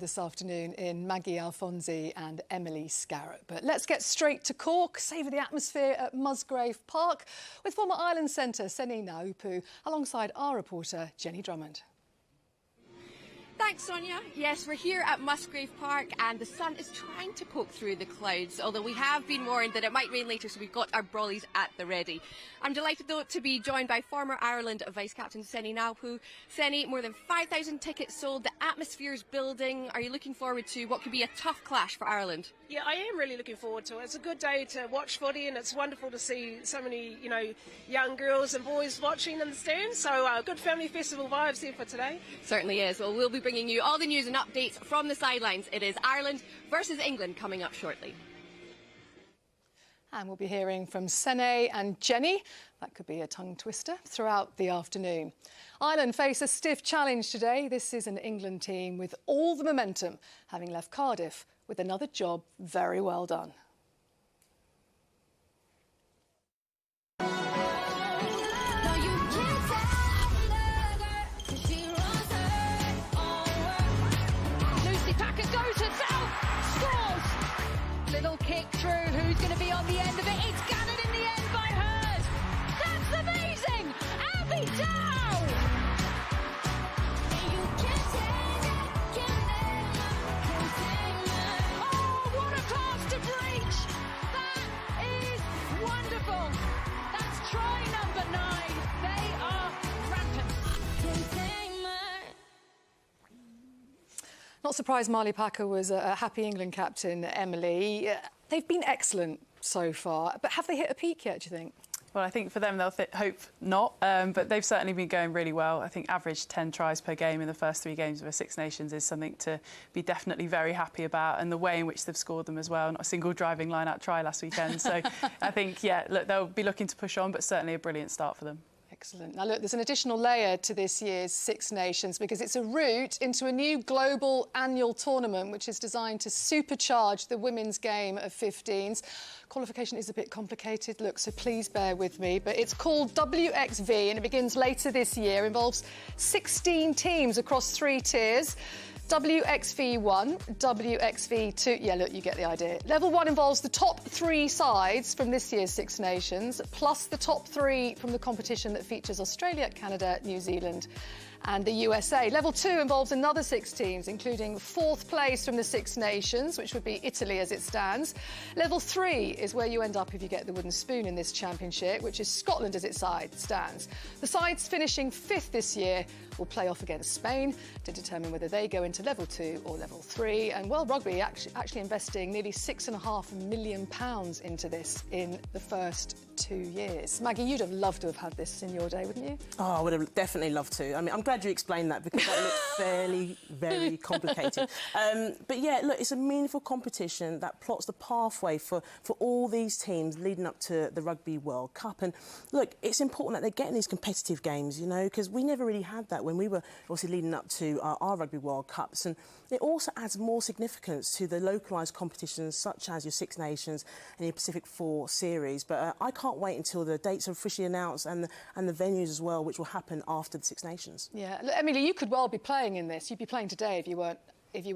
This afternoon in Maggie Alfonsi and Emily Scarrett. But let's get straight to Cork, savour the atmosphere at Musgrave Park with former Ireland centre Sene Naoupu alongside our reporter Jenny Drummond. Thanks, Sonia. Yes, we're here at Musgrave Park and the sun is trying to poke through the clouds, although we have been warned that it might rain later, so we've got our brollies at the ready. I'm delighted, though, to be joined by former Ireland Vice-Captain Sene Naoupu. Sene, more than 5,000 tickets sold, the atmosphere's building. Are you looking forward to what could be a tough clash for Ireland? Yeah, I am really looking forward to it. It's a good day to watch footy and it's wonderful to see so many, young girls and boys watching in the stands. So good family festival vibes here for today. Certainly is. Well, we'll be bringing you all the news and updates from the sidelines. It is Ireland versus England coming up shortly. And we'll be hearing from Sene and Jenny. That could be a tongue twister throughout the afternoon. Ireland face a stiff challenge today. This is an England team with all the momentum, having left Cardiff with another job very well done. Little kick through, who's going to be on the end of it? It's gathered in the end by Hurd. That's amazing! Abby Dow! Oh, what a pass to breach! That is wonderful. That's try number 9. They are rampant. Not surprised Marley Packer was a happy England captain, Emily. They've been excellent so far, but have they hit a peak yet, do you think? Well, I think for them, they'll hope not, but they've certainly been going really well. I think average 10 tries per game in the first 3 games of the Six Nations is something to be definitely very happy about, and the way in which they've scored them as well. Not a single driving line-out try last weekend. So I think, yeah, look, they'll be looking to push on, but certainly a brilliant start for them. Excellent. Now, look, there's an additional layer to this year's Six Nations because it's a route into a new global annual tournament which is designed to supercharge the women's game of 15s. Qualification is a bit complicated, look, so please bear with me. But it's called WXV and it begins later this year. Involves 16 teams across 3 tiers. WXV1, WXV2, yeah, look, you get the idea. Level 1 involves the top 3 sides from this year's Six Nations, plus the top 3 from the competition that features Australia, Canada, New Zealand and the USA. Level 2 involves another 6 teams, including 4th place from the Six Nations, which would be Italy as it stands. Level 3 is where you end up if you get the wooden spoon in this championship, which is Scotland as it stands. The sides finishing 5th this year will play off against Spain to determine whether they go into Level 2 or Level 3. And World Rugby actually investing nearly £6.5 million into this in the first 2 years. Maggie, you'd have loved to have had this in your day, wouldn't you? Oh, I would have definitely loved to. I mean, I'm glad you explained that because that looked very complicated. But yeah, look, it's a meaningful competition that plots the pathway for all these teams leading up to the Rugby World Cup. And look, it's important that they're getting these competitive games, because we never really had that when we were obviously leading up to our Rugby World Cups. And it also adds more significance to the localised competitions such as your Six Nations and your Pacific 4 series. But I can't wait until the dates are officially announced and the venues as well, which will happen after the Six Nations. Yeah, look, Emily, you could well be playing in this. You'd be playing today if you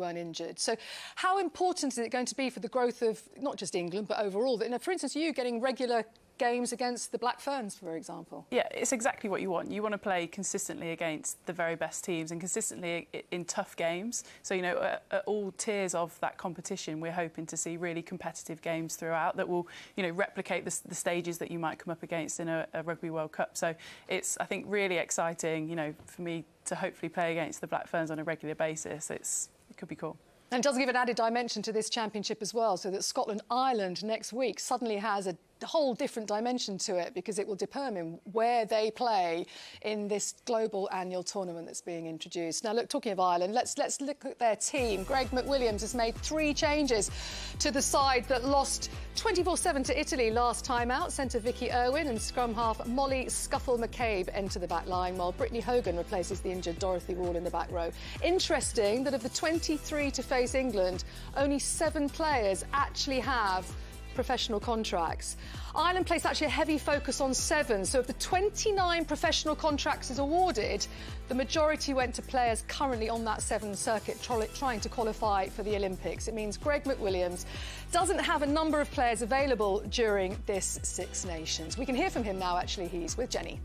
weren't injured. So how important is it going to be for the growth of not just England but overall? For instance, you getting regular games against the Black Ferns, for example? Yeah, it's exactly what you want. You want to play consistently against the very best teams and consistently in tough games. So, at all tiers of that competition, we're hoping to see really competitive games throughout that will, replicate the stages that you might come up against in a Rugby World Cup. So it's, I think, really exciting, for me to hopefully play against the Black Ferns on a regular basis. It could be cool. And it does give an added dimension to this championship as well, so that Scotland-Ireland next week suddenly has a whole different dimension to it because it will determine where they play in this global annual tournament that's being introduced. Now, look, talking of Ireland, let's look at their team. Greg McWilliams has made 3 changes to the side that lost 24-7 to Italy last time out. Centre Vicky Irwin and scrum half Molly Scuffle-McCabe enter the back line, while Brittany Hogan replaces the injured Dorothy Wall in the back row. Interesting that of the 23 to face England, only 7 players actually have professional contracts. Ireland placed actually a heavy focus on sevens. So of the 29 professional contracts awarded, the majority went to players currently on that sevens circuit trying to qualify for the Olympics. It means Greg McWilliams doesn't have a number of players available during this Six Nations. We can hear from him now, actually. He's with Jenny.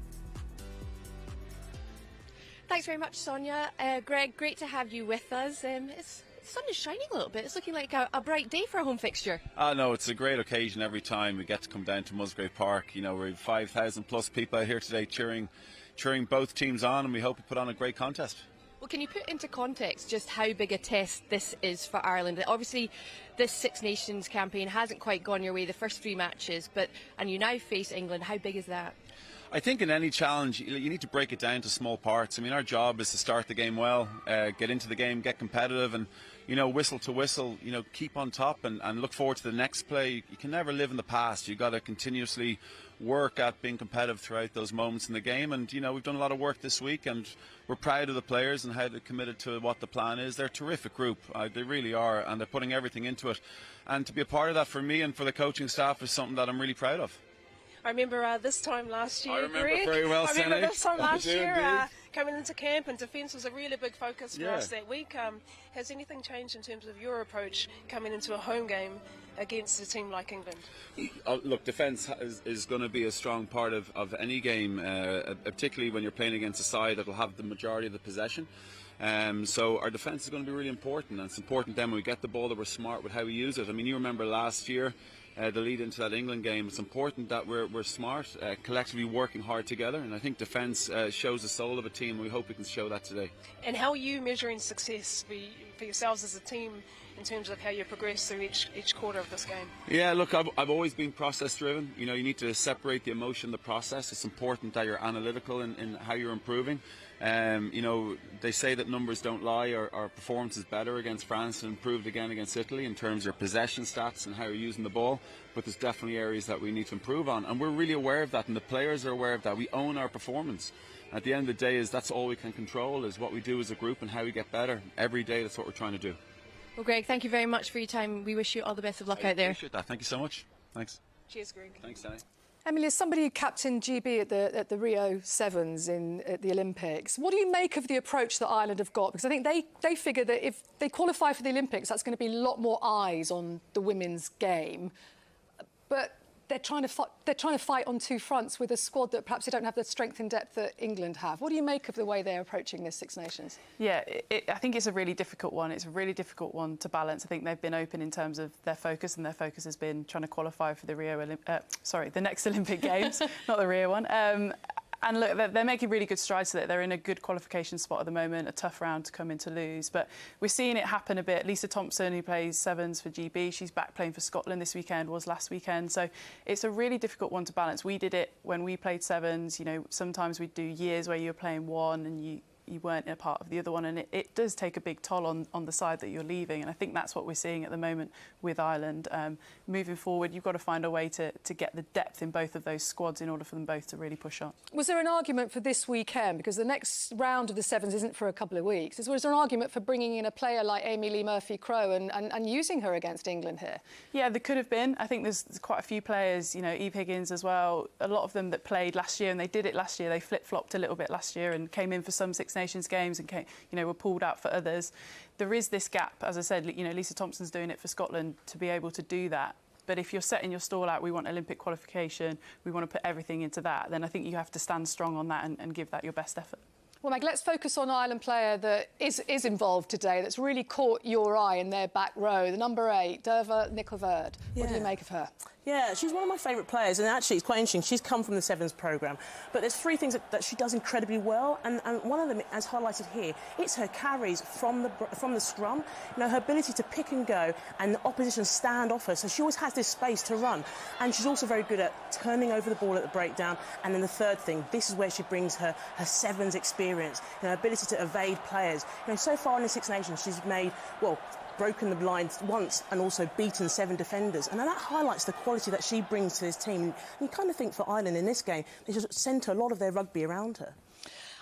Thanks very much, Sonia. Greg, great to have you with us. The sun is shining a little bit. It's looking like a bright day for a home fixture. No, it's a great occasion every time we get to come down to Musgrave Park. You know, we're 5,000 plus people out here today cheering both teams on, and we hope we put on a great contest. Well, can you put into context just how big a test this is for Ireland? Obviously, this Six Nations campaign hasn't quite gone your way the first 3 matches, and you now face England. How big is that? I think in any challenge, you need to break it down to small parts. I mean, our job is to start the game well, get into the game, get competitive, and, you know, whistle to whistle, you know, keep on top and look forward to the next play. You can never live in the past. You've got to continuously work at being competitive throughout those moments in the game. And, you know, we've done a lot of work this week, and we're proud of the players and how they're committed to what the plan is. They're a terrific group. They really are, and they're putting everything into it. And to be a part of that for me and for the coaching staff is something that I'm really proud of. I remember this time last year, I remember Greg. very well, I remember Senny. this time last I do year, indeed. coming into camp, and defence was a really big focus for Yeah. us that week. Has anything changed in terms of your approach coming into a home game against a team like England? Look, defence is going to be a strong part of any game, particularly when you're playing against a side that will have the majority of the possession. So our defence is going to be really important, and it's important then when we get the ball that we're smart with how we use it. I mean, you remember last year, the lead into that England game. It's important that we're smart, collectively working hard together, and I think defence shows the soul of a team, and we hope we can show that today. And how are you measuring success for yourselves as a team in terms of how you progress through each quarter of this game? Yeah, look, I've always been process driven. You know, you need to separate the emotion, the process. It's important that you're analytical in how you're improving. You know, they say that numbers don't lie. Our performance is better against France and improved again against Italy in terms of possession stats and how you're using the ball. But there's definitely areas that we need to improve on, and we're really aware of that, and the players are aware of that. We own our performance. At the end of the day, that's all we can control, is what we do as a group and how we get better. Every day, that's what we're trying to do. Well, Greg, thank you very much for your time. We wish you all the best of luck out there. I appreciate that. Thank you so much. Thanks. Cheers, Greg. Thanks, Danny. Emily, as somebody who captained GB at the Rio Sevens at the Olympics, what do you make of the approach that Ireland have got? Because I think they figure that if they qualify for the Olympics, that's going to be a lot more eyes on the women's game. But they're trying to fight on 2 fronts with a squad that perhaps they don't have the strength and depth that England have. What do you make of the way they're approaching this Six Nations? Yeah, I think it's a really difficult one. It's a really difficult one to balance. I think they've been open in terms of their focus, and their focus has been trying to qualify for the the next Olympic Games, not the Rio one. And look, they're making really good strides to that. They're in a good qualification spot at the moment, a tough round to come in to lose. But we're seeing it happen a bit. Lisa Thompson, who plays sevens for GB, she's back playing for Scotland this weekend, was last weekend. So it's a really difficult one to balance. We did it when we played sevens. You know, sometimes we'd do years where you were playing one and you weren't a part of the other one, and it does take a big toll on the side that you're leaving, and I think that's what we're seeing at the moment with Ireland. Moving forward, you've got to find a way to get the depth in both of those squads in order for them both to really push on. Was there an argument for this weekend, because the next round of the sevens isn't for a couple of weeks, was there an argument for bringing in a player like Amy Lee Murphy-Crowe and using her against England here? Yeah, there could have been. I think there's quite a few players, you know, Eve Higgins as well, a lot of them that played last year, and they did it last year. They flip-flopped a little bit last year and came in for some Six Nations games and were pulled out for others. There is this gap, as I said. You know, Lisa Thompson's doing it for Scotland to be able to do that. But if you're setting your stall out, we want Olympic qualification, we want to put everything into that, then I think you have to stand strong on that and give that your best effort. Well, Meg, let's focus on Ireland player that is involved today, that's really caught your eye in their back row, the number 8, Derva Nicholverd. What do you make of her? Yeah, she's one of my favourite players, and actually it's quite interesting. She's come from the Sevens programme, but there's 3 things that she does incredibly well, and one of them, as highlighted here, it's her carries from the scrum. You know, her ability to pick and go, and the opposition stand off her, so she always has this space to run. And she's also very good at turning over the ball at the breakdown. And then the third thing, this is where she brings her Sevens experience, you know, ability to evade players. You know, so far in the Six Nations, she's made, well, broken the lines once and also beaten 7 defenders. And that highlights the quality that she brings to this team. And you kind of think for Ireland in this game, they just centre a lot of their rugby around her.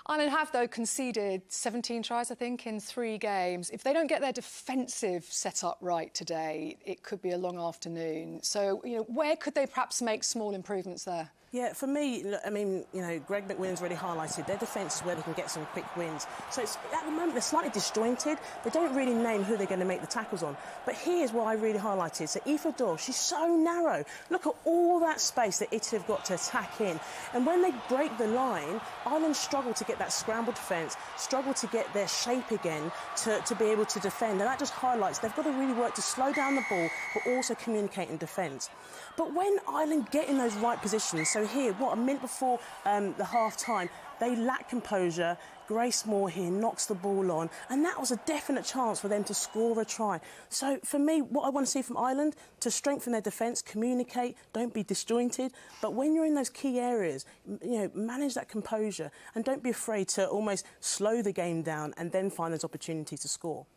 Ireland have, though, conceded 17 tries, I think, in 3 games. If they don't get their defensive set-up right today, it could be a long afternoon. So, you know, where could they perhaps make small improvements there? Yeah, for me, I mean, you know, Greg McWilliam's really highlighted their defence is where they can get some quick wins. So it's, at the moment, they're slightly disjointed. They don't really name who they're going to make the tackles on. But here's what I really highlighted. So Aoife Dorr, she's so narrow. Look at all that space that Italy have got to attack in. And when they break the line, Ireland struggle to get that scrambled defence, struggle to get their shape again to be able to defend. And that just highlights they've got to really work to slow down the ball, but also communicate in defence. But when Ireland get in those right positions, so here, a minute before the half-time, they lack composure. Grace Moore here knocks the ball on, and that was a definite chance for them to score a try. So for me, what I want to see from Ireland, to strengthen their defence, communicate, don't be disjointed, but when you're in those key areas, you know, manage that composure and don't be afraid to almost slow the game down and then find those opportunities to score.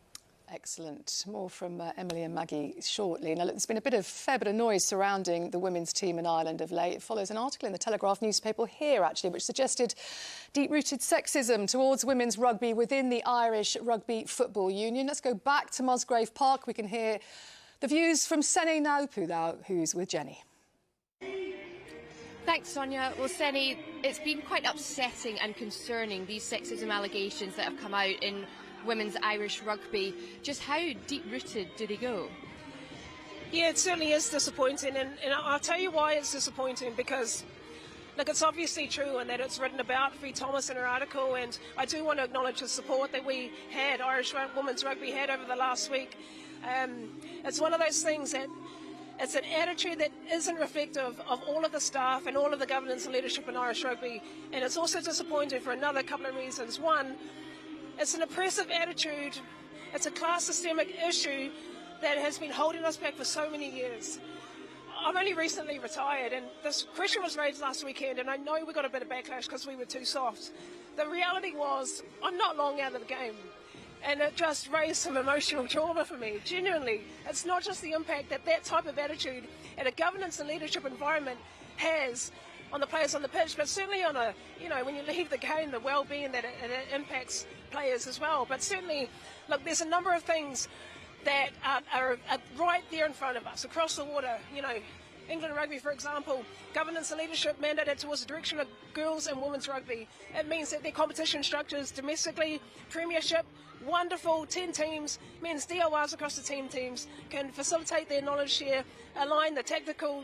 Excellent. More from Emily and Maggie shortly. Now, look, there's been a fair bit of noise surrounding the women's team in Ireland of late. It follows an article in the Telegraph newspaper here, actually, which suggested deep-rooted sexism towards women's rugby within the Irish Rugby Football Union. Let's go back to Musgrave Park. We can hear the views from Sene Naupoo, who's with Jenny. Thanks, Sonia. Well, Sene, it's been quite upsetting and concerning, these sexism allegations that have come out in women's Irish rugby. Just how deep-rooted do they go? Yeah, it certainly is disappointing, and I'll tell you why it's disappointing, because look, it's obviously true and that it's written about. Fee Thomas in her article, and I do want to acknowledge the support that we had, Irish women's rugby had over the last week. It's one of those things that it's an attitude that isn't reflective of all of the staff and all of the governance and leadership in Irish rugby, and it's also disappointing for another couple of reasons. One, it's an oppressive attitude. It's a class systemic issue that has been holding us back for so many years. I've only recently retired, and this question was raised last weekend, and I know we got a bit of backlash because we were too soft. The reality was, I'm not long out of the game, and it just raised some emotional trauma for me, genuinely. It's not just the impact that that type of attitude in a governance and leadership environment has on the players on the pitch, but certainly on a, you know, when you leave the game, the well-being that it impacts players as well. But certainly, look, there's a number of things that are right there in front of us, across the water. You know, England Rugby, for example, governance and leadership mandated towards the direction of girls and women's rugby. It means that their competition structures domestically, premiership, wonderful 10 teams, men's DORs across the 10 teams, can facilitate their knowledge share, align the technical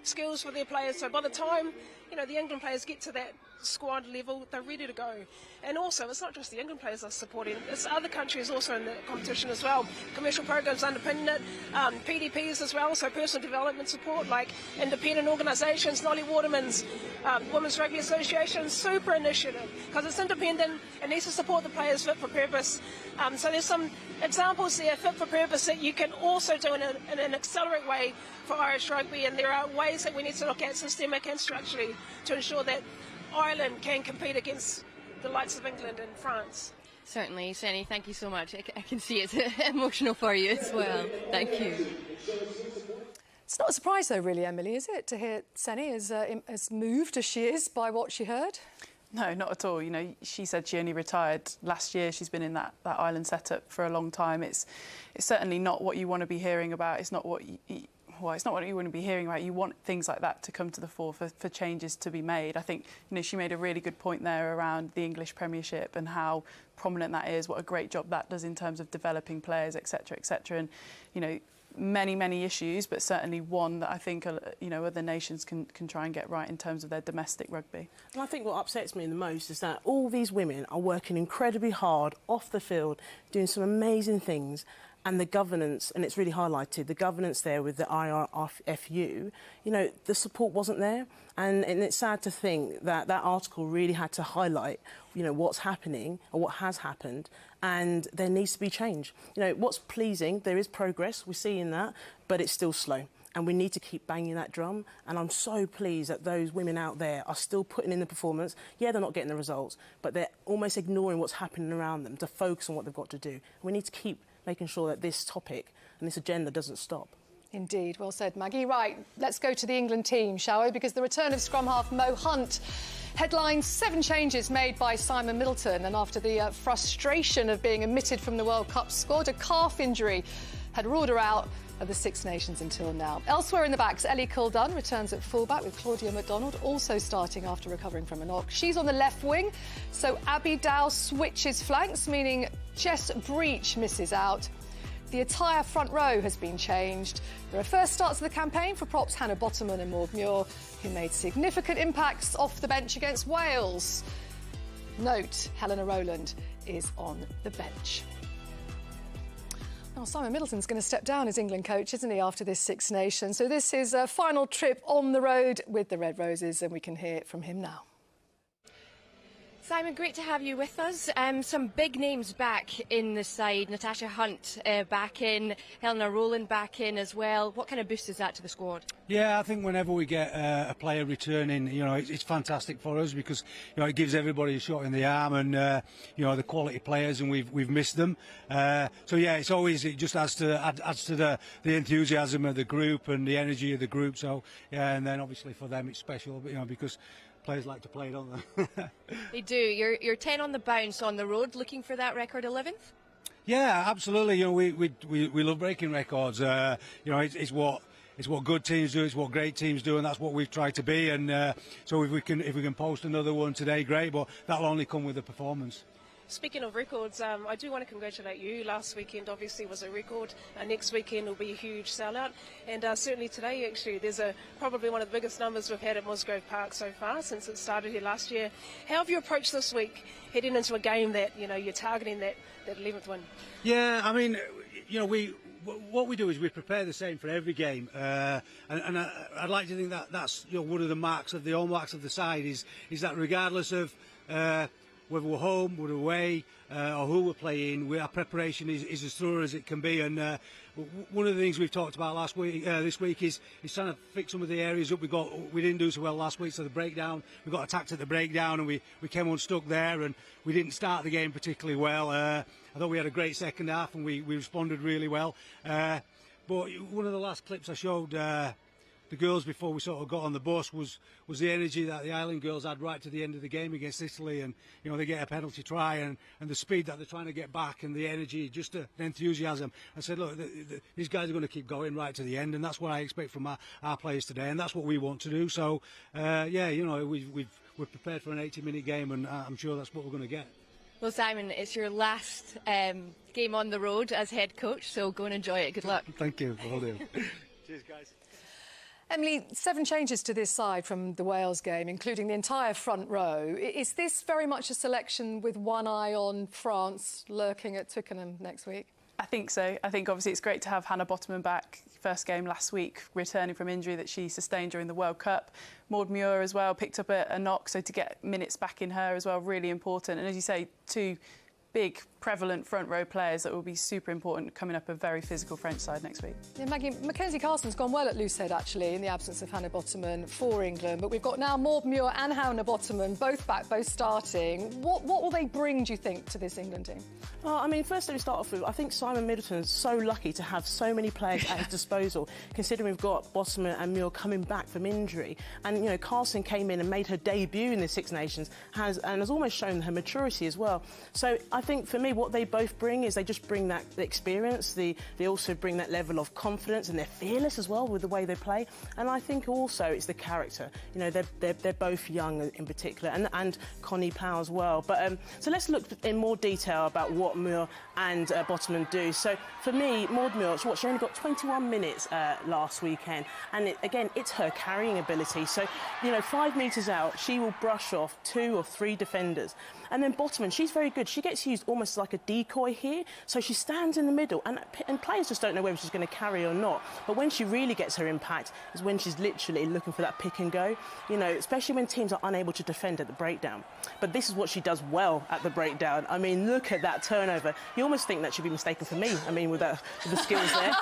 skills for their players, so by the time, you know, the England players get to that squad level, they're ready to go. And also, it's not just the England players are supporting, it's other countries also in the competition as well. Commercial programs underpinning it, PDPs as well, so personal development support, like independent organisations, Nolly Waterman's Women's Rugby Association, super initiative, because it's independent, it needs to support the players fit for purpose. So there's some examples there, fit for purpose, that you can also do in an accelerate way for Irish rugby, and there are ways that we need to look at systemic and structurally to ensure that Ireland can compete against the likes of England and France. Certainly, Sene, thank you so much. I can see it's emotional for you as well. Thank you. It's not a surprise, though, really, Emily, is it, to hear Sene as moved as she is by what she heard? No, not at all. You know, she said she only retired last year. She's been in that Ireland setup for a long time. It's certainly not what you want to be hearing about. It's not what it's not what you want to be hearing about. You want things like that to come to the fore for changes to be made. I think, you know, she made a really good point there around the English Premiership and how prominent that is, what a great job that does in terms of developing players, etc., etc. And, you know, many issues, but certainly one that I think, you know, other nations can try and get right in terms of their domestic rugby. And I think what upsets me the most is that all these women are working incredibly hard off the field, doing some amazing things, and the governance, and it's really highlighted, the governance there with the IRFU, you know, the support wasn't there. And it's sad to think that that article really had to highlight, you know, what's happening or what has happened, and there needs to be change. You know, what's pleasing, there is progress, we're seeing that, but it's still slow. And we need to keep banging that drum. And I'm so pleased that those women out there are still putting in the performance. Yeah, they're not getting the results, but they're almost ignoring what's happening around them to focus on what they've got to do. We need to keep making sure that this topic and this agenda doesn't stop. Indeed. Well said, Maggie. Right, let's go to the England team, shall we? Because the return of scrum half Mo Hunt Headlines, 7 changes made by Simon Middleton, and after the frustration of being omitted from the World Cup squad, a calf injury had ruled her out of the Six Nations until now. Elsewhere in the backs, Ellie Couldun returns at fullback with Claudia MacDonald also starting after recovering from a knock. She's on the left wing, so Abby Dow switches flanks, meaning Jess Breach misses out. The entire front row has been changed. There are first starts of the campaign for props Hannah Bottoman and Maud Muir, who made significant impacts off the bench against Wales. Note, Helena Rowland is on the bench. Now, Simon Middleton's going to step down as England coach, isn't he, after this Six Nations? So this is a final trip on the road with the Red Roses, and we can hear it from him now. Simon, great to have you with us. Some big names back in the side. Natasha Hunt back in, Helena Rowland back in as well. What kind of boost is that to the squad? Yeah, I think whenever we get a player returning, it's fantastic for us because it gives everybody a shot in the arm, and the quality players, and we've missed them. So yeah, it just adds to the enthusiasm of the group and the energy of the group. So yeah, and then obviously for them it's special, because players like to play, don't they? They do. You're 10 on the bounce on the road, looking for that record 11th? Yeah, absolutely. We love breaking records. It's what good teams do. It's what great teams do, and that's what we've tried to be. And so if we can post another one today, great. But that'll only come with the performance. Speaking of records, I do want to congratulate you. Last weekend obviously was a record. Next weekend will be a huge sellout. And certainly today, actually, there's probably one of the biggest numbers we've had at Musgrave Park so far since it started here last year. How have you approached this week, heading into a game that, you're targeting that 11th win? Yeah, I mean, what we do is we prepare the same for every game. And I'd like to think that's one of the hallmarks of the side is that regardless of whether we're home, we're away, or who we're playing, our preparation is as thorough as it can be. And one of the things we've talked about this week is trying to fix some of the areas up we didn't do so well last week. So the breakdown, we got attacked at the breakdown, and we came unstuck there, and we didn't start the game particularly well. I thought we had a great second half, and we responded really well. But one of the last clips I showed the girls before we sort of got on the bus was the energy that the Ireland girls had right to the end of the game against Italy, and they get a penalty try, and the speed that they're trying to get back, and the energy, just the enthusiasm. I said, look, these guys are going to keep going right to the end, and that's what I expect from our players today, and that's what we want to do. So we're prepared for an 80-minute game, and I'm sure that's what we're going to get. Well, Simon, it's your last game on the road as head coach, so go and enjoy it. Good luck. Thank you. Will do. Cheers, guys. Emily, 7 changes to this side from the Wales game, including the entire front row. Is this very much a selection with one eye on France lurking at Twickenham next week? I think so. I think obviously it's great to have Hannah Bottoman back. First game last week, returning from injury that she sustained during the World Cup. Maud Muir as well picked up a knock, so to get minutes back in her as well, really important. And as you say, 2 big, prevalent front row players that will be super important coming up a very physical French side next week. Yeah, Maggie, Mackenzie Carson's gone well at loosehead, actually, in the absence of Hannah Bottoman for England. But we've got now Maud Muir and Hannah Bottoman, both back, both starting. What will they bring, do you think, to this England team? Well, I mean, first let me start off with, I think Simon Middleton's so lucky to have so many players at his disposal, considering we've got Bottoman and Muir coming back from injury. And, Carson came in and made her debut in the Six Nations, and has almost shown her maturity as well. So I think, for me, what they both bring is they just bring that experience. They also bring that level of confidence, and they're fearless as well with the way they play. And I think also it's the character. They're both young in particular, and Connie Powell as well. But so let's look in more detail about what Muir and Bottoman do. So for me, Maud Muir, she only got 21 minutes last weekend, and again, it's her carrying ability. So 5 metres out, she will brush off 2 or 3 defenders. And then Bottoman, she's very good. She gets used almost like a decoy here. So she stands in the middle, and players just don't know whether she's going to carry or not. But when she really gets her impact is when she's literally looking for that pick and go, especially when teams are unable to defend at the breakdown. But this is what she does well at the breakdown. I mean, look at that turnover. You almost think that should be mistaken for me, with the skills there.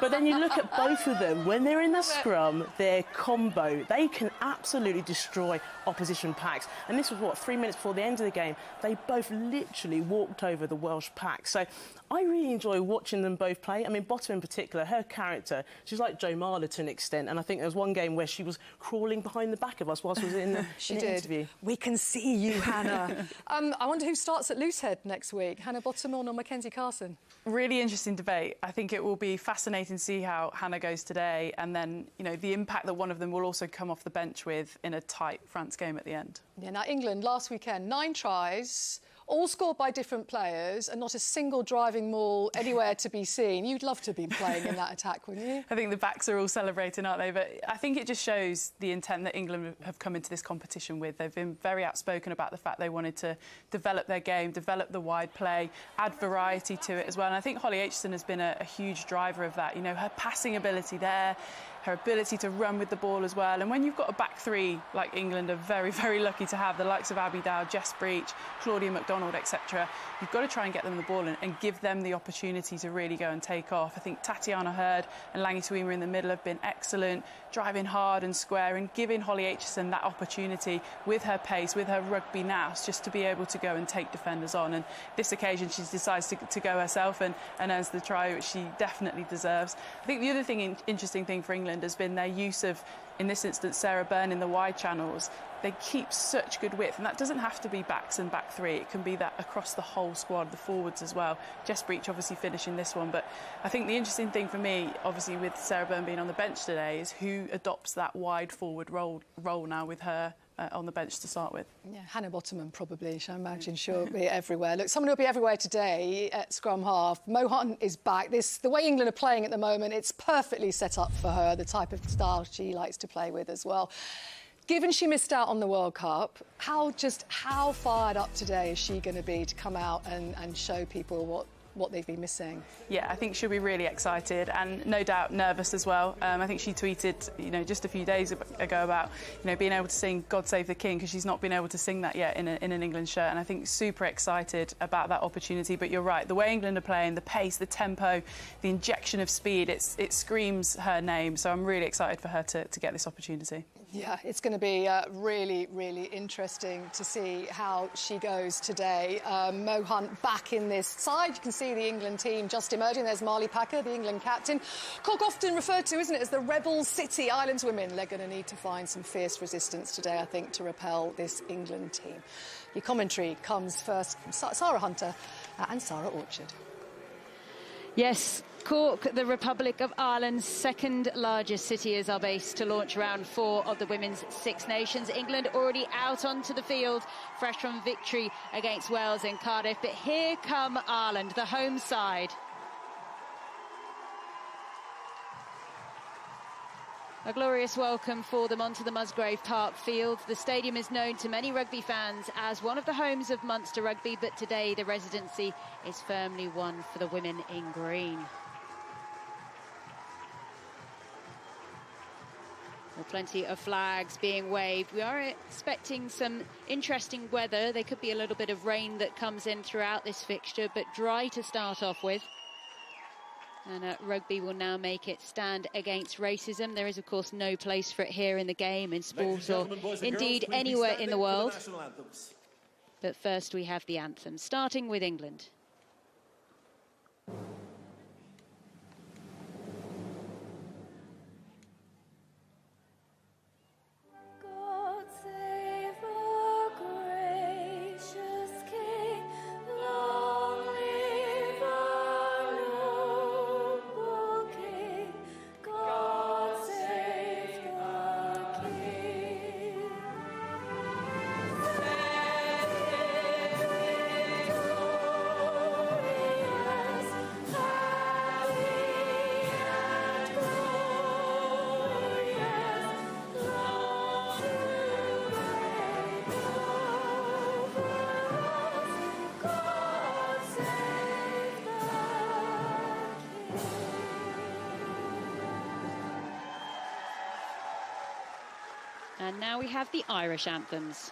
But then you look at both of them. When they're in the scrum, their combo, they can absolutely destroy opposition packs. And this was, 3 minutes before the end of the game, they both literally walked walked over the Welsh pack. So I really enjoy watching them both play. I mean, Bottom in particular, her character, she's like Joe Marler to an extent. And I think there was one game where she was crawling behind the back of us whilst we was in the, interview. We can see you, Hannah. I wonder who starts at Loosehead next week, Hannah Bottom or Mackenzie Carson? Really interesting debate. I think it will be fascinating to see how Hannah goes today, and then, you know, the impact that one of them will also come off the bench with in a tight France game at the end. Yeah, now England last weekend, 9 tries, all scored by different players and not a single driving maul anywhere to be seen. You'd love to be playing in that attack, wouldn't you? I think the backs are all celebrating, aren't they? But I think it just shows the intent that England have come into this competition with. They've been very outspoken about the fact they wanted to develop their game, develop the wide play, add variety to it as well. And I think Holly Aitchison has been a huge driver of that. You know, her passing ability there, her ability to run with the ball as well. And when you've got a back three like England are very, very lucky to have, the likes of Abby Dow, Jess Breach, Claudia MacDonald, etc., you've got to try and get them the ball and give them the opportunity to really go and take off. I think Tatiana Hurd and Langi Tuima in the middle have been excellent, driving hard and square and giving Holly Aitchison that opportunity with her pace, with her rugby nous, just to be able to go and take defenders on. And this occasion she decides to go herself and earns the try, which she definitely deserves. I think the other interesting thing for England has been their use of, in this instance, Sarah Byrne in the wide channels. They keep such good width, and that doesn't have to be backs and back three. It can be that across the whole squad, the forwards as well. Jess Breach obviously finishing this one, but I think the interesting thing for me, obviously with Sarah Byrne being on the bench today, is who adopts that wide forward role now with her on the bench to start with. Yeah, Hannah Bottoman probably, I imagine she'll be everywhere. Look, someone who'll be everywhere today at scrum half. Mo Hunt is back. The way England are playing at the moment, it's perfectly set up for her, the type of style she likes to play with as well. Given she missed out on the World Cup, how fired up today is she going to be to come out and show people what they've been missing? Yeah, I think she'll be really excited and no doubt nervous as well. I think she tweeted, you know, just a few days ago about, you know, being able to sing God Save the King, because she's not been able to sing that yet in an England shirt, and I think super excited about that opportunity. But you're right, the way England are playing, the pace, the tempo, the injection of speed, it screams her name. So I'm really excited for her to get this opportunity. Yeah, it's going to be really, really interesting to see how she goes today. Mo Hunt back in this side. You can see the England team just emerging. There's Marley Packer, the England captain. Cork often referred to, isn't it, as the Rebel City. Ireland's women, they're going to need to find some fierce resistance today, I think, to repel this England team. Your commentary comes first from Sarah Hunter and Sarah Orchard. Yes, Cork, the Republic of Ireland's second largest city, is our base to launch round 4 of the Women's Six Nations. England already out onto the field, fresh from victory against Wales in Cardiff. But here come Ireland, the home side. A glorious welcome for them onto the Musgrave Park field. The stadium is known to many rugby fans as one of the homes of Munster rugby, but today the residency is firmly won for the women in green. Well, plenty of flags being waved. We are expecting some interesting weather. There could be a little bit of rain that comes in throughout this fixture, but dry to start off with. And rugby will now make it stand against racism. There is, of course, no place for it here in the game, in sport, or indeed anywhere in the world. But first we have the anthem, starting with England. And now we have the Irish anthems.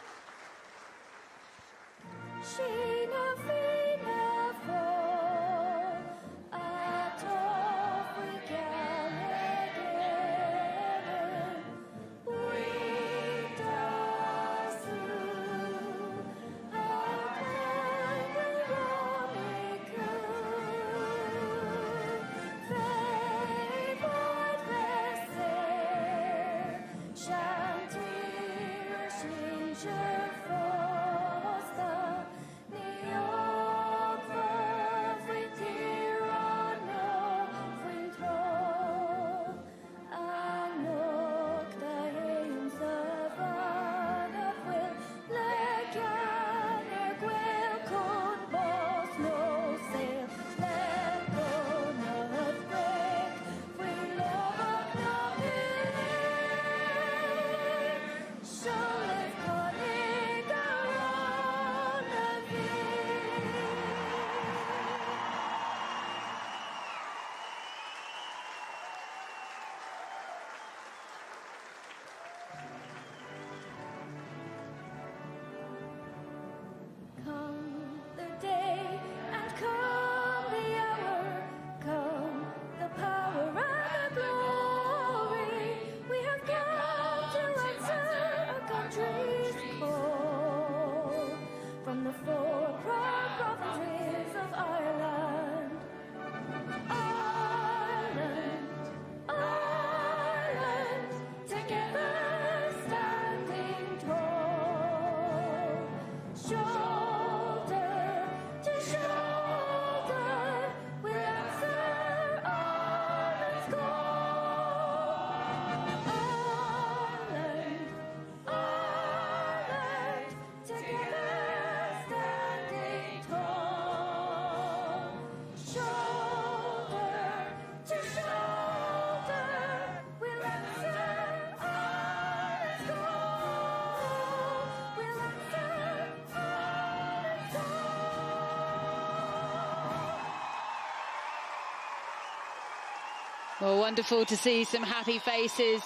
Well, wonderful to see some happy faces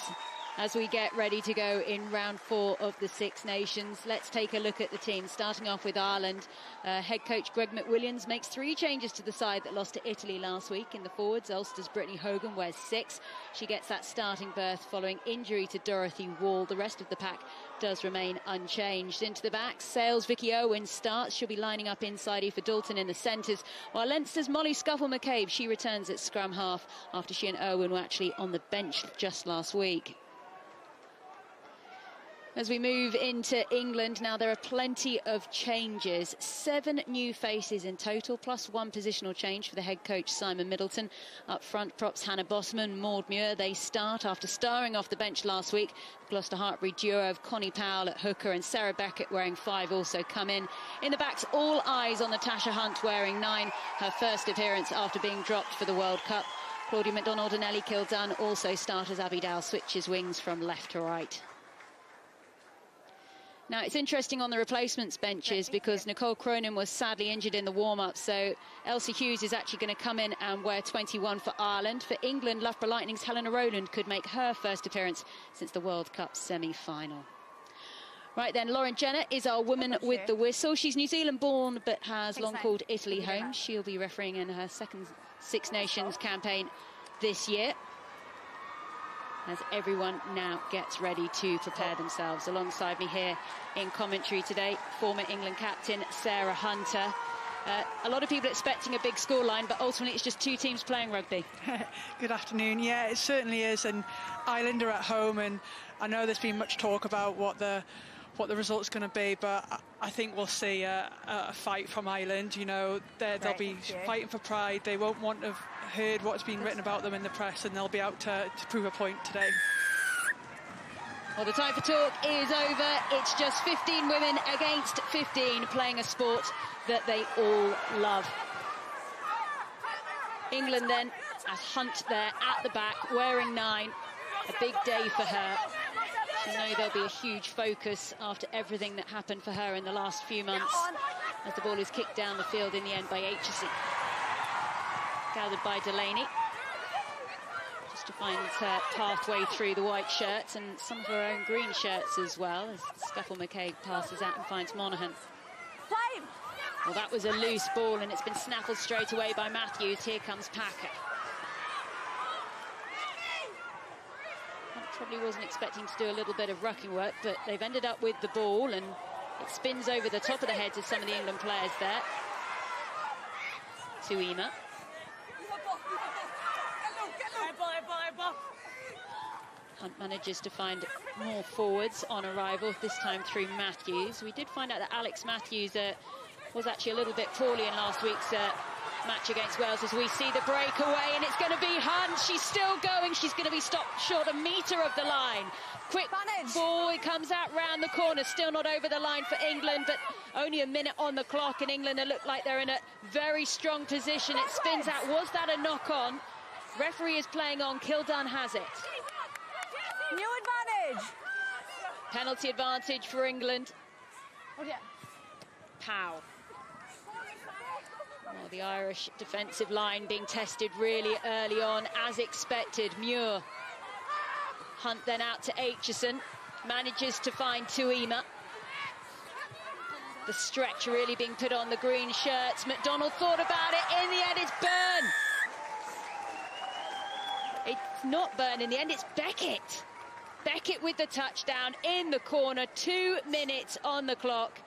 as we get ready to go in round 4 of the Six Nations. Let's take a look at the team, starting off with Ireland. Head coach Greg McWilliams makes 3 changes to the side that lost to Italy last week. In the forwards, Ulster's Brittany Hogan wears 6. She gets that starting berth following injury to Dorothy Wall. The rest of the pack does remain unchanged. Into the backs, Sales Vicky Owen starts. She'll be lining up inside Aoife Dalton in the centres, while Leinster's Molly Scuffle-McCabe, she returns at scrum half after she and Owen were actually on the bench just last week. As we move into England, now there are plenty of changes. 7 new faces in total, plus 1 positional change for the head coach Simon Middleton. Up front, props Hannah Bosman, Maud Muir. They start after starring off the bench last week. Gloucester Hartbury duo of Connie Powell at hooker and Sarah Beckett wearing 5 also come in. In the backs, all eyes on Natasha Hunt wearing 9, her first appearance after being dropped for the World Cup. Claudia McDonald and Ellie Kildunn also start as Abby Dow switches wings from left to right. Now, it's interesting on the replacements benches because Nicole Cronin was sadly injured in the warm-up, so Elsie Hughes is actually going to come in and wear 21 for Ireland. For England, Loughborough Lightning's Helena Rowland could make her first appearance since the World Cup semi-final. Right then, Lauren Jenner is our woman with the whistle. She's New Zealand-born but has long called Italy home. She'll be refereeing in her second Six Nations campaign this year, as everyone now gets ready to prepare themselves. Alongside me here in commentary today, former England captain Sarah Hunter. A lot of people expecting a big scoreline, but ultimately it's just 2 teams playing rugby. Good afternoon. Yeah, it certainly is, and Ireland are at home, and I know there's been much talk about what the result's going to be, but I think we'll see a fight from Ireland. You know, they'll be fighting for pride. They won't want to have heard what's been written about them in the press, and they'll be out to prove a point today. Well, the time for talk is over. It's just 15 women against 15 playing a sport that they all love. England then, as Hunt there at the back, wearing 9. A big day for her. You know there'll be a huge focus after everything that happened for her in the last few months, as the ball is kicked down the field in the end by Aitchison. Gathered by Delaney, just to find her pathway through the white shirts and some of her own green shirts as well, as Scuffle-McCabe passes out and finds Monaghan. Well, that was a loose ball, and it's been snaffled straight away by Matthews. Here comes Packer. Probably wasn't expecting to do a little bit of rucking work, but they've ended up with the ball, and it spins over the top of the heads of some of the England players there. Tuima. Hunt manages to find more forwards on arrival, this time through Matthews. We did find out that Alex Matthews was actually a little bit poorly in last week's match against Wales, as we see the breakaway, and it's going to be Hunt. She's still going. She's going to be stopped short a metre of the line. Quick ball, it comes out round the corner, still not over the line for England, but only a minute on the clock, and England look like they're in a very strong position. It spins out. Was that a knock-on? Referee is playing on. Kildunn has it. New advantage. Penalty advantage for England. Pow. Well, the Irish defensive line being tested really early on, as expected. Muir. Hunt then out to Aitchison. Manages to find Tuima. The stretch really being put on the green shirts. McDonald thought about it. In the end, it's Byrne. It's not Byrne in the end, it's Beckett. Beckett with the touchdown in the corner. 2 minutes on the clock.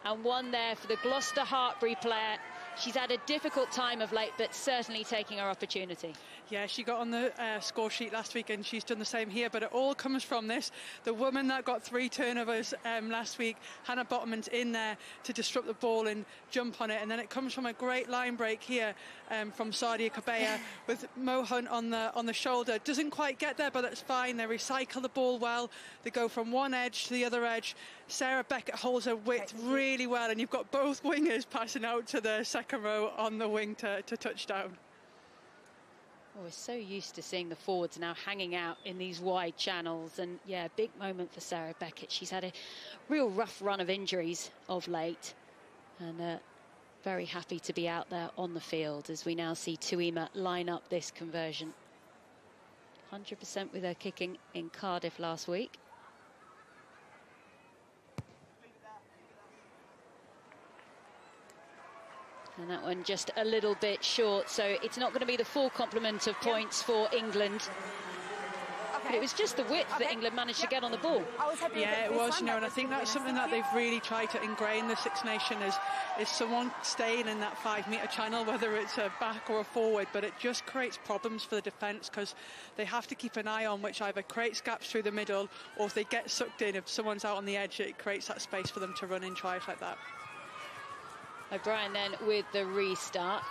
And 1 there for the Gloucester Hartbury player. She's had a difficult time of late, but certainly taking her opportunity. Yeah, she got on the score sheet last week, and she's done the same here, but it all comes from this. The woman that got 3 turnovers last week, Hannah Bottomans, in there to disrupt the ball and jump on it, and then it comes from a great line break here from Sadia Kabea with Mo Hunt on the shoulder. Doesn't quite get there, but that's fine. They recycle the ball well. They go from one edge to the other edge. Sarah Beckett holds her width really well, and you've got both wingers passing out to the second row on the wing to touchdown. Oh, we're so used to seeing the forwards now hanging out in these wide channels, and yeah, big moment for Sarah Beckett. She's had a real rough run of injuries of late, and very happy to be out there on the field as we now see Tuima line up this conversion. 100% with her kicking in Cardiff last week. And that one just a little bit short, so it's not going to be the full complement of points for England. But it was just the width that England managed to get on the ball. Yeah, it was, you know, and I think that's something that they've really tried to ingrain the Six Nations is someone staying in that 5-metre channel, whether it's a back or a forward, but it just creates problems for the defence because they have to keep an eye on which either creates gaps through the middle, or if they get sucked in, if someone's out on the edge, it creates that space for them to run in tries like that. O'Brien then with the restart.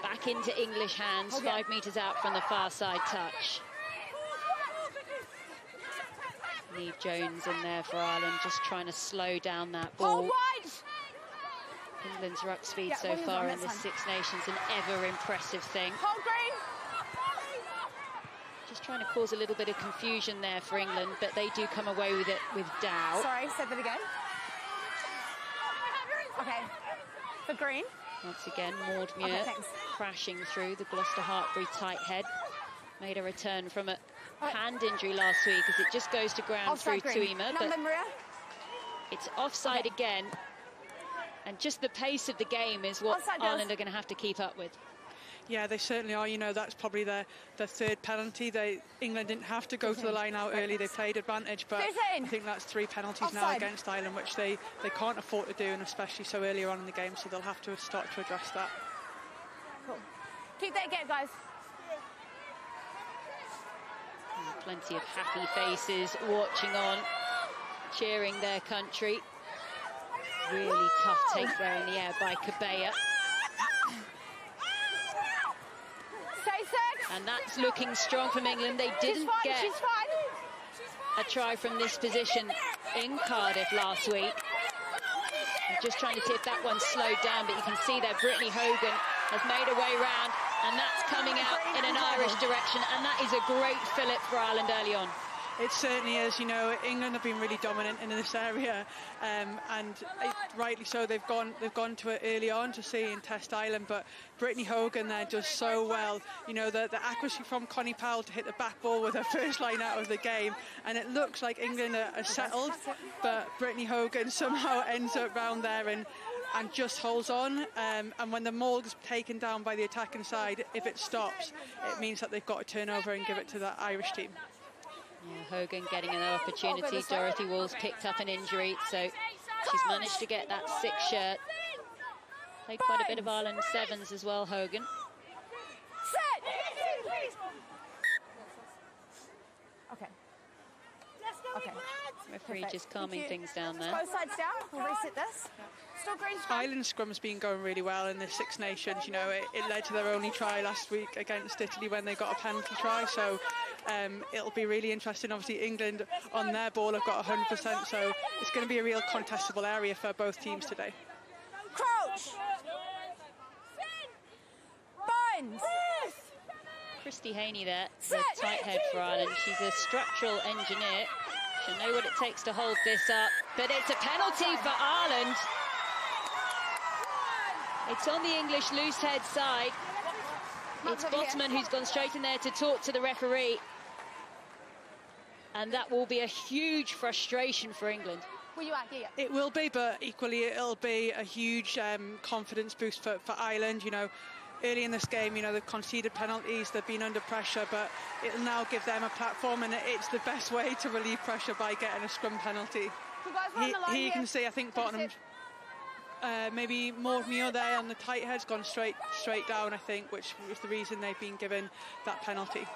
Back into English hands, 5 metres out from the far side touch. Niamh Jones in there for Ireland, just trying to slow down that ball. England's ruck speed so far in this Six Nations, an ever impressive thing. Just trying to cause a little bit of confusion there for England, but they do come away with it with Dow. Sorry, say that again. Okay, for Green. Once again, Maud Muir crashing through the Gloucester Hartbury tight head. Made a return from a hand injury last week as it just goes to ground Offside, through Green. Tuima. But it's offside again. And just the pace of the game is what Ireland are going to have to keep up with. Yeah, they certainly are. You know, that's probably their third penalty. England didn't have to go to the line out early. They played advantage, but I think that's 3 penalties now against Ireland, which they can't afford to do, and especially so earlier on in the game, so they'll have to start to address that. Cool. Keep that again, guys. And plenty of happy faces watching on, cheering their country. Really tough take there in the air by Cabella. And that's looking strong from England. They didn't get a try from this position in Cardiff last week. I'm just trying to see if that one slowed down, but you can see that Brittany Hogan has made her way round, and that's coming out in an Irish direction, and that is a great fillip for Ireland early on. It certainly is. You know, England have been really dominant in this area, and rightly so. They've gone to it early on to see and test Ireland, but Brittany Hogan there does so well. You know, the accuracy from Connie Powell to hit the back ball with her first line out of the game, and it looks like England are settled, but Brittany Hogan somehow ends up round there and just holds on, and when the maul is taken down by the attacking side, if it stops, it means that they've got to turn over and give it to that Irish team. Yeah, Hogan getting another opportunity. Dorothy Wall's picked up an injury, so she's managed to get that 6th shirt. Played quite a bit of Ireland 7s as well, Hogan. Okay. Referee just calming things down there. Both sides down. We'll reset this. Still Green scrum. Ireland's scrum's been going really well in the Six Nations. You know, it led to their only try last week against Italy when they got a penalty try. So it'll be really interesting. Obviously, England on their ball have got 100%. So it's going to be a real contestable area for both teams today. Crouch. Binds. Christy Haney there, the tight head for Ireland. She's a structural engineer. She'll know what it takes to hold this up. But it's a penalty for Ireland. It's on the English loose head side. It's Botman who's gone straight in there to talk to the referee. And that will be a huge frustration for England. It will be, but equally it'll be a huge confidence boost for Ireland. You know, early in this game, you know, they've conceded penalties, they've been under pressure, but it'll now give them a platform, and it's the best way to relieve pressure by getting a scrum penalty. Here you can see, I think, Bottom, maybe Maud Muir there on the tight head's gone straight down, I think, which was the reason they've been given that penalty.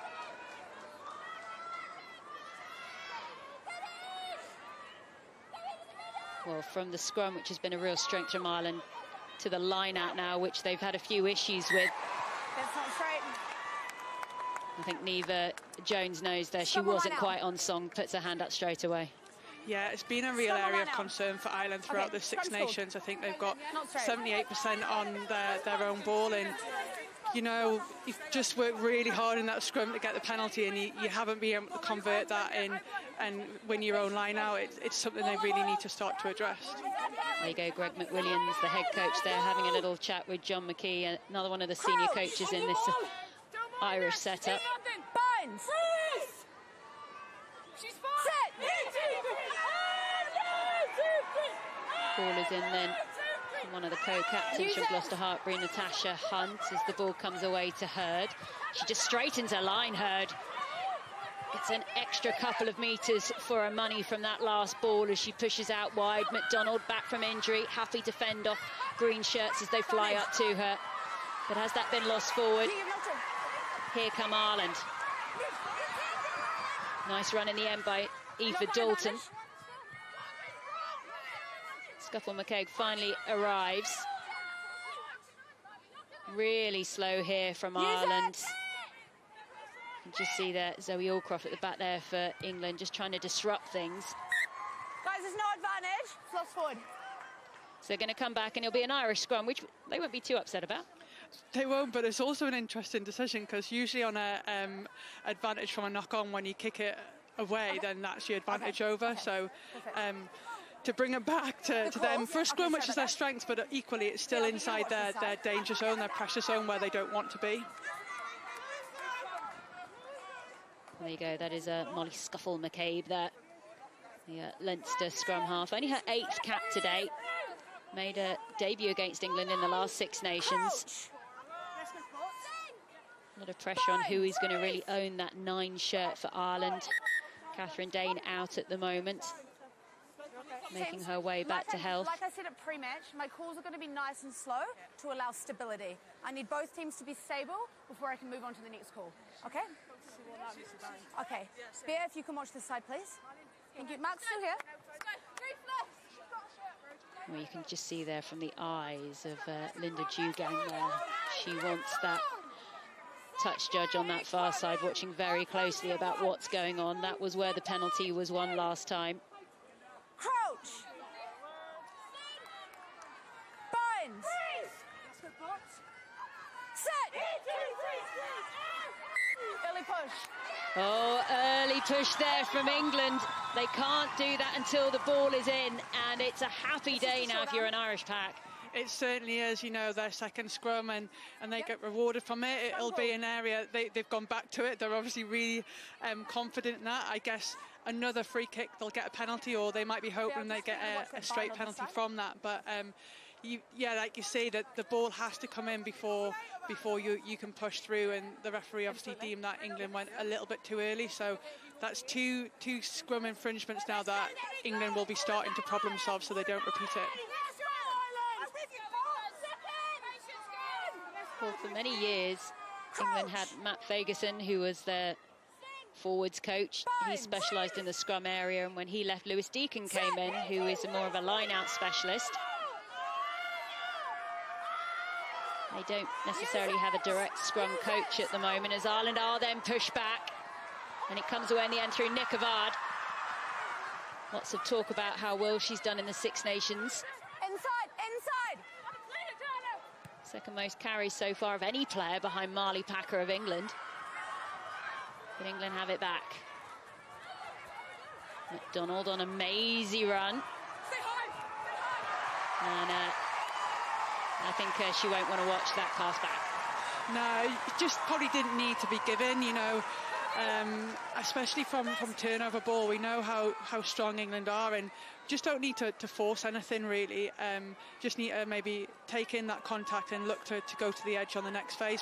Well, from the scrum, which has been a real strength from Ireland, to the line out now, which they've had a few issues with. That's not straight. I think Niamh Jones knows there she wasn't quite on song, puts her hand up straight away. Yeah, it's been a real area of concern for Ireland throughout the Six Nations. I think they've got 78% on their own ball, and you know, you've just worked really hard in that scrum to get the penalty, and you haven't been able to convert that in and win your own line out. It's something they really need to start to address. There you go, Greg McWilliams, the head coach there, having a little chat with John McKee, another one of the senior coaches in this Irish setup. Binds. She's fine. Ball is in then. And one of the co-captains from Gloucester Hartbury, Natasha Hunt, as the ball comes away to Hurd. She just straightens her line, Hurd. Gets an extra couple of metres for her money from that last ball as she pushes out wide. McDonald back from injury, happy to fend off green shirts as they fly up to her. But has that been lost forward? Here come Ireland. Nice run in the end by Aoife Dalton. Scuffle McCaig finally arrives. Really slow here from Ireland. You can just see there Zoe Allcroft at the back there for England, just trying to disrupt things. Guys, there's no advantage. It's lost forward. So they're going to come back and it'll be an Irish scrum, which they won't be too upset about. They won't, but it's also an interesting decision because usually on a advantage from a knock-on, when you kick it away, then that's your advantage over. So to bring it back to them for a scrum, which is their strength, but equally it's still inside their danger zone, their pressure zone where they don't want to be. There you go, that is Molly Scuffle McCabe there, the Leinster scrum half. Only her 8th cap today. Made a debut against England in the last Six Nations. A lot of pressure on who is going to really own that 9 shirt for Ireland. Catherine Dane out at the moment, making her way back to health. Like I said at pre-match, my calls are going to be nice and slow to allow stability. I need both teams to be stable before I can move on to the next call. Okay? Okay. Bear, if you can watch this side, please. Thank you. Mark's still here. Well, you can just see there from the eyes of Linda Dugang there. She wants that touch judge on that far side watching very closely about what's going on. That was where the penalty was won last time. Crouch. Binds. Sit. Early push. Oh, early push there from England. They can't do that until the ball is in, and it's a happy day now if you're an Irish pack. It certainly is, you know, their second scrum, and they get rewarded from it. It'll be an area, they've gone back to it. They're obviously really confident in that. I guess another free kick, they'll get a penalty, or they might be hoping they get a straight penalty from that. But yeah, like you say, that the ball has to come in before you can push through, and the referee obviously deemed that England went a little bit too early. So that's two scrum infringements now that England will be starting to problem solve so they don't repeat it. Well, for many years, England had Matt Fagerson, who was their forwards coach. He specialised in the scrum area, and when he left, Lewis Deacon came in, who is more of a line-out specialist. They don't necessarily have a direct scrum coach at the moment, as Ireland are then pushed back, and it comes away in the end through Nick Avard. Lots of talk about how well she's done in the Six Nations. Inside. Second most carries so far of any player behind Marley Packer of England. But England have it back. McDonald on a mazy run. And I think she won't want to watch that pass back. No, it just probably didn't need to be given, you know, especially from turnover ball. We know how strong England are, and just don't need to force anything really. Just need to maybe take in that contact and look to go to the edge on the next phase.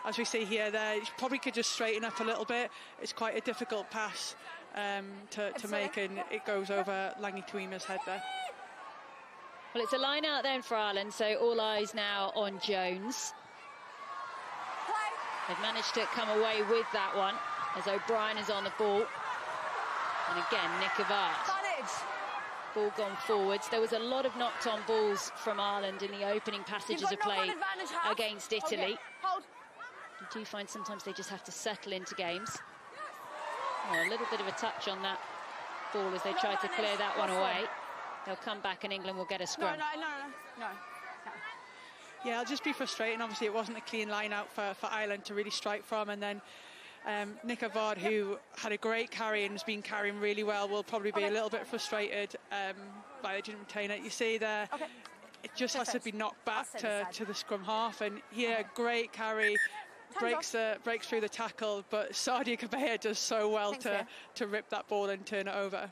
As we see here, there, you probably could just straighten up a little bit. It's quite a difficult pass to make, and it goes over Langi Tuima's head there. Well, it's a line out then for Ireland, so all eyes now on Jones. They've managed to come away with that one, as O'Brien is on the ball. And again, Nick Avard. Ball gone forwards. There was a lot of knocked-on balls from Ireland in the opening passages of play against Italy. You do find sometimes they just have to settle into games. Oh, a little bit of a touch on that ball as they tried to clear that one away. They'll come back and England will get a scrum. No. Yeah, it'll just be frustrating. Obviously, it wasn't a clean line out for Ireland to really strike from. And then Nick Avard, who had a great carry and has been carrying really well, will probably be a little bit frustrated by they didn't retain it. You see there, it just has to be knocked back to the scrum half. And here, great carry, breaks through the tackle, but Sadia Kabea does so well to rip that ball and turn it over.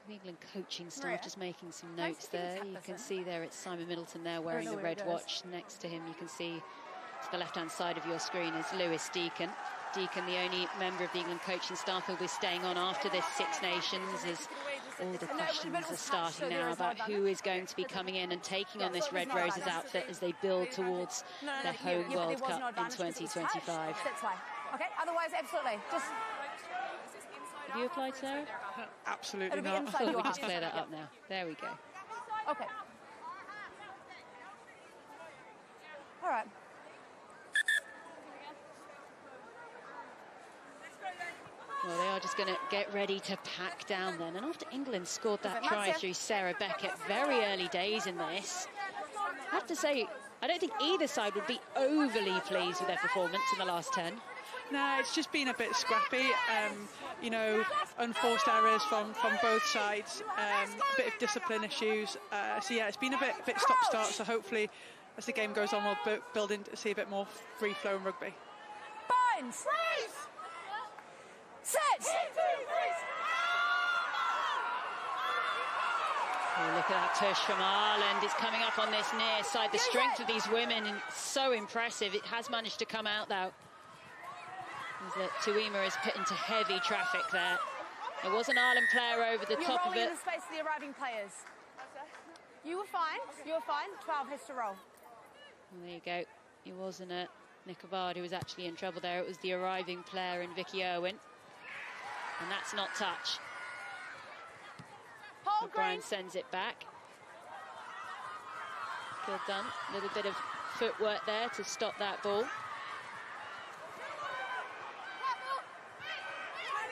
England coaching staff just making some notes there. You can see there it's Simon Middleton there wearing the red watch. Next to him you can see to the left-hand side of your screen is Lewis Deacon. Deacon, the only member of the England coaching staff who'll be staying on after this Six Nations, as all the questions are starting now about who is going to be coming in and taking on this Red Roses outfit as they build towards their home World Cup in 2025. Okay, otherwise, absolutely. Just have you applied, Sarah? Absolutely not. I thought we just clear that up now. There we go. Okay. All right. Well, they are just going to get ready to pack down then. And after England scored that try through Sarah Beckett very early days in this, I have to say, I don't think either side would be overly pleased with their performance in the last 10. No, it's just been a bit scrappy. You know, unforced errors from both sides, a bit of discipline issues. So yeah, it's been a bit stop-start. So hopefully, as the game goes on, we'll build in to see a bit more free-flowing rugby. Binds. Sit. Oh, look at that tush from Ireland. It's coming up on this near side. The strength of these women is so impressive. It has managed to come out though. Tuima is put into heavy traffic there. There was an Ireland player over the top of it. You're rolling in the space of the arriving players. You were fine. You were fine. 12 has to roll. Well, there you go. It wasn't Nick Avard who was actually in trouble there. It was the arriving player in Vicky Irwin. And that's not touch. O'Brien sends it back. Good done. A little bit of footwork there to stop that ball.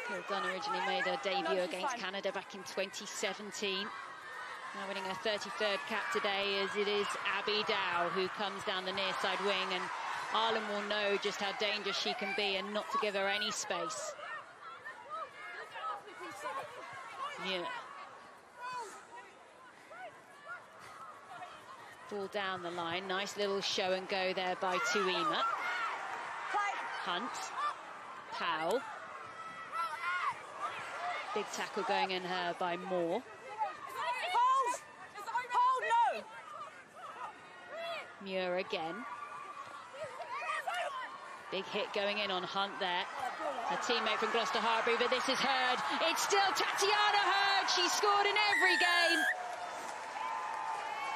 Gil Dunn originally made her debut against Canada back in 2017. Now winning her 33rd cap today, as it is Abby Dow who comes down the near side wing, and Ireland will know just how dangerous she can be and not to give her any space. Yeah. Ball down the line. Nice little show and go there by Tuima. Hunt. Powell. Big tackle going in her by Moore. Hold! Hold, no! Muir again. Big hit going in on Hunt there. A teammate from Gloucester Hartpury, but this is Hurd. It's still Tatiana Hurd. She's scored in every game.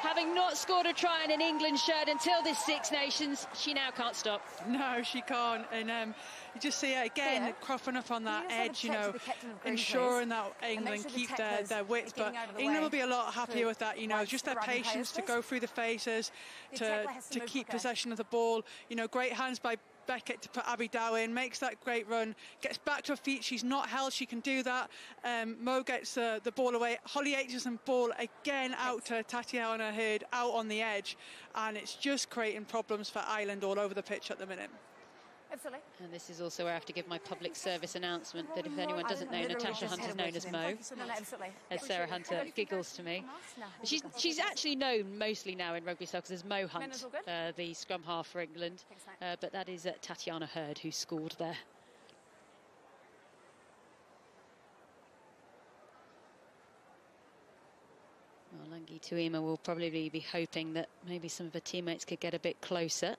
Having not scored a try in an England shirt until this Six Nations, she now can't stop. No, she can't. And you just see her again cropping up on that edge, you know, ensuring that England keep their width. But England will be a lot happier with that, you know, just their patience to go through the phases, to keep possession of the ball. You know, great hands by Beckett to put Abby Dow in, makes that great run, gets back to her feet. She's not held, she can do that. Mo gets the ball away. Holly Aitchison ball again out to Tatiana Hurd out on the edge, and it's just creating problems for Ireland all over the pitch at the minute. Absolutely. And this is also where I have to give my public service announcement that if anyone doesn't know, Natasha Hunt is known as Mo. As Sarah Hunter giggles to me. She's actually known mostly now in rugby circles as Mo Hunt, the scrum half for England. But that is Tatiana Hurd who scored there. Well, Langi Tuima will probably be hoping that maybe some of her teammates could get a bit closer.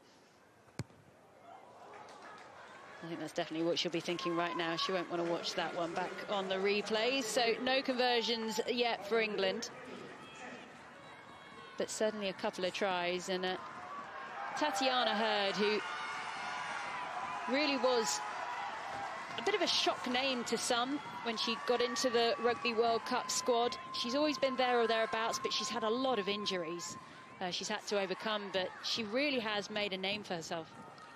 I think that's definitely what she'll be thinking right now. She won't want to watch that one back on the replays. So no conversions yet for England. But certainly a couple of tries. And Tatiana Hurd, who really was a bit of a shock name to some when she got into the Rugby World Cup squad. She's always been there or thereabouts, but she's had a lot of injuries she's had to overcome. But she really has made a name for herself.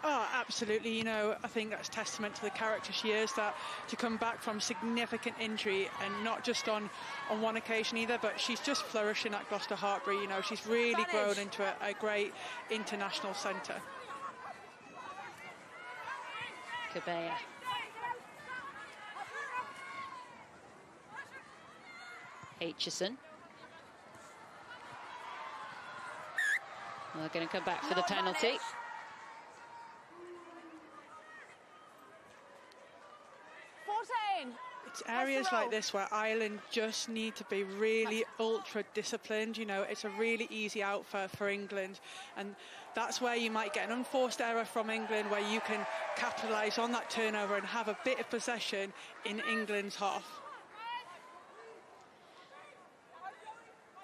Oh, absolutely. You know, I think that's testament to the character she is, that to come back from significant injury, and not just on one occasion either, but she's just flourishing at Gloucester Hartpury. You know, she's really grown into a great international centre. Kabea. Aitchison. We're going to come back for the penalty. It's areas like this where Ireland just need to be really ultra disciplined. You know, it's a really easy out for England, and that's where you might get an unforced error from England, where you can capitalise on that turnover and have a bit of possession in England's half.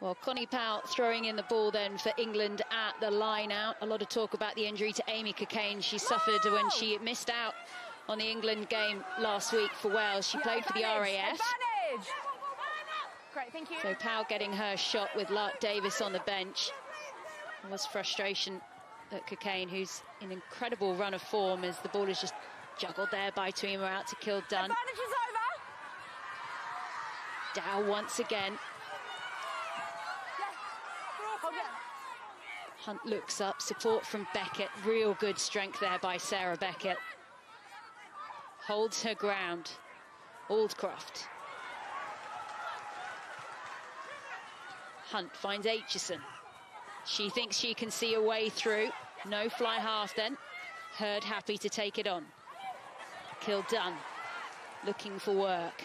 Well, Connie Powell throwing in the ball then for England at the line out. A lot of talk about the injury to Amy Cockayne she suffered when she missed out on the England game last week for Wales. She played for the RAF. Great, thank you. So Powell getting her shot with Lark Davis on the bench. There was frustration at Cockayne, who's in an incredible run of form, as the ball is just juggled there by Tuima out to Kildunn. Advantage is over. Dow once again. Hunt looks up, support from Beckett. Real good strength there by Sarah Beckett. Holds her ground. Aldcroft. Hunt finds Aitchison. She thinks she can see a way through. No fly half then. Hurd happy to take it on. Kildunn looking for work.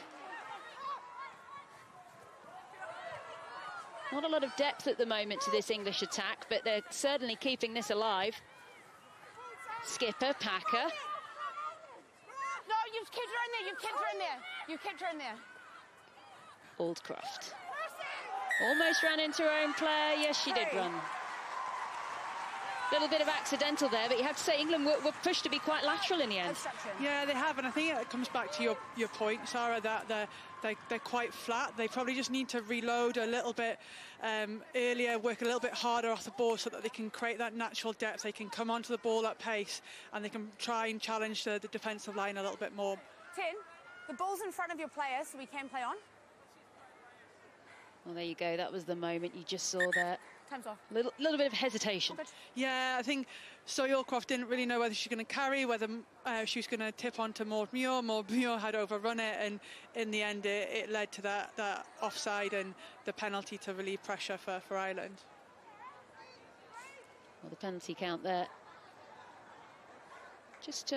Not a lot of depth at the moment to this English attack, but they're certainly keeping this alive. Skipper, Packer. No, you've kept her in there, you've kept her in there. You've kept her in there. Aldcroft. Almost ran into her own player. Yes, she did run. Little bit of accidental there, but you have to say England were pushed to be quite lateral in the end. Yeah, they have, and I think it comes back to your point, Sarah, that they're quite flat. They probably just need to reload a little bit earlier, work a little bit harder off the ball so that they can create that natural depth. They can come onto the ball at pace, and they can try and challenge the defensive line a little bit more. Tin, the ball's in front of your player, so we can play on. Well, there you go. That was the moment you just saw there. Time's off. Little bit of hesitation. Yeah, I think Zoe Aldcroft didn't really know whether she's going to carry, whether she was going to tip onto Maud Muir. Maud Muir had overrun it, and in the end it led to that offside and the penalty to relieve pressure for Ireland. Well, the penalty count there. Just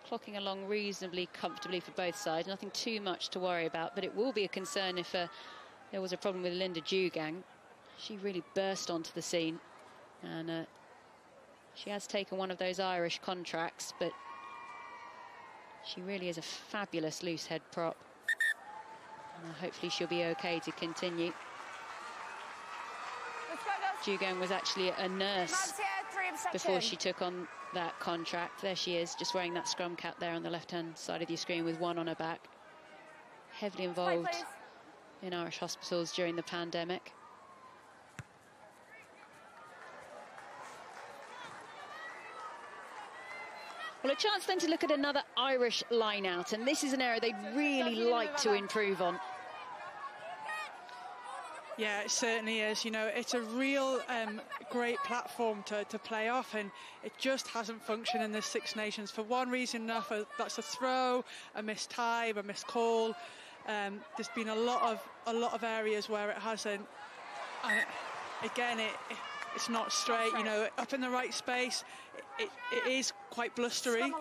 clocking along reasonably comfortably for both sides. Nothing too much to worry about, but it will be a concern if there was a problem with Linda Dugang. She really burst onto the scene, and she has taken one of those Irish contracts, but she really is a fabulous loose head prop. And hopefully she'll be okay to continue. Dugang was actually a nurse before she took on that contract. There she is, just wearing that scrum cap there on the left-hand side of your screen with one on her back. Heavily involved in Irish hospitals during the pandemic. Well, a chance then to look at another Irish line-out, and this is an area they'd really like to improve on. Yeah, it certainly is. You know, it's a real great platform to play off, and it just hasn't functioned in the Six Nations for one reason or another. That's a throw, a missed time, a missed call. There's been a lot of areas where it hasn't. And again, it's not straight. You know, up in the right space. It is quite blustery,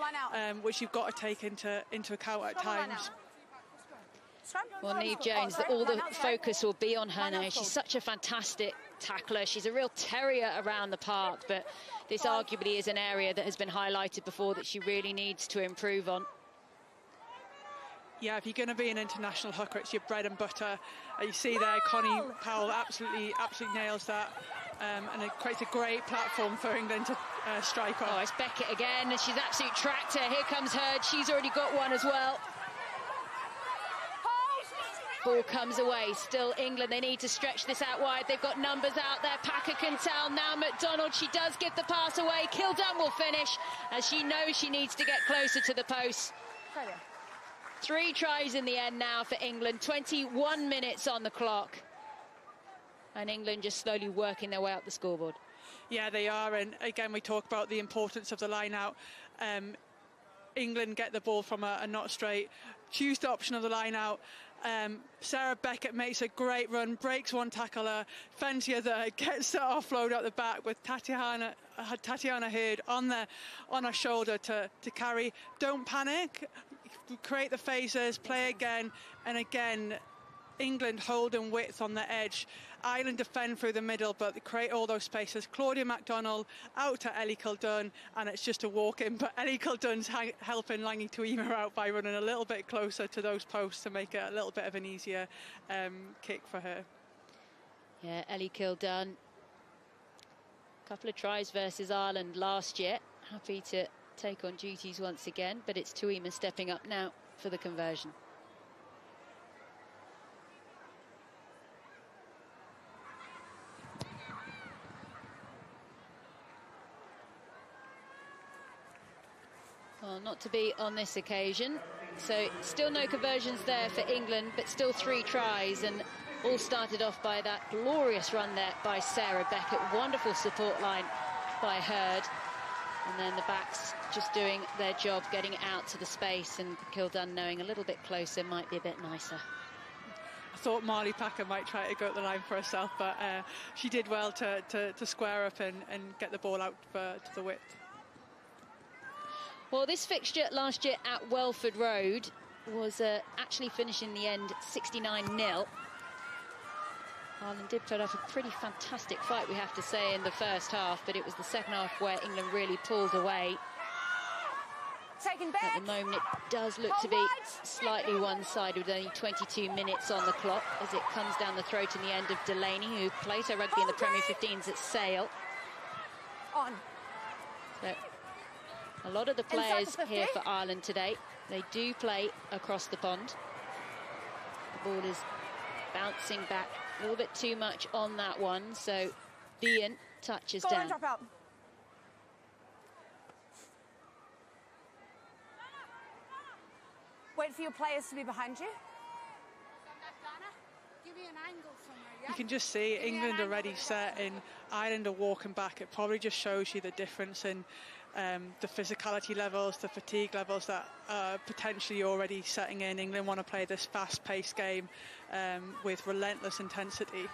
which you've got to take into account at times. Well, Niamh Jones, all the focus will be on her now. She's such a fantastic tackler. She's a real terrier around the park, but this arguably is an area that has been highlighted before that she really needs to improve on. Yeah, if you're going to be an international hooker, it's your bread and butter. You see there, Connie Powell absolutely nails that. And it creates a great platform for England to strike on. Oh, it's Beckett again, and she's absolute tractor. Here comes Hurd. She's already got one as well. Ball comes away. Still England. They need to stretch this out wide. They've got numbers out there. Packer can tell. Now McDonald. She does give the pass away. Kildunn will finish, as she knows she needs to get closer to the post. 3 tries in the end now for England. 21 minutes on the clock. And England just slowly working their way up the scoreboard. Yeah, they are. And again, we talk about the importance of the line out. England get the ball from a not straight. Choose the option of the line out. Sarah Beckett makes a great run, breaks one tackler, fends the other, gets the offload out the back with Tatiana Hurd on her shoulder to carry. Don't panic. create the phasers, play again, and again, England holding width on the edge. Ireland defend through the middle, but they create all those spaces. Claudia MacDonald out to Ellie Kildunn, and it's just a walk-in, but Ellie Kildunn's helping Langi Tuima out by running a little bit closer to those posts to make it a little bit of an easier kick for her. Yeah, Ellie Kildunn. Couple of tries versus Ireland last year. Happy to take on duties once again, but it's Tuima stepping up now for the conversion. Well, not to be on this occasion. So still no conversions there for England, but still 3 tries, and all started off by that glorious run there by Sarah Beckett. Wonderful support line by Hurd. And then the backs just doing their job, getting out to the space, and Kildunn knowing a little bit closer might be a bit nicer. I thought Marley Packer might try to go at the line for herself, but she did well to square up and get the ball out to the width. Well, this fixture last year at Welford Road was actually finishing in the end 69-0. Ireland did put up a pretty fantastic fight, we have to say, in the first half, but it was the second half where England really pulled away. Taken back. At the moment, it does look to be slightly one-sided with only 22 minutes on the clock as it comes down the throat in the end of Delaney, who plays her rugby in the Premier 15s at Sale. On. So, a lot of the players here for Ireland today, they do play across the pond. The ball is bouncing back a little bit too much on that one, so Behan touches down. Drop out. Wait for your players to be behind you. Give me an angle from her, yeah? You can just see England are ready, set, and Ireland are walking back. It probably just shows you the difference in the physicality levels, the fatigue levels that are potentially already setting in. England want to play this fast-paced game with relentless intensity.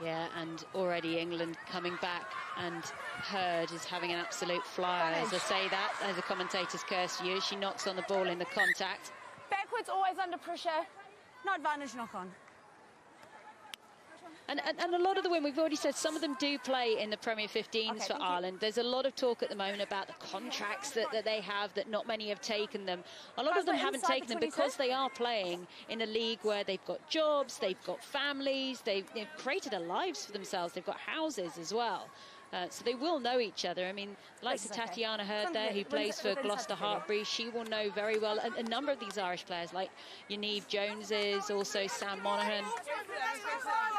Yeah, and already England coming back, and Hurd is having an absolute flyer. As I say that, as a commentator's curse to you, she knocks on the ball in the contact. Backwards, always under pressure. No advantage, knock on. And a lot of the women, we've already said, some of them do play in the Premier 15s for Ireland. There's a lot of talk at the moment about the contracts that they have, that not many have taken them. A lot of them haven't taken them because they are playing in a league where they've got jobs, they've got families, they've created lives for themselves, they've got houses as well. So they will know each other. I mean, like Tatiana Hurd there, who plays for Gloucester Hartpury, she will know very well a number of these Irish players, like Yaniv Joneses, also Sam Monaghan.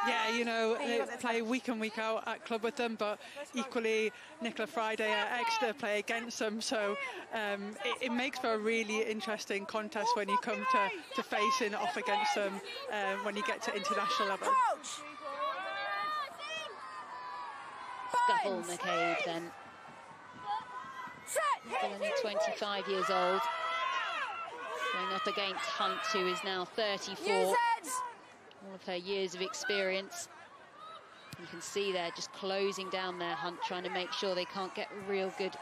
Yeah, you know, they play week in, week out at club with them, but equally Nicola Friday at Exeter play against them, so it makes for a really interesting contest when you come to facing off against them when you get to international level. Scuffle McCabe then. Still only 25 years old. Going up against Hunt, who is now 34. All of her years of experience. You can see there just closing down their Hunt, trying to make sure they can't get real good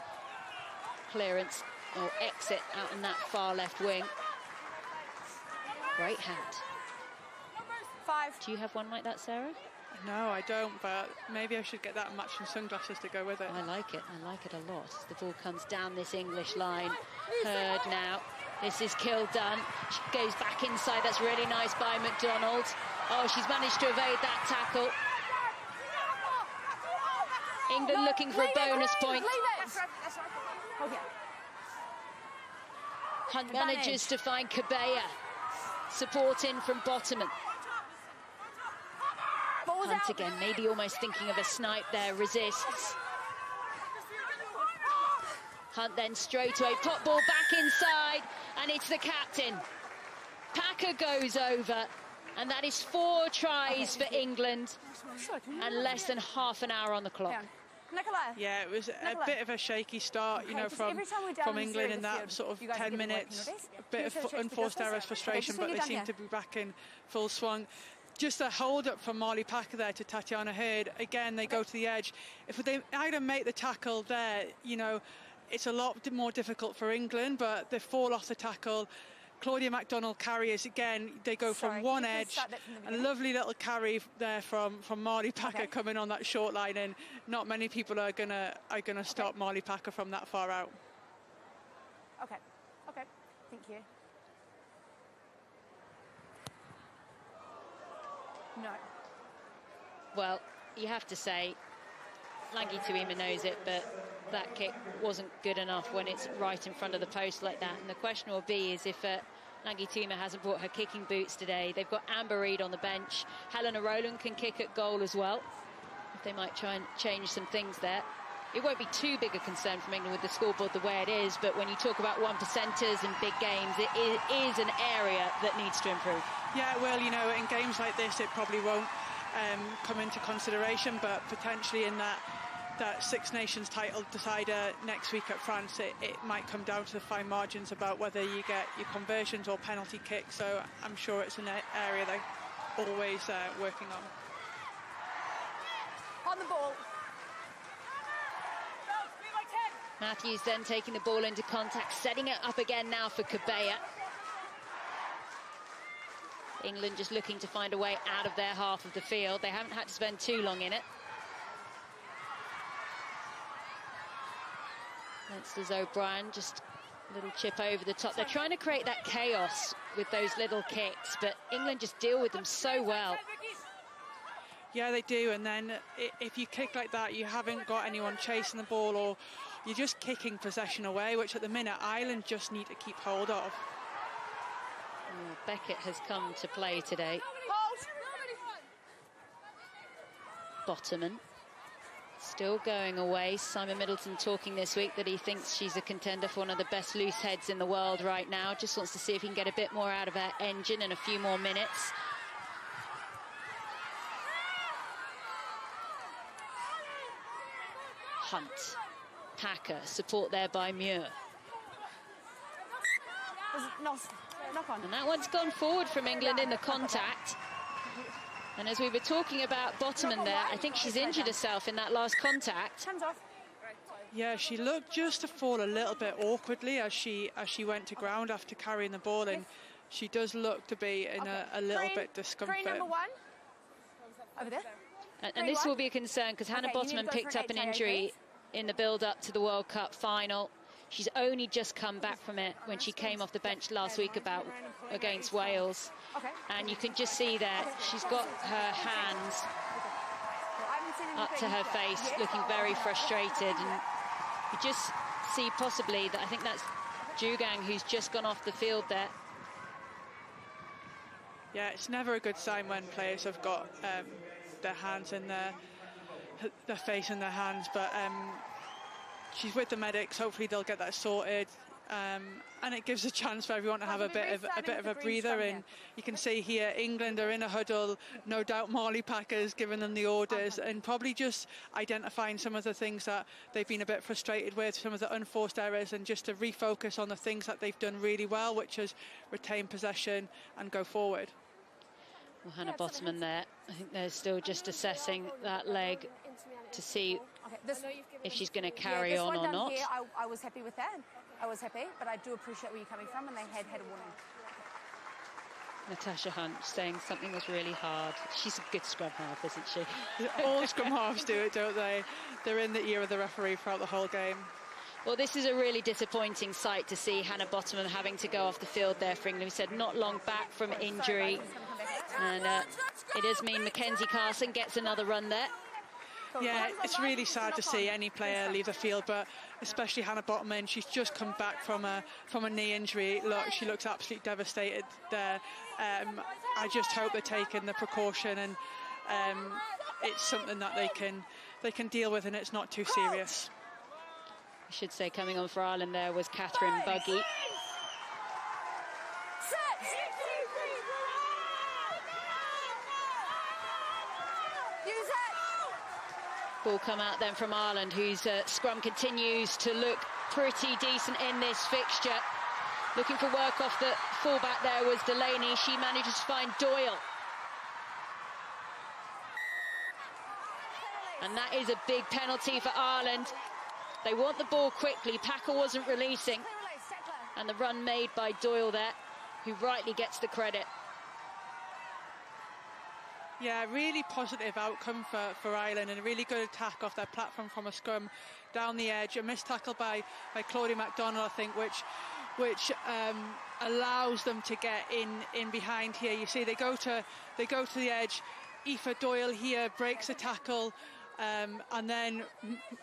clearance or exit out in that far left wing. Great hand. 5. Do you have one like that, Sarah? No, I don't, but maybe I should get that matching sunglasses to go with it. I like it a lot. As the ball comes down this English line. Hurd now. This is Kildunn. She goes back inside. That's really nice by MacDonald. Oh, she's managed to evade that tackle. England looking for a bonus point. Hunt manages to find Cabella. Support in from Bottoman. Hunt again, maybe almost thinking of a snipe there, resists. Hunt then straight away, pop ball back inside, and it's the captain. Packer goes over, and that is 4 tries for England, and less than half an hour on the clock. Yeah, it was a bit of a shaky start, you know, from England in that sort of 10 minutes. A bit of unforced errors, frustration, but they seem to be back in full swung. Just a hold-up from Marley Packer there to Tatiana Hurd. Again, they go to the edge. If they either make the tackle there, you know, it's a lot more difficult for England, but they fall off the tackle. Claudia MacDonald carries again. They go from one edge. A lovely little carry there from Marley Packer coming on that short line, and not many people are gonna stop Marley Packer from that far out. Okay. Thank you. No. Well, you have to say, Langi Tuima knows it, but that kick wasn't good enough when it's right in front of the post like that. And the question will be is if Langi Tuima hasn't brought her kicking boots today. They've got Amber Reid on the bench. Helena Rowland can kick at goal as well. They might try and change some things there. It won't be too big a concern from England with the scoreboard the way it is, but when you talk about 1%ers and big games, it is an area that needs to improve. Yeah, well, you know, in games like this, it probably won't come into consideration, but potentially in that Six Nations title decider next week at France, it might come down to the fine margins about whether you get your conversions or penalty kicks. So I'm sure it's an area they're always working on. On the ball. Matthews then taking the ball into contact, setting it up again now for Cabella. England just looking to find a way out of their half of the field. They haven't had to spend too long in it. Leinster's O'Brien, just a little chip over the top. They're trying to create that chaos with those little kicks, but England just deal with them so well. Yeah, they do, and then if you kick like that, you haven't got anyone chasing the ball, or you're just kicking possession away, which at the minute Ireland just need to keep hold of. Oh, Beckett has come to play today. Bottoman still going away. Simon Middleton talking this week that he thinks she's a contender for one of the best loose heads in the world right now. Just wants to see if he can get a bit more out of her engine and a few more minutes. Hunt, Packer, support there by Muir. And that one's gone forward from England in the contact. And as we were talking about Bottoman there, I think she's injured herself in that last contact. Yeah, she looked just to fall a little bit awkwardly as she went to ground after carrying the ball, and she does look to be in a little bit discomfort. Green number 1. Over there. And this will be a concern because Hannah Bottoman picked up an injury in the build-up to the World Cup final. She's only just come back from it when she came off the bench last week against Wales. And you can just see there, she's got her hands up to her face, looking very frustrated. And you just see possibly that, I think that's Jugang who's just gone off the field there. Yeah, it's never a good sign when players have got their hands in their face in their hands, but she's with the medics. Hopefully they'll get that sorted, and it gives a chance for everyone to have a bit of a breather. And you can see here England are in a huddle, no doubt Marley Packer's giving them the orders and probably just identifying some of the things that they've been a bit frustrated with, some of the unforced errors, and just to refocus on the things that they've done really well, which is retain possession and go forward. Well, Hannah Bottoman there, I think they're still just assessing that leg to see if she's going to carry on or not. Here, I was happy with that. I was happy, but I do appreciate where you're coming from, and they had a warning. Natasha Hunt saying something was really hard. She's a good scrum half, isn't she? All scrum halves do it, don't they? They're in the ear of the referee throughout the whole game. Well, this is a really disappointing sight to see Hannah Bottoman having to go off the field there for England. We said not long back from injury. And it does mean Mackenzie Carson gets another run there. Yeah, it's really sad to see any player leave the field, but especially Hannah Bottoman. She's just come back from a knee injury. Look, she looks absolutely devastated there. I just hope they're taking the precaution, and it's something that they can deal with, and it's not too serious. I should say coming on for Ireland there was Catherine Buggy. Ball come out then from Ireland, whose scrum continues to look pretty decent in this fixture. Looking for work off the fullback there was Delaney. She manages to find Doyle. And that is a big penalty for Ireland. They want the ball quickly. Packer wasn't releasing. And the run made by Doyle there, who rightly gets the credit. Yeah, really positive outcome for Ireland, and a really good attack off their platform from a scrum down the edge. A missed tackle by Claudia McDonald, I think, which allows them to get in behind here. You see, they go to the edge. Aoife Doyle here breaks a tackle, and then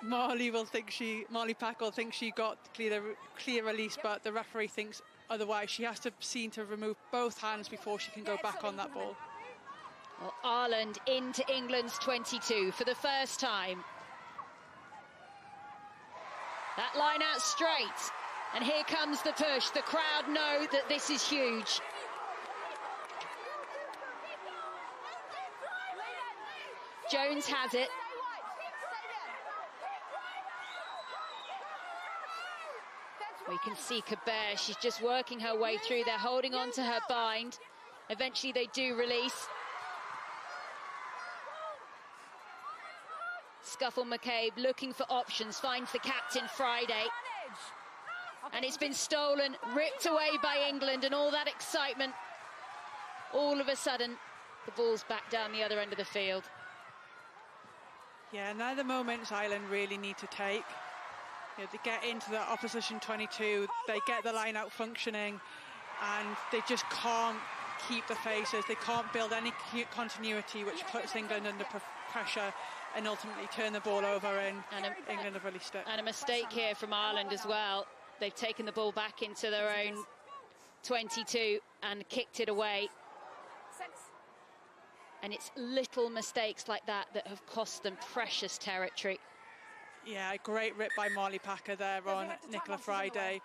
Molly Packer will think she got clear release, but the referee thinks otherwise. She has to seem to remove both hands before she can go back on that ball. Well, Ireland into England's 22 for the first time. That line out straight, and here comes the push. The crowd know that this is huge. Jones has it. We can see Kabir, she's just working her way through. They're holding on to her bind. Eventually they do release. Scuffle McCabe looking for options, finds the captain Friday. And it's been stolen, ripped away by England, and all that excitement. All of a sudden, the ball's back down the other end of the field. Yeah, now the moments Ireland really need to take. You know, they get into the opposition 22, they get the line out functioning, and they just can't keep the faces. They can't build any continuity, which puts England under pressure and ultimately turn the ball over, and England have released it. And a mistake here from Ireland as well. They've taken the ball back into their own 22 and kicked it away. And it's little mistakes like that that have cost them precious territory. Yeah, a great rip by Molly Packer there on Nicola Friday.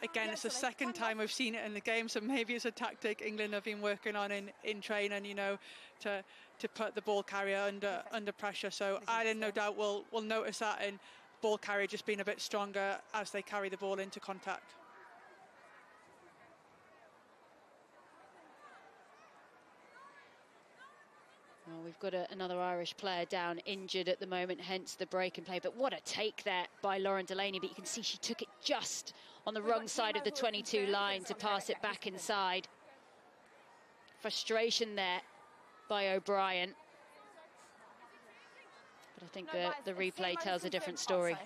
Again, it's the second time we've seen it in the game, so maybe it's a tactic England have been working on in training, you know, to put the ball carrier under pressure. So Ireland, no doubt, will notice that, and ball carrier just being a bit stronger as they carry the ball into contact. Well, we've got another Irish player down, injured at the moment, hence the break and play. But what a take there by Lauren Delaney. But you can see she took it just on the wrong side of the 22 line to pass it back inside. Frustration there by O'Brien. But I think the replay tells a different story.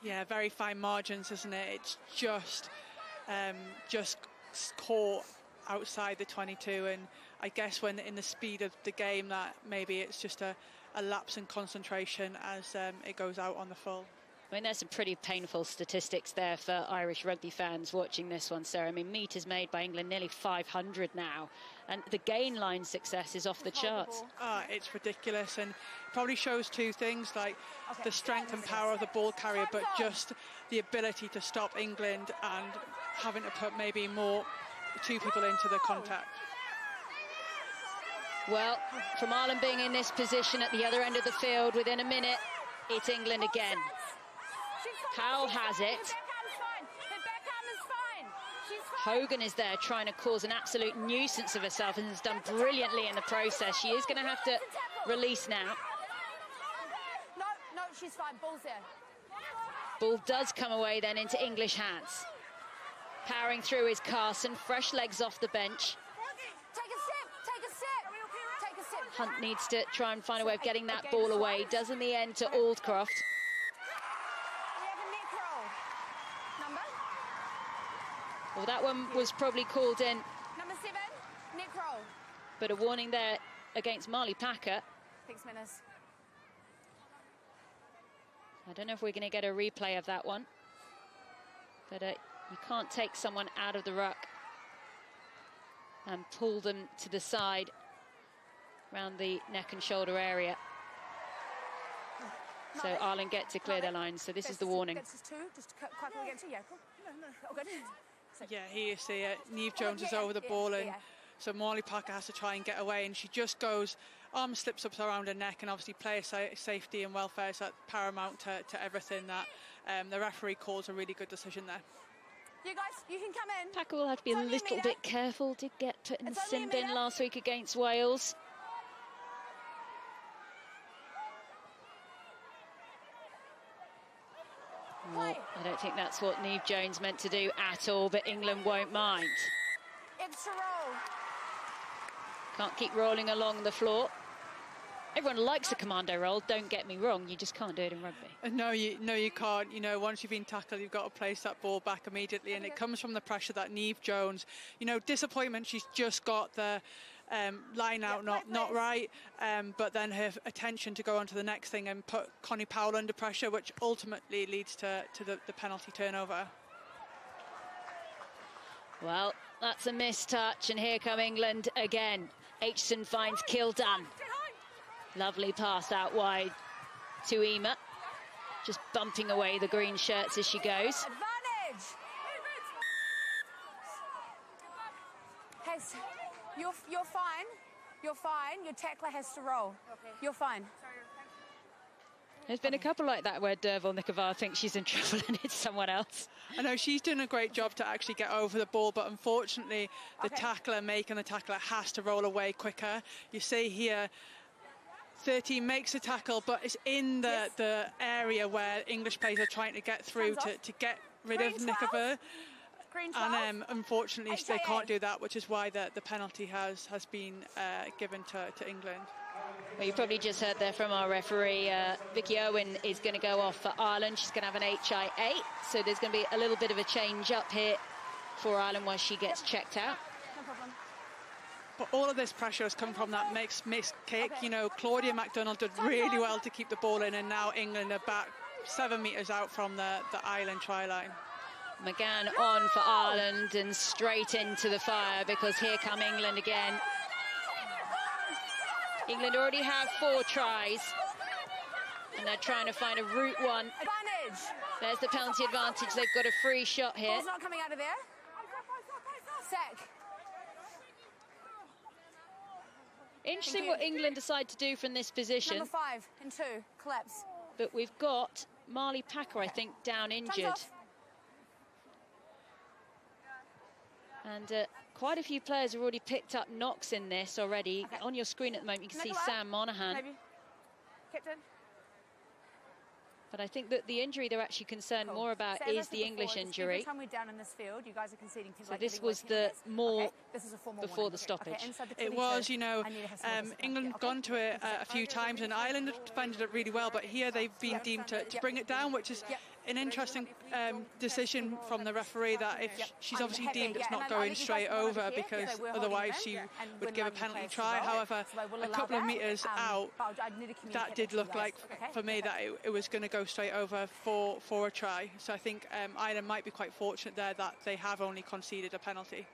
Yeah, very fine margins, isn't it? It's just caught outside the 22, and I guess when in the speed of the game that maybe it's just a lapse in concentration as it goes out on the full. I mean, there's some pretty painful statistics there for Irish rugby fans watching this one, Sarah. I mean, metres made by England, nearly 500 now. And the gain line success is off the charts. It's ridiculous, and probably shows two things, like the strength and power of the ball carrier, but just the ability to stop England and having to put maybe two people into the contact. Well, from Ireland being in this position at the other end of the field within a minute, it's England again. Powell has it. Hogan is there trying to cause an absolute nuisance of herself and has done brilliantly in the process. She is going to have to release now. No, she's fine. Ball's there. Ball does come away then into English hands. Powering through is Carson, fresh legs off the bench. Hunt needs to try and find a way of getting that ball away. Does in the end to Aldcroft. Well, that one was probably called in. Number 7, Nick Roll. But a warning there against Molly Packer. Thanks, Menace. I don't know if we're going to get a replay of that one. But you can't take someone out of the ruck and pull them to the side around the neck and shoulder area. So Ireland get to clear their lines. So this is the warning. Yeah, here you see it. Niamh Jones is over the ball, and so Molly Packer has to try and get away, and she just goes, arm slips up around her neck, and obviously player safety and welfare is paramount to everything. That the referee calls a really good decision there. You guys, you can come in. Packer will have to be a little bit careful. Did get put in the sin bin last week against Wales. I don't think that's what Niamh Jones meant to do at all, but England won't mind. Extra roll. Can't keep rolling along the floor. Everyone likes a commando roll, don't get me wrong, you just can't do it in rugby. No, you can't. You know, once you've been tackled, you've got to place that ball back immediately, and it comes from the pressure that Niamh Jones, you know, disappointment, she's just got the line out not right, but then her attention to go on to the next thing and put Connie Powell under pressure, which ultimately leads to the penalty turnover. Well, that's a missed touch, and here come England again. Aitchison finds Kildan. Lovely pass out wide to Ema. Just bumping away the green shirts as she goes. Advantage! Hey, you're fine. You're fine. Your tackler has to roll. Okay. You're fine. There's been a couple like that where Derval Nicobar thinks she's in trouble and it's someone else. I know she's doing a great job to actually get over the ball, but unfortunately the tackler making the tackler has to roll away quicker. You see here 13 makes a tackle, but it's in the area where English players are trying to get through to get rid of Nicobar. And unfortunately they can't do that, which is why the penalty has been given to England. Well, you probably just heard there from our referee, Vicky Owen is going to go off for Ireland. She's going to have an HIA, so there's going to be a little bit of a change up here for Ireland while she gets checked out. No problem. But all of this pressure has come from that mixed kick. You know, Claudia MacDonald did really well to keep the ball in, and now England are back 7 metres out from the Ireland try line. McGann on for Ireland and straight into the fire, because here come England again. England already have 4 tries, and they're trying to find a route one. Advantage. There's the penalty advantage. They've got a free shot here. Ball's not coming out of there. Sack. Interesting what England decide to do from this position. Number 5 and 2, collapse. But we've got Marley Packer, I think, down injured. And quite a few players have already picked up knocks in this already. On your screen at the moment, you can see Sam Monaghan. Maybe. Captain. But I think that the injury they're actually concerned more about is the English injury. Every time we're down in this field, you guys are conceding. So this was the more before the stoppage. It was, you know, England gone to it a few times, and Ireland have defended it really well, but here they've been deemed to bring it down, which is an interesting decision from the referee, that if she's obviously deemed it's not going straight over, because otherwise she would give a penalty try. However, a couple of metres out, that did look like, for me, that it was going to go straight over for a try. So I think Ireland might be quite fortunate there that they have only conceded a penalty.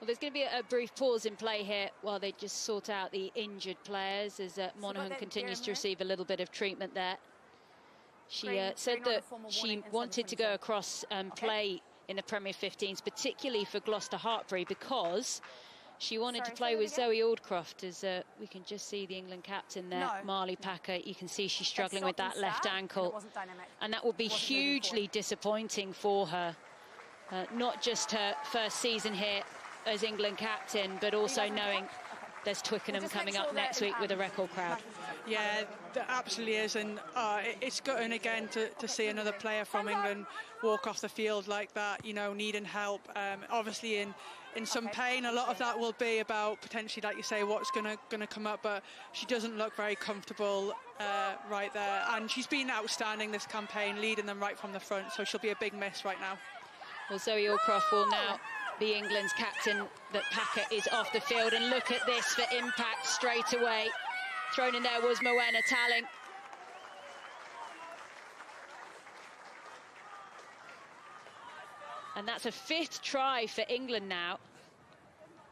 Well, there's going to be a brief pause in play here while they just sort out the injured players, as Monaghan continues to receive a little bit of treatment there. She said that she wanted to go across and play in the Premier 15s, particularly for Gloucester Hartpury, because she wanted to play with Zoe Aldcroft, as we can just see the England captain there, Marley Packer. You can see she's struggling with that left ankle, and that will be hugely disappointing for her. Not just her first season here as England captain, but also knowing there's Twickenham coming up next week with a record crowd. Yeah, that absolutely is, and it's gutting again to see another player from England walk off the field like that, you know, needing help. Obviously in some pain. A lot of that will be about potentially, like you say, what's going to come up, but she doesn't look very comfortable right there, and she's been outstanding this campaign, leading them right from the front, so she'll be a big miss right now. Well, Zoe Aldcroft will now be England's captain. That Packer is off the field, and look at this for impact straight away. Thrown in there was Moena Talling. And that's a 5th try for England now.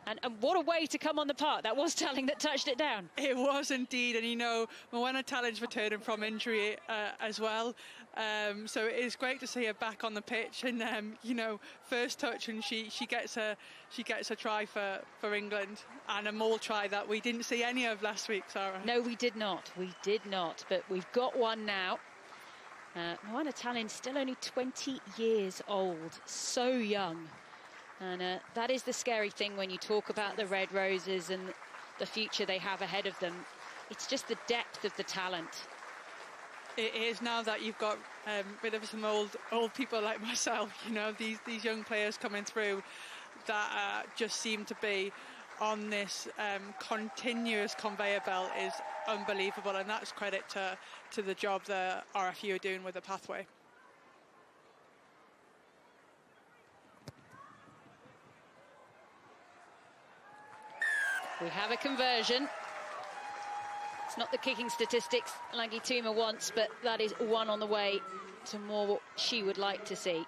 And what a way to come on the park. That was Talling that touched it down. It was indeed, and you know, Moena Talling's returning from injury as well. So it is great to see her back on the pitch, and you know, first touch, and she gets a try for England, and a maul try that we didn't see any of last week, Sarah. No, we did not. We did not. But we've got one now. Moena Talling, still only 20 years old, so young. And that is the scary thing when you talk about the Red Roses and the future they have ahead of them. It's just the depth of the talent. it is now that you've got rid of some old people like myself, you know, these young players coming through that just seem to be on this continuous conveyor belt is unbelievable, and that's credit to the job the RFU are doing with the pathway. We have a conversion. It's not the kicking statistics Langi Tuma wants, but that is one on the way to more what she would like to see.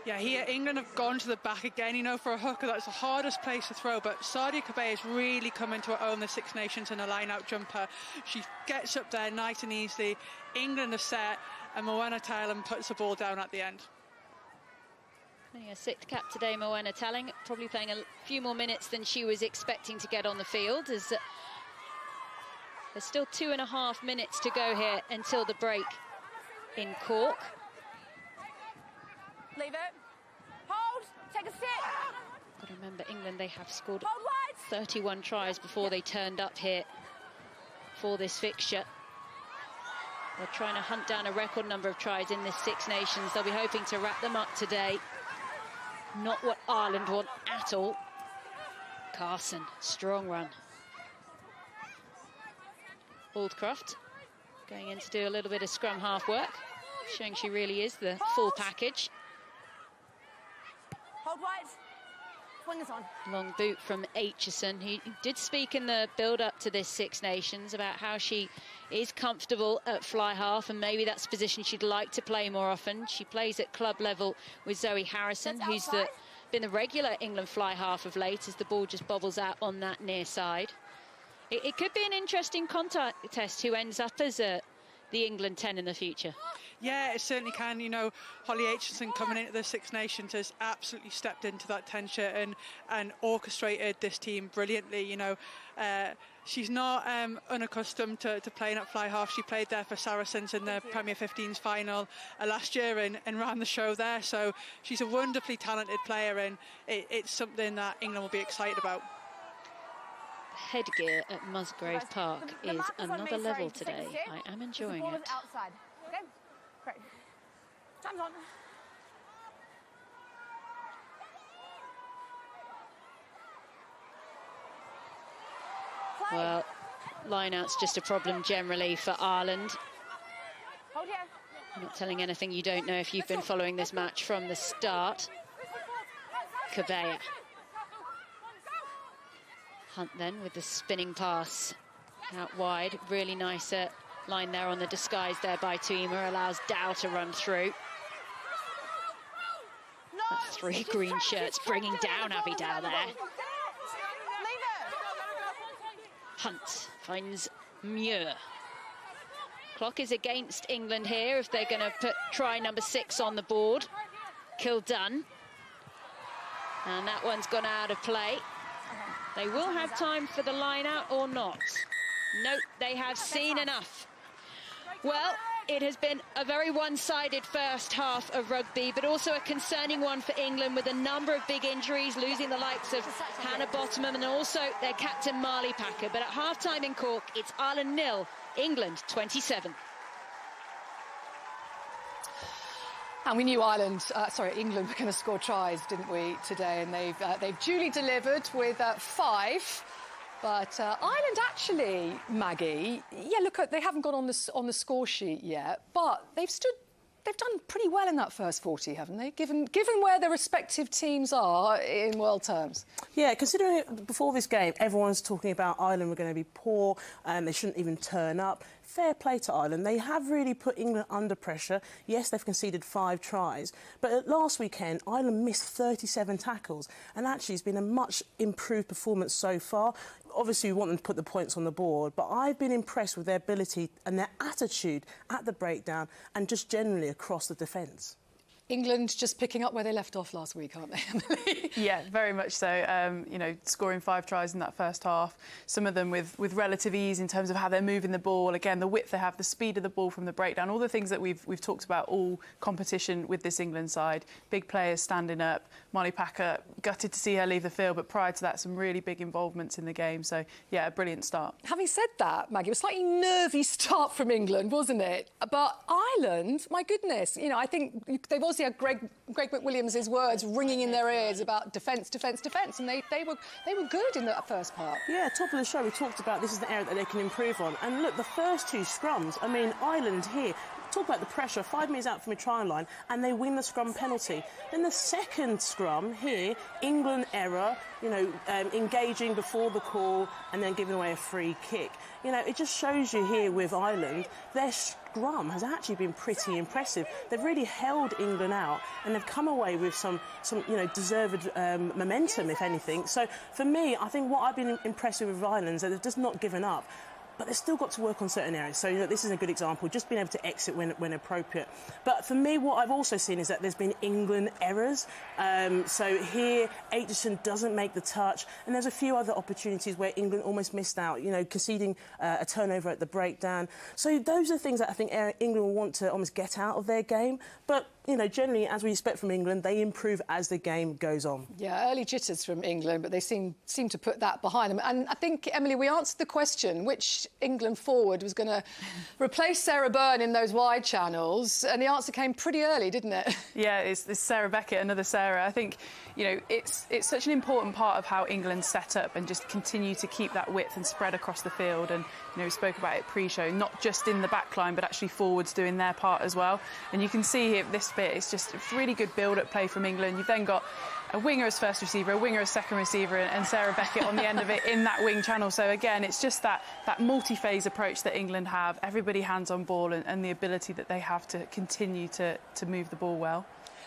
Yeah, here England have gone to the back again, you know, for a hooker. That's the hardest place to throw, but Sadia Kebay has really come into her own, the Six Nations, and a line-out jumper. She gets up there nice and easily. England are set, and Moena Thailand puts the ball down at the end. A sixth cap today, Moena Thailand, probably playing a few more minutes than she was expecting to get on the field, as there's still 2.5 minutes to go here until the break in Cork. Leave it. Hold. Take a sit. Got to remember, England, they have scored 31 tries before they turned up here for this fixture. They're trying to hunt down a record number of tries in this Six Nations. They'll be hoping to wrap them up today. Not what Ireland want at all. Carson, strong run. Aldcroft going in to do a little bit of scrum half work, showing she really is the full package. Hold wide. Swing us on. Long boot from Aitchison. He did speak in the build-up to this Six Nations about how she is comfortable at fly half, and maybe that's a position she'd like to play more often. She plays at club level with Zoe Harrison, who's been the regular England fly half of late, as the ball just bobbles out on that near side. It could be an interesting contest who ends up as the England 10 in the future. Yeah, it certainly can. You know, Holly Aitchison coming into the Six Nations has absolutely stepped into that 10 shirt and orchestrated this team brilliantly. You know, she's not unaccustomed to playing at fly half. She played there for Saracens in the Premier 15s final last year and ran the show there. So she's a wonderfully talented player, and it's something that England will be excited about. Headgear at Musgrave Park is another level today. I am enjoying it. Outside. Okay, great. Time's on. Well, line-out's just a problem generally for Ireland. Hold here. I'm not telling anything you don't know if you've been following this match from the start. Kebay. Hunt then with the spinning pass out wide. Really nice line there on the disguise there by Tuima. Allows Dow to run through. That's 3 green shirts bringing down Abby Dow there. Hunt finds Muir. Clock is against England here if they're going to put try number 6 on the board. Kildun. And that one's gone out of play. They will have time for the line out or not. Nope, they have seen enough. Well, it has been a very one-sided first half of rugby, but also a concerning one for England with a number of big injuries, losing the likes of Hannah Bottomham and also their captain Marley Packer. But at half-time in Cork, it's Ireland 0, England 27. And we knew England were going to score tries, didn't we, today? And they've duly delivered with 5. But Ireland actually, Maggie, yeah, look, they haven't got on the score sheet yet, but they've done pretty well in that first 40, haven't they? Given where their respective teams are in world terms. Yeah, considering before this game, everyone's talking about Ireland were going to be poor and they shouldn't even turn up. Fair play to Ireland. They have really put England under pressure. Yes, they've conceded 5 tries, but last weekend, Ireland missed 37 tackles, and actually it's been a much improved performance so far. Obviously, we want them to put the points on the board, but I've been impressed with their ability and their attitude at the breakdown and just generally across the defence. England just picking up where they left off last week, aren't they, Emily? Yeah, very much so. You know, scoring 5 tries in that first half, some of them with relative ease in terms of how they're moving the ball. Again, the width they have, the speed of the ball from the breakdown, all the things that we've talked about all competition with this England side. Big players standing up. Marley Packer, gutted to see her leave the field, but prior to that, some really big involvements in the game. So, yeah, a brilliant start. Having said that, Maggie, it was a slightly nervy start from England, wasn't it? But Ireland, my goodness, you know, I think they've also had Greg McWilliams' words ringing in their ears about defence, defence, defence, and they were good in that first part. Yeah, top of the show, we talked about this is the area that they can improve on. And look, the first 2 scrums, I mean, Ireland here, talk about the pressure, 5 metres out from a try line, and they win the scrum penalty. Then the second scrum here, England error, you know, engaging before the call and then giving away a free kick. You know, it just shows you here with Ireland, their scrum has actually been pretty impressive. They've really held England out and they've come away with some you know, deserved momentum, if anything. So for me, I think what I've been impressed with Ireland is that they've just not given up. But they've still got to work on certain areas. So, you know, this is a good example, just being able to exit when appropriate. But for me, what I've also seen is that there's been England errors. So here, Aitchison doesn't make the touch. And there's a few other opportunities where England almost missed out, you know, conceding a turnover at the breakdown. So those are things that I think England will want to almost get out of their game. But, you know, generally, as we expect from England, they improve as the game goes on. Yeah, early jitters from England, but they seem to put that behind them. And I think, Emily, we answered the question, which England forward was going to replace Sarah Byrne in those wide channels, and the answer came pretty early, didn't it? Yeah, it's Sarah Beckett, another Sarah. I think, you know, it's such an important part of how England set up and just continue to keep that width and spread across the field. And, you know, we spoke about it pre-show, not just in the back line, but actually forwards doing their part as well. And you can see here, this bit, it's really good build-up play from England. You've then got a winger as first receiver, a winger as second receiver, and Sarah Beckett on the end of it in that wing channel. So again, it's just that multi-phase approach that England have, everybody hands on ball, and the ability that they have to continue to move the ball well.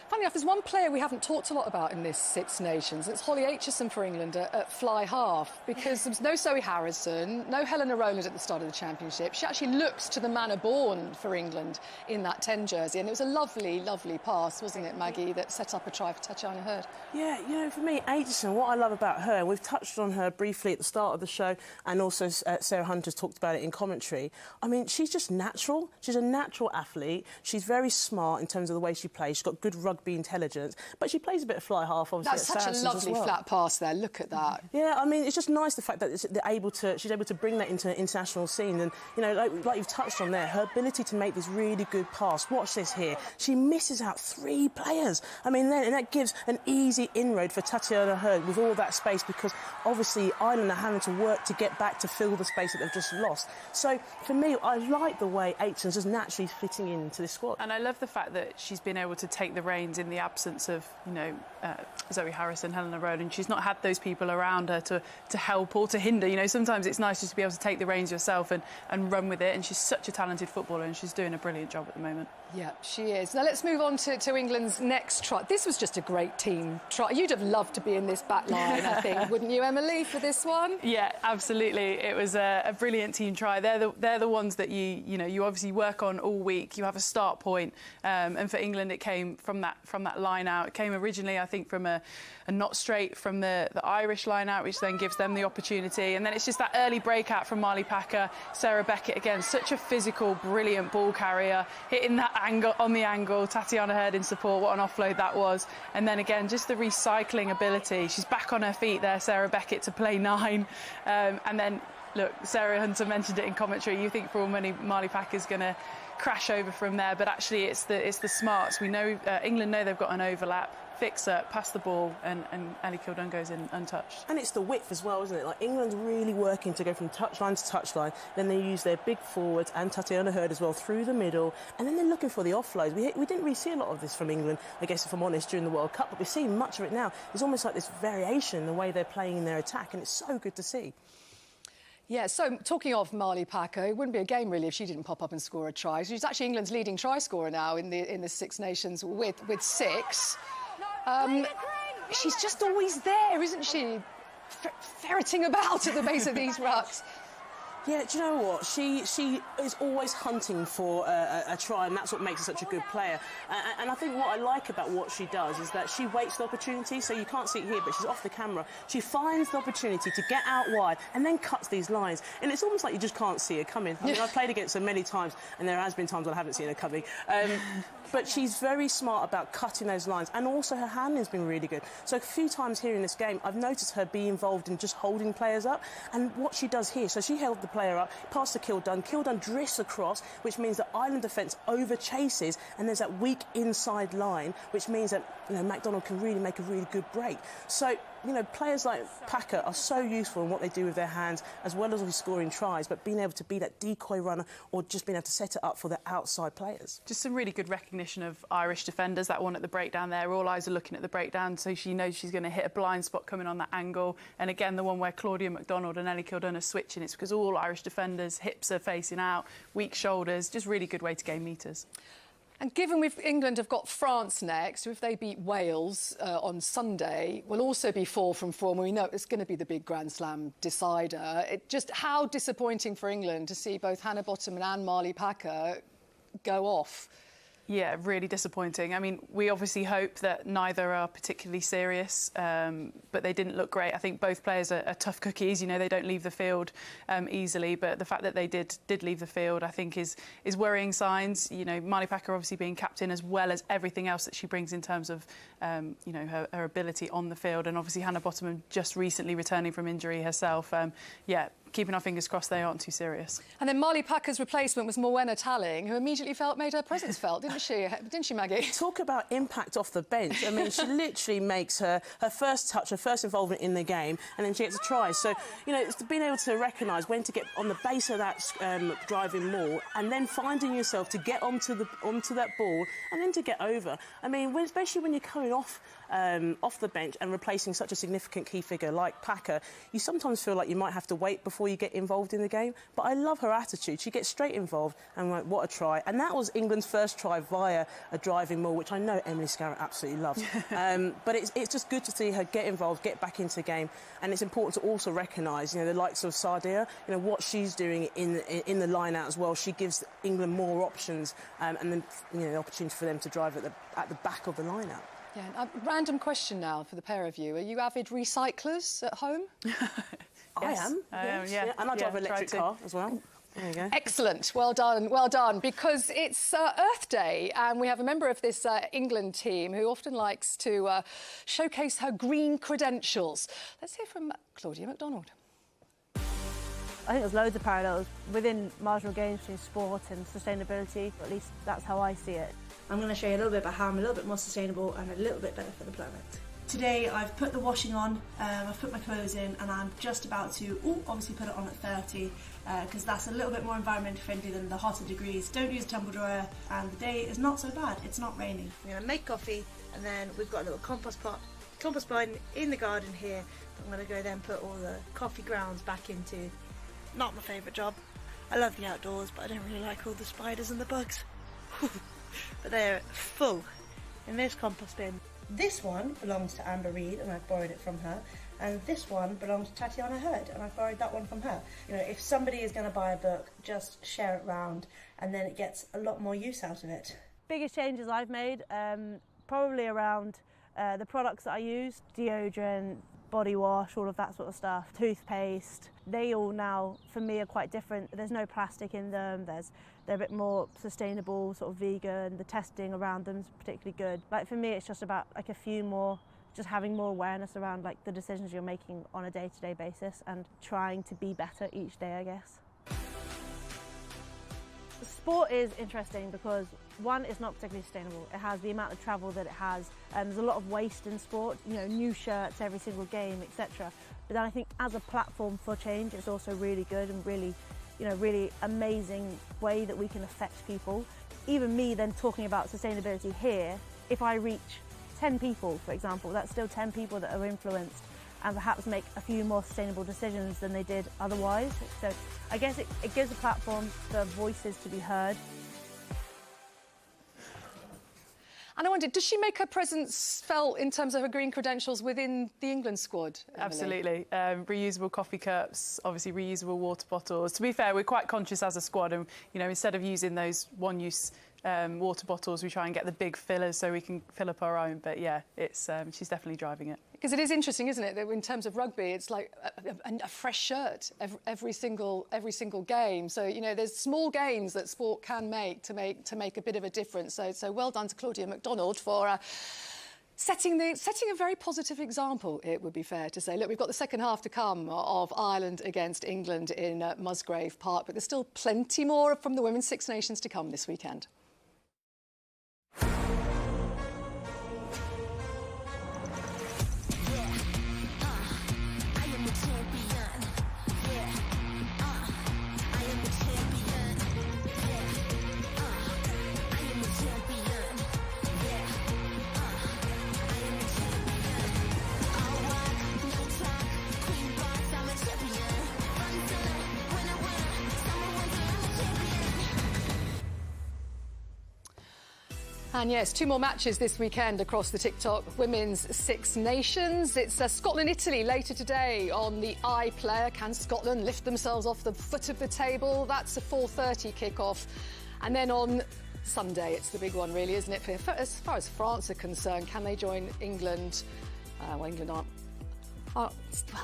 Funny enough, there's one player we haven't talked a lot about in this Six Nations. It's Holly Aitchison for England at fly half, because there was no Zoe Harrison, no Helena Rowland at the start of the championship. She actually looks to the manner born for England in that 10 jersey, and it was a lovely, lovely pass, wasn't it, Maggie, that set up a try for Tatiana Hurd? Yeah, you know, for me, Aitchison, what I love about her, and we've touched on her briefly at the start of the show, and also Sarah Hunter's talked about it in commentary. I mean, she's just natural. She's a natural athlete. She's very smart in terms of the way she plays. She's got good rugby intelligence, but she plays a bit of fly half, obviously. That's such a lovely flat pass there. Look at that. Yeah, I mean, it's just nice the fact that she's able to bring that into an international scene. And, you know, like you've touched on there, her ability to make this really good pass. Watch this here. She misses out 3 players. I mean, and that gives an easy inroad for Tatiana Hurd with all that space, because obviously Ireland are having to work to get back to fill the space that they've just lost. So for me, I like the way Aitchison's just naturally fitting into this squad. And I love the fact that she's been able to take the reins in the absence of, you know, Zoe Harrison, Helena Rowland. She's not had those people around her to help or to hinder. You know, sometimes it's nice just to be able to take the reins yourself and run with it. And she's such a talented footballer, and she's doing a brilliant job at the moment. Yeah, she is. Now let's move on to England's next try. This was just a great team try. You'd have loved to be in this back line, I think, wouldn't you, Emily, for this one? Yeah, absolutely. It was a brilliant team try. They're the ones that you obviously work on all week. You have a start point, and for England, it came from that line out. It came originally, I think, from a not straight from the Irish line out, which then gives them the opportunity. And then it's just that early breakout from Marley Packer. Sarah Beckett, again, such a physical, brilliant ball carrier, hitting that angle on the angle. Tatiana Hurd in support. What an offload that was. And then again, just the recycling ability. She's back on her feet there, Sarah Beckett, to play 9. And then, look, Sarah Hunter mentioned it in commentary. You think for all money Marley Packer's going to crash over from there, but actually it's the smarts. We know England know they've got an overlap. Fix up, pass the ball, and Ellie Kildun goes in untouched. And it's the width as well, isn't it? Like, England's really working to go from touchline to touchline. Then they use their big forwards and Tatiana Hurd as well through the middle, and then they're looking for the offloads. We didn't really see a lot of this from England, I guess, if I'm honest, during the World Cup, but we're seeing much of it now. There's almost like this variation in the way they're playing in their attack, and it's so good to see. Yeah, so talking of Marley Packer, it wouldn't be a game really if she didn't pop up and score a try. She's actually England's leading try scorer now in the Six Nations with 6. She's just always there, isn't she? Ferreting about at the base of these rucks. Yeah, do you know what? She is always hunting for a try, and that's what makes her such a good player. And I think what I like about what she does is that she waits the opportunity, so you can't see it here, but she's off the camera. She finds the opportunity to get out wide and then cuts these lines. And it's almost like you just can't see her coming. I mean, I've played against her many times, and there has been times when I haven't seen her coming. But she's very smart about cutting those lines, and also her handling's been really good. So a few times here in this game, I've noticed her be involved in just holding players up, and what she does here, so she held the player up, passed to Kilduff. Kilduff drifts across, which means that Ireland defence over chases, and there's that weak inside line, which means that McDonald can really make a really good break. So players like Packer are so useful in what they do with their hands, as well as scoring tries, but being able to be that decoy runner or just being able to set it up for the outside players. Just some really good recognition of Irish defenders. That one at the breakdown there, all eyes are looking at the breakdown, so she knows she's going to hit a blind spot coming on that angle. And again, the one where Claudia MacDonald and Ellie Kilduff are switching, it's because all Irish defenders, hips are facing out, weak shoulders, just really good way to gain metres. And given England have got France next, so if they beat Wales on Sunday, will also be 4 from 4, and we know it's going to be the big Grand Slam decider. Just how disappointing for England to see both Hannah Bottomman and Marley Packer go off. Yeah, really disappointing. I mean, we obviously hope that neither are particularly serious, but they didn't look great. I think both players are tough cookies. They don't leave the field easily, but the fact that they did leave the field, I think, is worrying signs. Marley Packer obviously being captain, as well as everything else that she brings in terms of, her ability on the field, and obviously Hannah Bottomman just recently returning from injury herself. Keeping our fingers crossed they aren't too serious. And then Marley Packer's replacement was Morwenna Talling, who immediately made her presence felt, didn't she? Didn't she, Maggie? Talk about impact off the bench. I mean, she literally makes her first touch, her first involvement in the game, and then she gets a try. So, it's being able to recognise when to get on the base of that driving maul, and then finding yourself to get onto that ball, and then to get over. I mean, especially when you're coming off the bench and replacing such a significant key figure like Packer, you sometimes feel like you might have to wait before you get involved in the game. But I love her attitude. She gets straight involved, and what a try. And that was England's first try via a driving maul, which I know Emily Scarratt absolutely loves. But it's just good to see her get involved, get back into the game. And it's important to also recognise, the likes of Sadia, what she's doing in the line-out as well. She gives England more options, and then the opportunity for them to drive at the back of the line-out. Yeah, a random question now for the pair of you. Are you avid recyclers at home? I am. Yeah. And I drive an electric car as well. There you go. Excellent. Well done. Because it's Earth Day, and we have a member of this England team who often likes to showcase her green credentials. Let's hear from Claudia MacDonald. I think there's loads of parallels within marginal gains between sport and sustainability. At least that's how I see it. I'm going to show you a little bit about how I'm a little bit more sustainable and a little bit better for the planet. Today I've put the washing on, I've put my clothes in, and I'm just about to obviously put it on at 30 because that's a little bit more environmentally friendly than the hotter degrees. Don't use a tumble dryer, and the day is not so bad. It's not raining. I'm going to make coffee, and then we've got a little compost bin in the garden here. I'm going to go then put all the coffee grounds back into. Not my favourite job. I love the outdoors, but I don't really like all the spiders and the bugs. But they're full in this compost bin. This one belongs to Amber Reid, and I've borrowed it from her. And this one belongs to Tatiana Hurd, and I've borrowed that one from her. If somebody is going to buy a book, just share it round, and then it gets a lot more use out of it. Biggest changes I've made, probably around the products that I use, deodorant, body wash, all of that sort of stuff, toothpaste. They all now, for me, are quite different. There's no plastic in them. They're a bit more sustainable, sort of vegan. The testing around them is particularly good. Like for me, it's just about a few more, just having more awareness around the decisions you're making on a day-to-day basis and trying to be better each day, I guess. Sport is interesting because one, it's not particularly sustainable. It has the amount of travel that it has, and there's a lot of waste in sport. New shirts every single game, etc. But then I think as a platform for change, it's also really good and really, really amazing way that we can affect people. Even me then talking about sustainability here, if I reach 10 people, for example, that's still 10 people that are influenced and perhaps make a few more sustainable decisions than they did otherwise. So I guess it gives a platform for voices to be heard. And I wondered, does she make her presence felt in terms of her green credentials within the England squad? Emily? Absolutely. Reusable coffee cups, obviously reusable water bottles. To be fair, we're quite conscious as a squad, and instead of using those one-use water bottles, we try and get the big fillers so we can fill up our own. But yeah, it's she's definitely driving it. Because it is interesting, isn't it, that in terms of rugby, it's like a fresh shirt every single game. So there's small gains that sport can make to make a bit of a difference. So well done to Claudia MacDonald for setting a very positive example. It would be fair to say. Look, we've got the second half to come of Ireland against England in Musgrave Park, but there's still plenty more from the Women's Six Nations to come this weekend. And yes, 2 more matches this weekend across the TikTok Women's Six Nations. It's Scotland-Italy later today on the iPlayer. Can Scotland lift themselves off the foot of the table? That's a 4:30 kickoff. And then on Sunday, it's the big one really, isn't it? As far as France are concerned, can they join England? Well, England aren't. Well,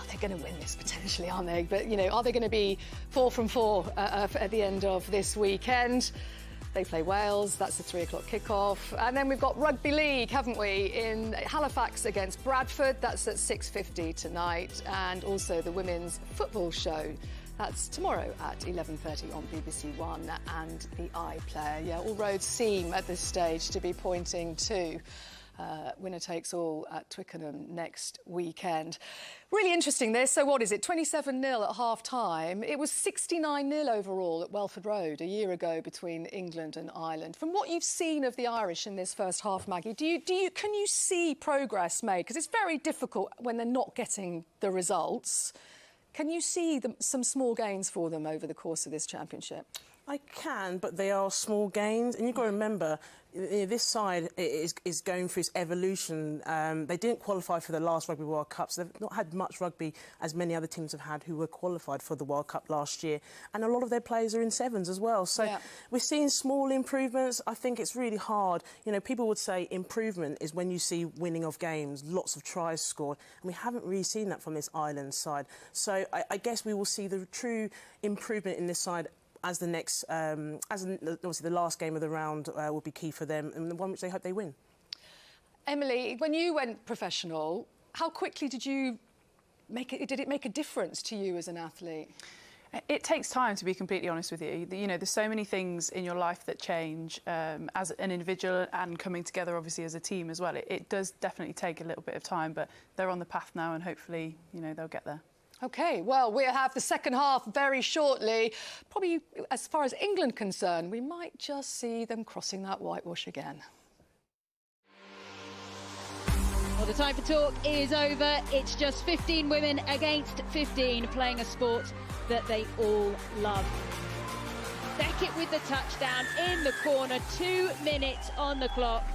they're going to win this potentially, aren't they? But, are they going to be 4 from 4 at the end of this weekend? They play Wales, that's the 3 o'clock kickoff. And then we've got Rugby League, haven't we, in Halifax against Bradford. That's at 6:50 tonight. And also the Women's Football Show. That's tomorrow at 11:30 on BBC One and the iPlayer. Yeah, all roads seem at this stage to be pointing to winner takes all at Twickenham next weekend. Really interesting this. So what is it? 27-0 at half-time. It was 69-0 overall at Welford Road a year ago between England and Ireland. From what you've seen of the Irish in this first half, Maggie, can you see progress made? Because it's very difficult when they're not getting the results. Can you see some small gains for them over the course of this championship? I can, but they are small gains. And you've got to remember, this side is going through its evolution. They didn't qualify for the last Rugby World Cup, so they've not had much rugby as many other teams have had who were qualified for the World Cup last year. And a lot of their players are in sevens as well. So we're seeing small improvements. I think it's really hard. People would say improvement is when you see winning of games, lots of tries scored. And we haven't really seen that from this Ireland side. So I guess we will see the true improvement in this side as the next, obviously the last game of the round will be key for them, and the one which they hope they win. Emily, when you went professional, how quickly did it make a difference to you as an athlete? It takes time, to be completely honest with you. There's so many things in your life that change as an individual and coming together, obviously, as a team as well. It does definitely take a little bit of time, but they're on the path now, and hopefully, they'll get there. OK, well, we'll have the second half very shortly. Probably, as far as England concerned, we might just see them crossing that whitewash again. Well, the time for talk is over. It's just 15 women against 15 playing a sport that they all love. Beckett with the touchdown in the corner, 2 minutes on the clock.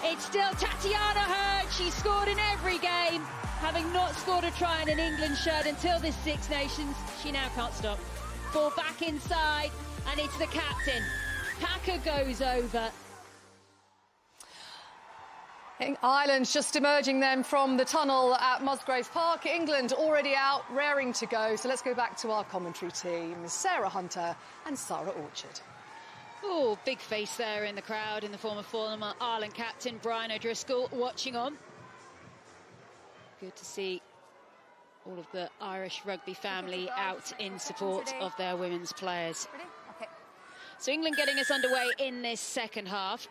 It's still Tatiana Hurd. She's scored in every game. Having not scored a try in an England shirt until this Six Nations, she now can't stop. Ball back inside, and it's the captain. Packer goes over. Ireland's just emerging then from the tunnel at Musgrave Park. England already out, raring to go. So let's go back to our commentary team, Sarah Hunter and Sarah Orchard. Oh, big face there in the crowd in the former Ireland captain Brian O'Driscoll watching on. Good to see all of the Irish rugby family out in support of their women's players. Okay. So England getting us underway in this second half.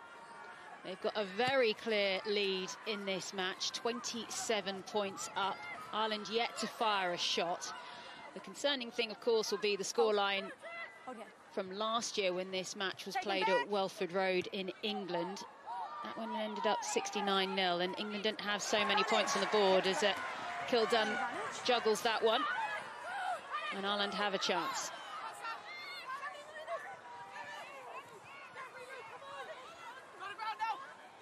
They've got a very clear lead in this match, 27 points up. Ireland yet to fire a shot. The concerning thing, of course, will be the scoreline from last year when this match was played at Welford Road in England. That one ended up 69-0, and England didn't have so many points on the board as Kildun juggles that one. And Ireland have a chance.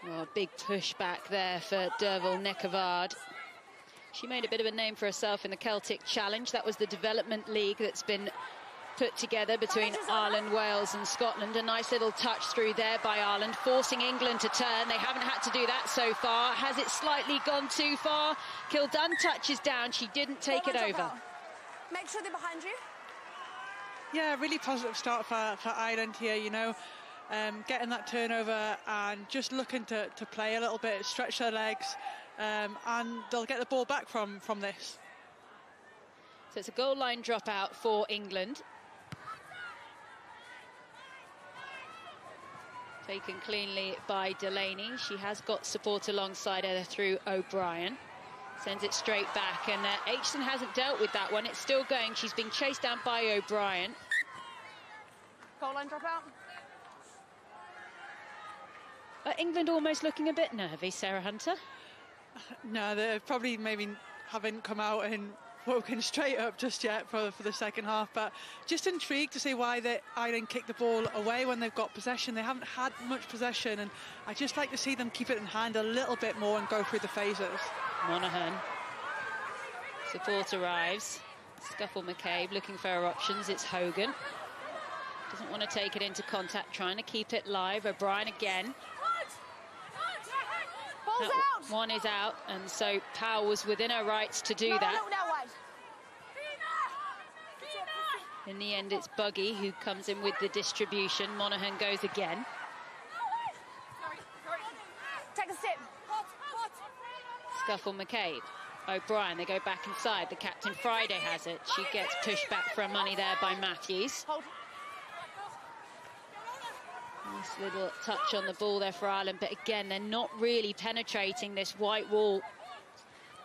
Oh, a big push back there for Derval Nekavard. She made a bit of a name for herself in the Celtic Challenge. That was the development league that's been put together between Ireland, Wales and Scotland. A nice little touch through there by Ireland, forcing England to turn. They haven't had to do that so far. Has it slightly gone too far? Kildunn touches down. She didn't take it over. Make sure they're behind you. Yeah, really positive start for Ireland here, you know. Getting that turnover and just looking to play a little bit, stretch their legs, and they'll get the ball back from this. So it's a goal line dropout for England. Taken cleanly by Delaney. She has got support alongside her through O'Brien. Sends it straight back, and Aitchison hasn't dealt with that one. It's still going. She's being chased down by O'Brien. Goal line dropout. England almost looking a bit nervy, Sarah Hunter. No, they probably maybe haven't come out and woken straight up just yet for the second half, but just intrigued to see why Ireland kicked the ball away when they've got possession. They haven't had much possession, and I just like to see them keep it in hand a little bit more and go through the phases. Monaghan. Support arrives. Scuffle McCabe looking for her options. It's Hogan. Doesn't want to take it into contact, trying to keep it live. O'Brien again. Ball's out. One is out, and so Powell was within her rights to do that. In the end, it's Buggy who comes in with the distribution. Monaghan goes again. Take a sip. Scuffle McCabe. O'Brien, they go back inside. The captain Friday has it. She gets pushed back for money there by Matthews. Hold. Nice little touch on the ball there for Ireland, but again, they're not really penetrating this white wall.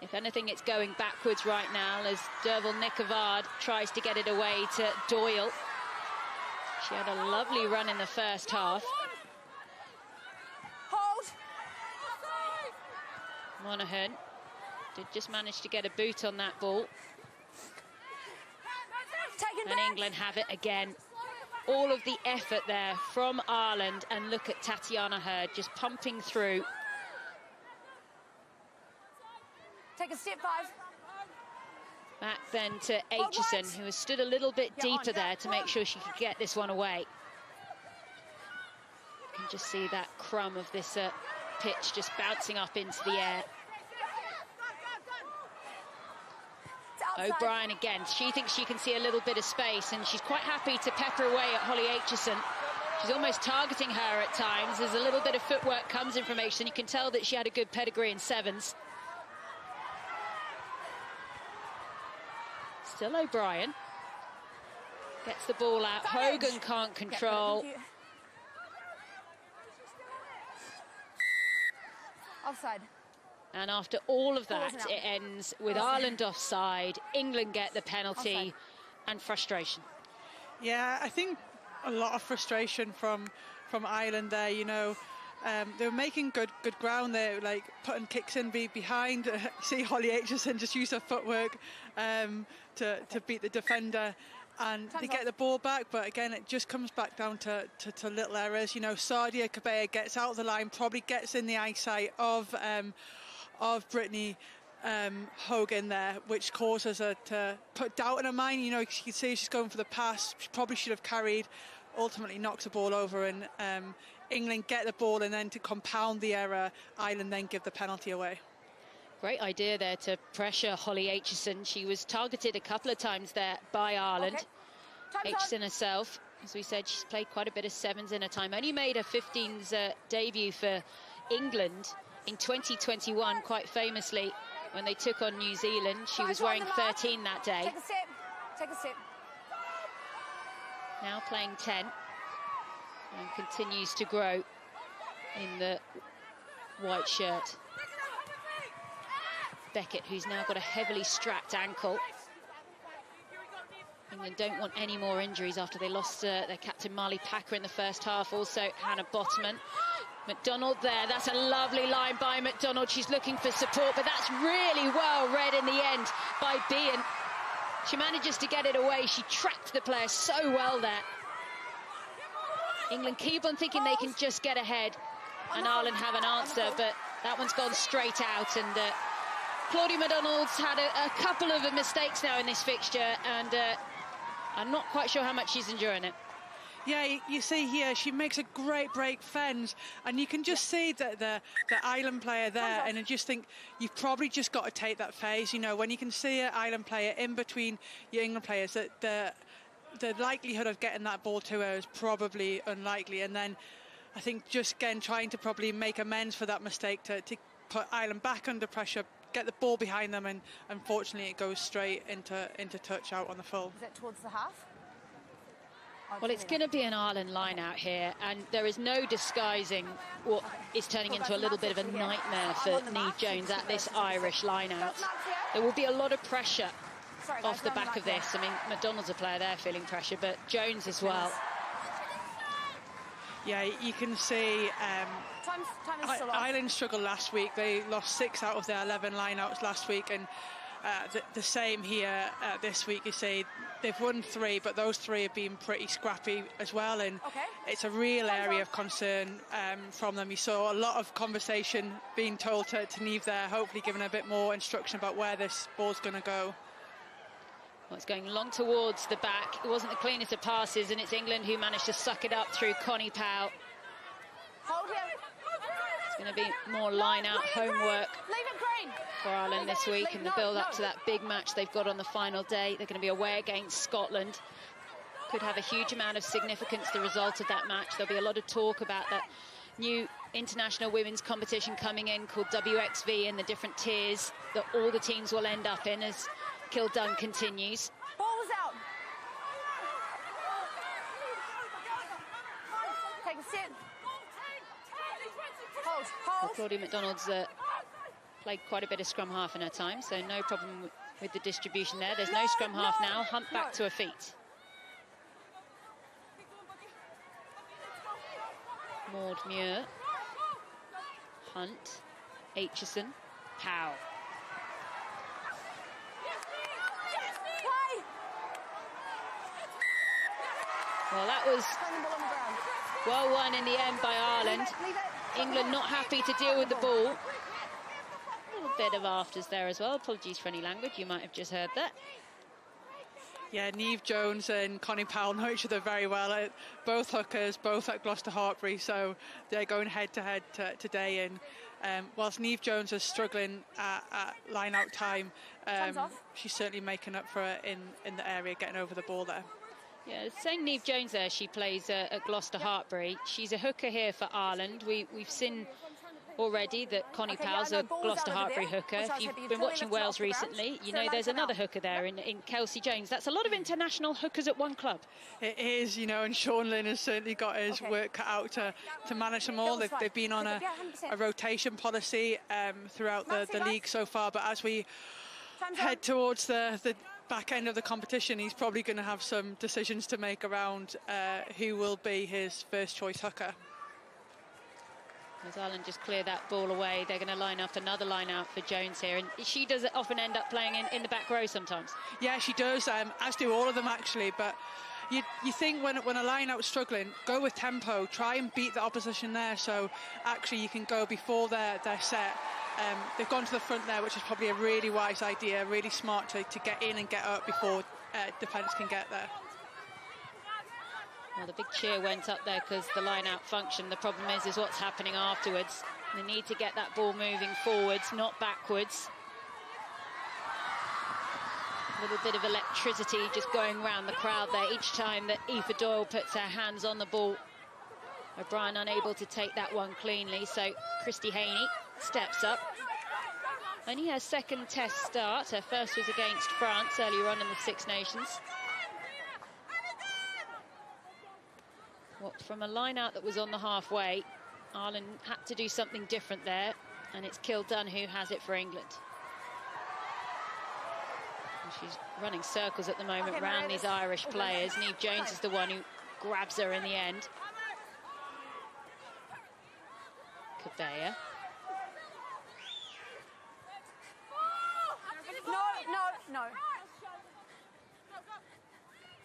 If anything, it's going backwards right now as Derval Nekavard tries to get it away to Doyle. She had a lovely run in the first half. Hold. Monaghan did just manage to get a boot on that ball. And England have it again. All of the effort there from Ireland, and look at Tatiana Hurd just pumping through. Take a step, 5. Back then to Aitchison, who has stood a little bit deeper there to make sure she could get this one away. You can just see that crumb of this pitch just bouncing up into the air. O'Brien again. She thinks she can see a little bit of space, and she's quite happy to pepper away at Holly Aitchison. She's almost targeting her at times. There's a little bit of footwork comes in from Aitchison. You can tell that she had a good pedigree in sevens. Still O'Brien. Gets the ball out. Hogan can't control. Offside. And after all of that, it ends with Ireland offside. England get the penalty and frustration. Yeah, I think a lot of frustration from Ireland there, you know. They were making good ground there, like putting kicks in behind. See Holly Aitchison just use her footwork to beat the defender, and they get the ball back. But again, it just comes back down to little errors. You know, Sadia Kabea gets out of the line, probably gets in the eyesight of Brittany Hogan there, which causes her to put doubt in her mind. You know, you can see she's going for the pass. She probably should have carried. Ultimately knocks the ball over, and England get the ball, and then to compound the error, Ireland then give the penalty away. Great idea there to pressure Holly Aitchison. She was targeted a couple of times there by Ireland. Aitchison herself, as we said, she's played quite a bit of sevens in her time. Only made her 15s debut for England in 2021, quite famously, when they took on New Zealand. She was wearing 13 that day. Take a sip. Take a sip. Now playing 10, and continues to grow in the white shirt. Beckett, who's now got a heavily strapped ankle. England don't want any more injuries after they lost their captain Marley Packer in the first half. Also Hannah Bottoman. McDonald there, that's a lovely line by McDonald. She's looking for support, but that's really well read in the end by Behan. She manages to get it away. She tracked the player so well there. England keep on thinking they can just get ahead. and Ireland have an answer, but that one's gone straight out. And Claudia McDonald's had a couple of mistakes now in this fixture, and I'm not quite sure how much she's enjoying it. Yeah, you see here, she makes a great break fence, and you can just see that the Ireland player there, and I just think you've probably just got to take that phase. You know, when you can see an Ireland player in between your England players, that the likelihood of getting that ball to her is probably unlikely. And then I think just again trying to probably make amends for that mistake to put Ireland back under pressure, get the ball behind them, and unfortunately it goes straight into touch out on the full. Is it towards the half? Well, it's going to be an Ireland line out here, and there is no disguising what is turning into a little bit of a nightmare for Niamh Jones at this Irish line out. There will be a lot of pressure off the back of this. I mean, McDonald's a player there feeling pressure, but Jones as well. Yeah, you can see Ireland struggled last week. They lost 6 out of their 11 lineouts last week, and the same here this week. You see they've won 3, but those 3 have been pretty scrappy as well, and it's a real area of concern from them. You saw a lot of conversation being told to Niamh there, hopefully giving a bit more instruction about where this ball's going to go. Well, it's going long towards the back. It wasn't the cleanest of passes, and it's England who managed to suck it up through Connie Powell. It's going to be more line-out homework for Ireland this week in the build-up to that big match they've got on the final day. They're going to be away against Scotland. Could have a huge amount of significance, the result of that match. There'll be a lot of talk about that new international women's competition coming in called WXV, and the different tiers that all the teams will end up in as Kildun continues. Ball was out. Take a sit. Hold. Well, Claudia McDonald's played quite a bit of scrum half in her time, so no problem with the distribution there. There's no scrum half now. Hunt back to her feet. Maud Muir, Hunt, Aitchison, Powell. Well, that was well won in the end by Ireland. England not happy to deal with the ball. A little bit of afters there as well. Apologies for any language, you might have just heard that. Yeah, Niamh Jones and Connie Powell know each other very well. Both hookers, both at Gloucester Hartpury, so they're going head-to-head today. And whilst Niamh Jones is struggling at line-out time, she's certainly making up for it in the area, getting over the ball there. Yeah, saying Niamh Jones there, she plays at Gloucester Hartpury. She's a hooker here for Ireland. We've seen already that Connie Powell's a Gloucester Hartpury hooker. If you've been watching Wales recently, you know there's another hooker there in Kelsey Jones. That's a lot of international hookers at one club. It is, you know, and Sean Lynn has certainly got his work cut out to manage them all. They've been on a rotation policy throughout the league so far, but as we head towards the back end of the competition, he's probably going to have some decisions to make around who will be his first choice hooker. As Ireland just clear that ball away, they're going to line up another line out for Jones here, and she does often end up playing in the back row sometimes. Yeah, she does, as do all of them actually, but you think when a line out's struggling, go with tempo, try and beat the opposition there, so actually you can go before they're set. They've gone to the front there, which is probably a really wise idea, really smart to get in and get up before defence can get there. Well, the big cheer went up there because the line-out functioned. The problem is what's happening afterwards. They need to get that ball moving forwards, not backwards. A little bit of electricity just going around the crowd there each time that Aoife Doyle puts her hands on the ball. O'Brien unable to take that one cleanly, so Christy Haney steps up. Only her second test start. Her first was against France earlier on in the Six Nations. From a line-out that was on the halfway, Ireland had to do something different there, and it's Kildun who has it for England. And she's running circles at the moment around these Irish players. Niamh Jones is the one who grabs her in the end. Cabea. No.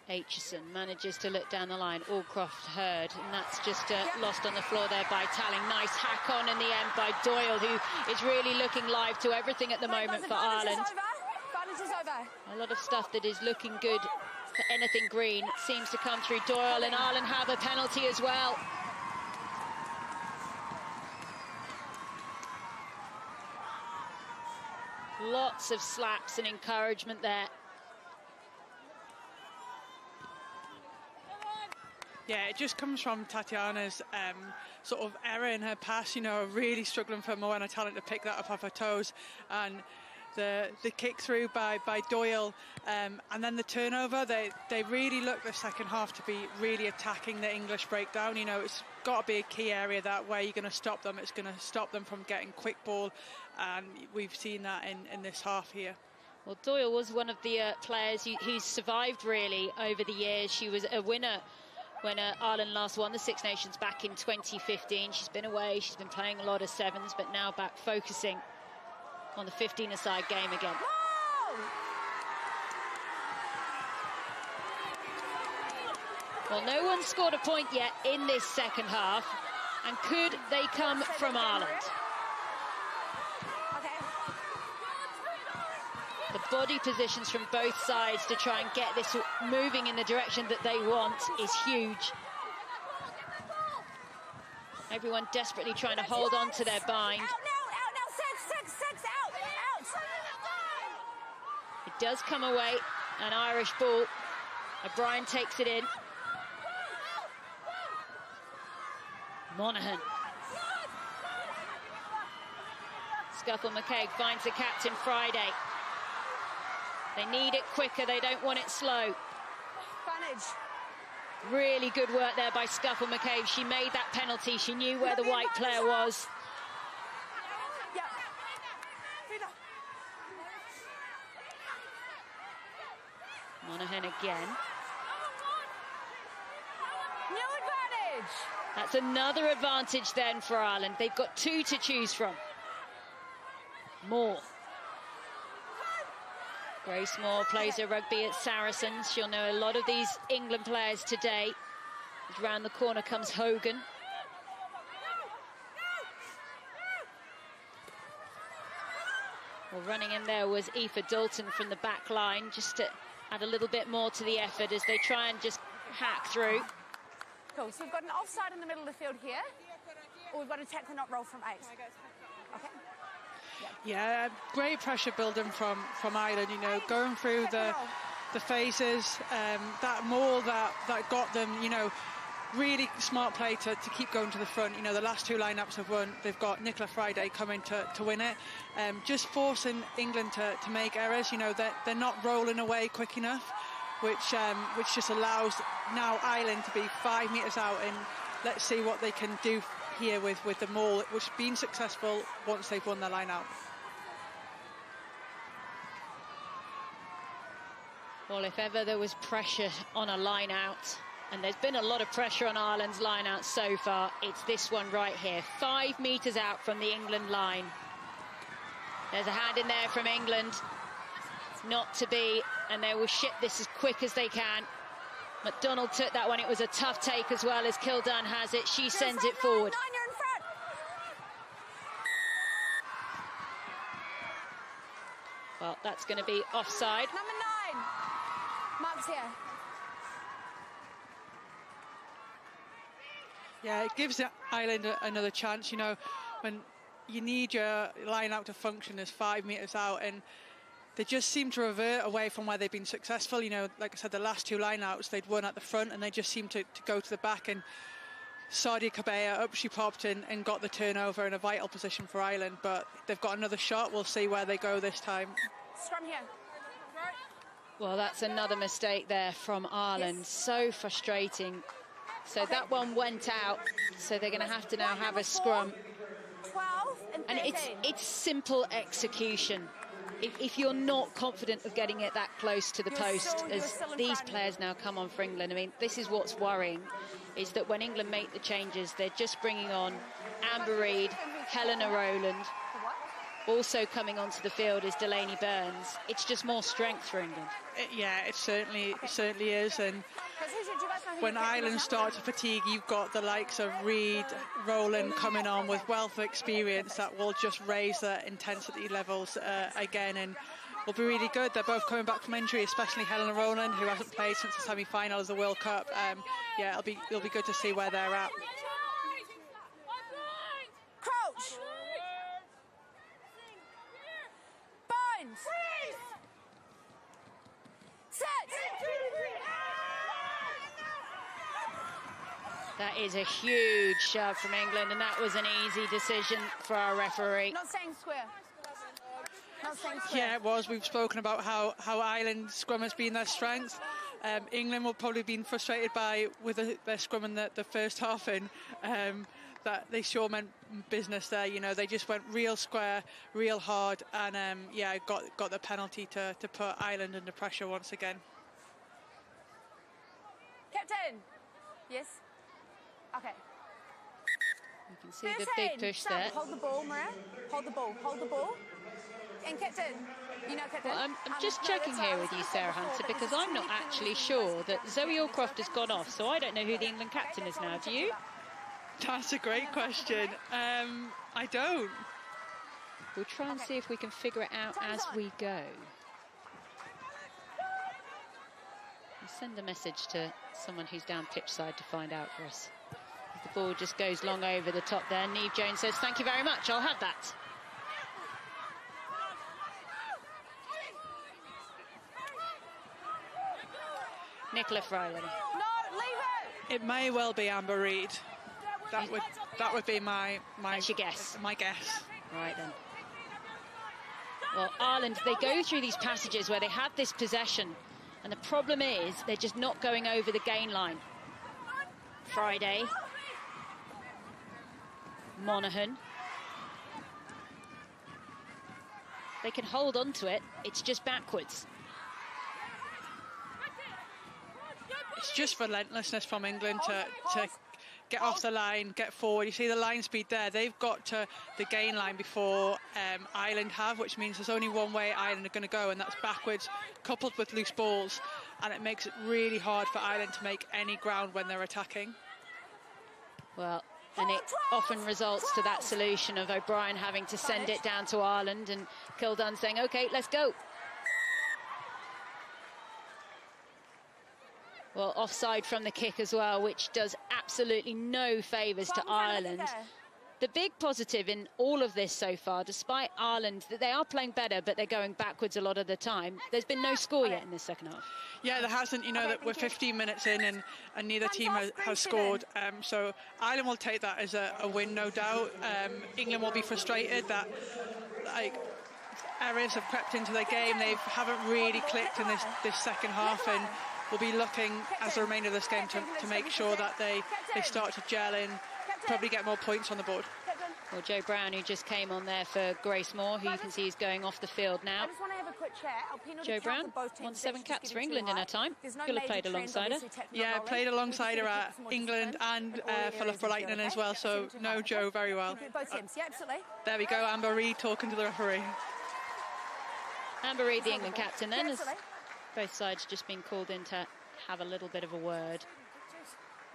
Aitchison manages to look down the line. Allcroft heard, and that's just lost on the floor there by Talling. Nice hack on in the end by Doyle, who is really looking live to everything at the moment for Ireland. A lot of stuff that is looking good for anything green seems to come through Doyle, and Ireland have a penalty as well. Lots of slaps and encouragement there. Yeah, it just comes from Tatiana's sort of error in her pass, you know, really struggling for Moana Talling to pick that up off her toes. And the kick through by Doyle, and then the turnover, they really look the second half to be really attacking the English breakdown. You know, it's got to be a key area that where you're going to stop them. It's going to stop them from getting quick ball, and we've seen that in this half here. Well, Doyle was one of the players who's survived really over the years. She was a winner when Ireland last won the Six Nations back in 2015. She's been away, she's been playing a lot of sevens, but now back focusing on the 15-a-side game again. Well, no one scored a point yet in this second half, and could they come from Ireland? The body positions from both sides to try and get this moving in the direction that they want is huge. Everyone desperately trying to hold on to their bind. It does come away, an Irish ball. O'Brien takes it in. Monaghan. Scuffle McCaig finds the captain Friday. They need it quicker, they don't want it slow. Really good work there by Scuffle McCabe. She made that penalty, she knew where the white player was. Monaghan again. New advantage! That's another advantage then for Ireland. They've got two to choose from. Moore. Grace Moore plays her rugby at Saracens. She'll know a lot of these England players today. Round the corner comes Hogan. Well, running in there was Aoife Dalton from the back line, just to add a little bit more to the effort as they try and just hack through. Cool, so we've got an offside in the middle of the field here, or we've got a tackle not roll from 8. Okay. Yeah, great pressure building from Ireland, you know, going through the phases, that maul that got them, you know, really smart play to keep going to the front. You know, the last two lineups have won. They've got Nicola Friday coming to win it. Just forcing England to make errors, you know, they're not rolling away quick enough, which just allows now Ireland to be 5 metres out, and let's see what they can do here with the maul, which has been successful once they've won their line out. Well, if ever there was pressure on a line out, and there's been a lot of pressure on Ireland's line out so far, it's this one right here, 5 metres out from the England line. There's a hand in there from England, not to be, and they will ship this as quick as they can. McDonald took that one. It was a tough take as well, as Kildan has it. She sends it forward. You're in front. Well, that's going to be offside. Number 9. Mark's here. Yeah, it gives Ireland another chance, you know, when you need your line out to function as 5 metres out, and they just seem to revert away from where they've been successful. You know, like I said, the last two line-outs, they'd won at the front, and they just seem to go to the back. And Sadia Kabea, up she popped in and got the turnover in a vital position for Ireland. But they've got another shot. We'll see where they go this time. Scrum here. Well, that's another mistake there from Ireland. Yes. So frustrating. So that one went out. So they're going to have to now have a scrum. 12 and 13. And it's simple execution. If you're not confident of getting it that close to the post, as these players now come on for England, I mean, this is what's worrying, is that when England make the changes, they're just bringing on Amber Reid, Helena Rowland, Also coming onto the field is Delaney Burns. It's just more strength for England. Yeah, it certainly is. And when Ireland start to fatigue, you've got the likes of Reid, Rowland coming on with wealth of experience that will just raise their intensity levels again, and will be really good. They're both coming back from injury, especially Helena Rowland, who hasn't played since the semi-final of the World Cup. Yeah, it'll be good to see where they're at. Coach! Burns! Set! That is a huge shove from England, and that was an easy decision for our referee. Not saying square. Not saying square. Yeah, it was. We've spoken about how Ireland's scrum has been their strength. England will probably be frustrated with their scrum in the first half, and that they sure meant business there. You know, they just went real square, real hard, and yeah, got the penalty to put Ireland under pressure once again. Captain. Yes. Okay. You can see the big push there. Hold the ball, Maria. Hold the ball. Hold the ball. And Captain, you know, Captain. Well, I'm just checking here with you, Sarah Hunter, because I'm not actually sure that Zoe Allcroft has gone off, so I don't know who the England captain is now. Do you? That's a great question. I don't. We'll try and see if we can figure it out as we go. We'll send a message to someone who's down pitch side to find out for us. The ball just goes long over the top there. Niamh Jones says, thank you very much, I'll have that. Nicola Fryling. No, leave it! It may well be Amber Reid. That would be my That's your guess. My guess. Right then. Well, Ireland, they go through these passages where they have this possession, and the problem is they're just not going over the gain line. Friday. Monaghan. They can hold on to it, it's just backwards. It's just relentlessness from England to get off the line, get forward. You see the line speed there. They've got to the gain line before Ireland have, which means there's only one way Ireland are going to go, and that's backwards, coupled with loose balls. And it makes it really hard for Ireland to make any ground when they're attacking. Well, and it often results to that solution of O'Brien having to send it down to Ireland and Kildunn saying, OK, let's go. Well, offside from the kick as well, which does absolutely no favours to Ireland. The big positive in all of this so far, despite Ireland, that they are playing better, but they're going backwards a lot of the time, there's been no score yet in this second half. Yeah, there hasn't. You know, that we're 15 minutes in and neither team has scored. So Ireland will take that as a win, no doubt. England will be frustrated that, like, errors have crept into their game. They haven't really clicked in this second half, and we'll be looking as the remainder of this game to make sure that they start to gel in, probably get more points on the board. Well, Joe Brown, who just came on there for Grace Moore, who you can see is going off the field now. I just want to have a quick chat. Joe Brown won 7 caps for England in her time. Could have played alongside her. Yeah, played alongside her at England and for Lightning as well, so know Joe very well. Both teams, yeah, absolutely. There we go, Amber Reid talking to the referee. Amber Reid, the England captain, then, as both sides just been called in to have a little bit of a word.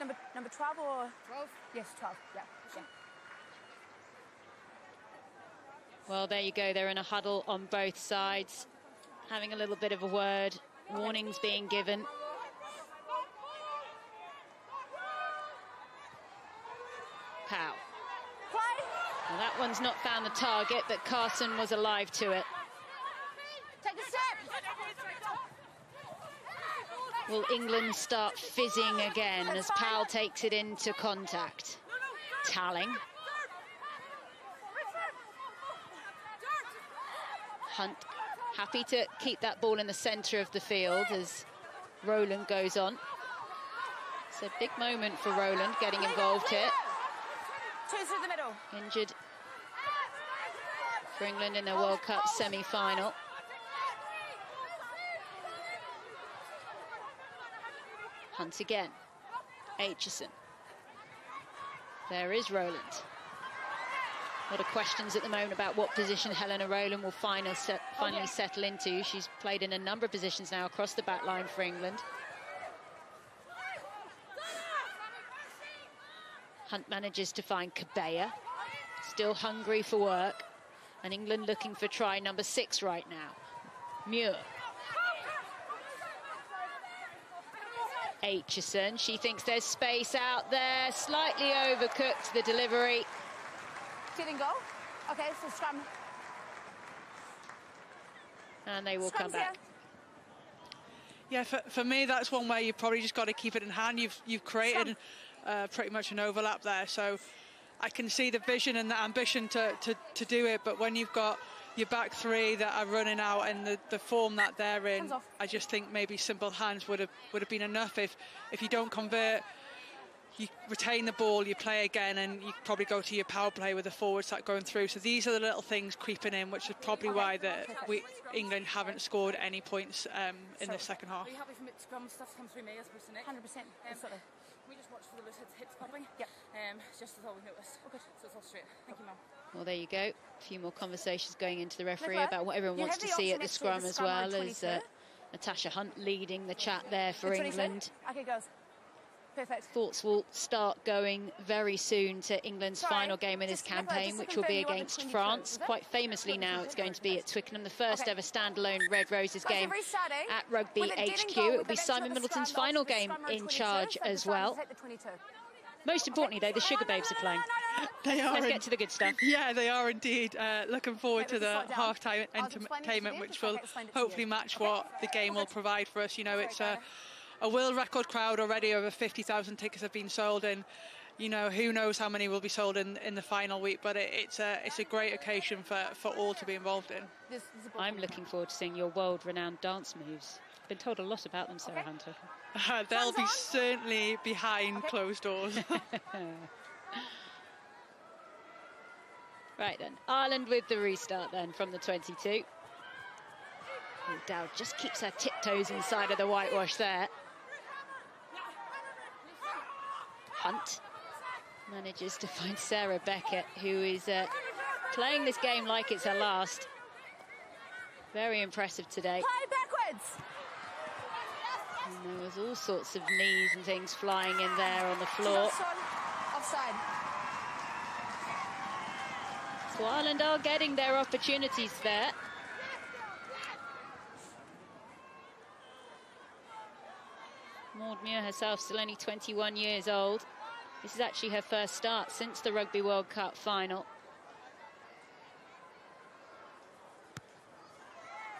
Number 12 or 12? Yes, 12. Yeah. Well, there you go. They're in a huddle on both sides, having a little bit of a word. Warnings being given. Pow. Well, that one's not found the target, but Carson was alive to it. Take a step. Will England start fizzing again as Powell takes it into contact? Talling. Hunt happy to keep that ball in the centre of the field as Rowland goes on. It's a big moment for Rowland getting involved here. Two through the middle. Injured for England in their World Cup semi-final. Hunt again. Aitchison. There is Rowland. A lot of questions at the moment about what position Helena Rowland will finally settle into. She's played in a number of positions now across the back line for England. Hunt manages to find Cabella, still hungry for work. And England looking for try number 6 right now. Muir. Aitchison, she thinks there's space out there. Slightly overcooked the delivery. Didn't go. Okay, so scrum. And they will come back. Yeah, for me, that's one where you've probably just got to keep it in hand. You've created pretty much an overlap there, so I can see the vision and the ambition to do it, but when you've got your back 3 that are running out and the form that they're in, I just think maybe simple hands would have been enough. If you don't convert, you retain the ball, you play again, and you probably go to your power play with the forwards start going through. So these are the little things creeping in, which is probably why England haven't scored any points in the second half. Are you happy for scrum stuff to come through me as opposed to Nick? 100%. Absolutely. We just watched for the loose hits popping. Yep. Just as all we noticed. Okay. So it's all straight. Thank you, Mum. Well, there you go. A few more conversations going into the referee about what everyone wants to see at the scrum as well, as Natasha Hunt leading the chat there for England. Okay, girls. Perfect. Thoughts will start going very soon to England's final game in this campaign, which will be against France. Quite famously now, it's going to be at Twickenham, the first ever standalone Red Roses game at Rugby HQ. It will be Simon Middleton's final game in charge as well. Most importantly, though, the Sugar Babes are playing. They are. Let's get to the good stuff. Yeah, they are indeed. Looking forward to the half-time entertainment, which will hopefully match what the game will provide for us. You know, it's a world record crowd already. Over 50,000 tickets have been sold, and you know, who knows how many will be sold in the final week. But it's a great occasion for all to be involved in. I'm looking forward to seeing your world-renowned dance moves. Been told a lot about them, Sarah Hunter. They'll be certainly behind closed doors. Right then, Ireland with the restart then from the 22. Dowd just keeps her tiptoes inside of the whitewash there. Hunt manages to find Sarah Beckett, who is playing this game like it's her last. Very impressive today. Play backwards. And there was all sorts of knees and things flying in there on the floor. Offside. So Ireland are getting their opportunities there. Maud Muir herself still only 21 years old. This is actually her first start since the Rugby World Cup final.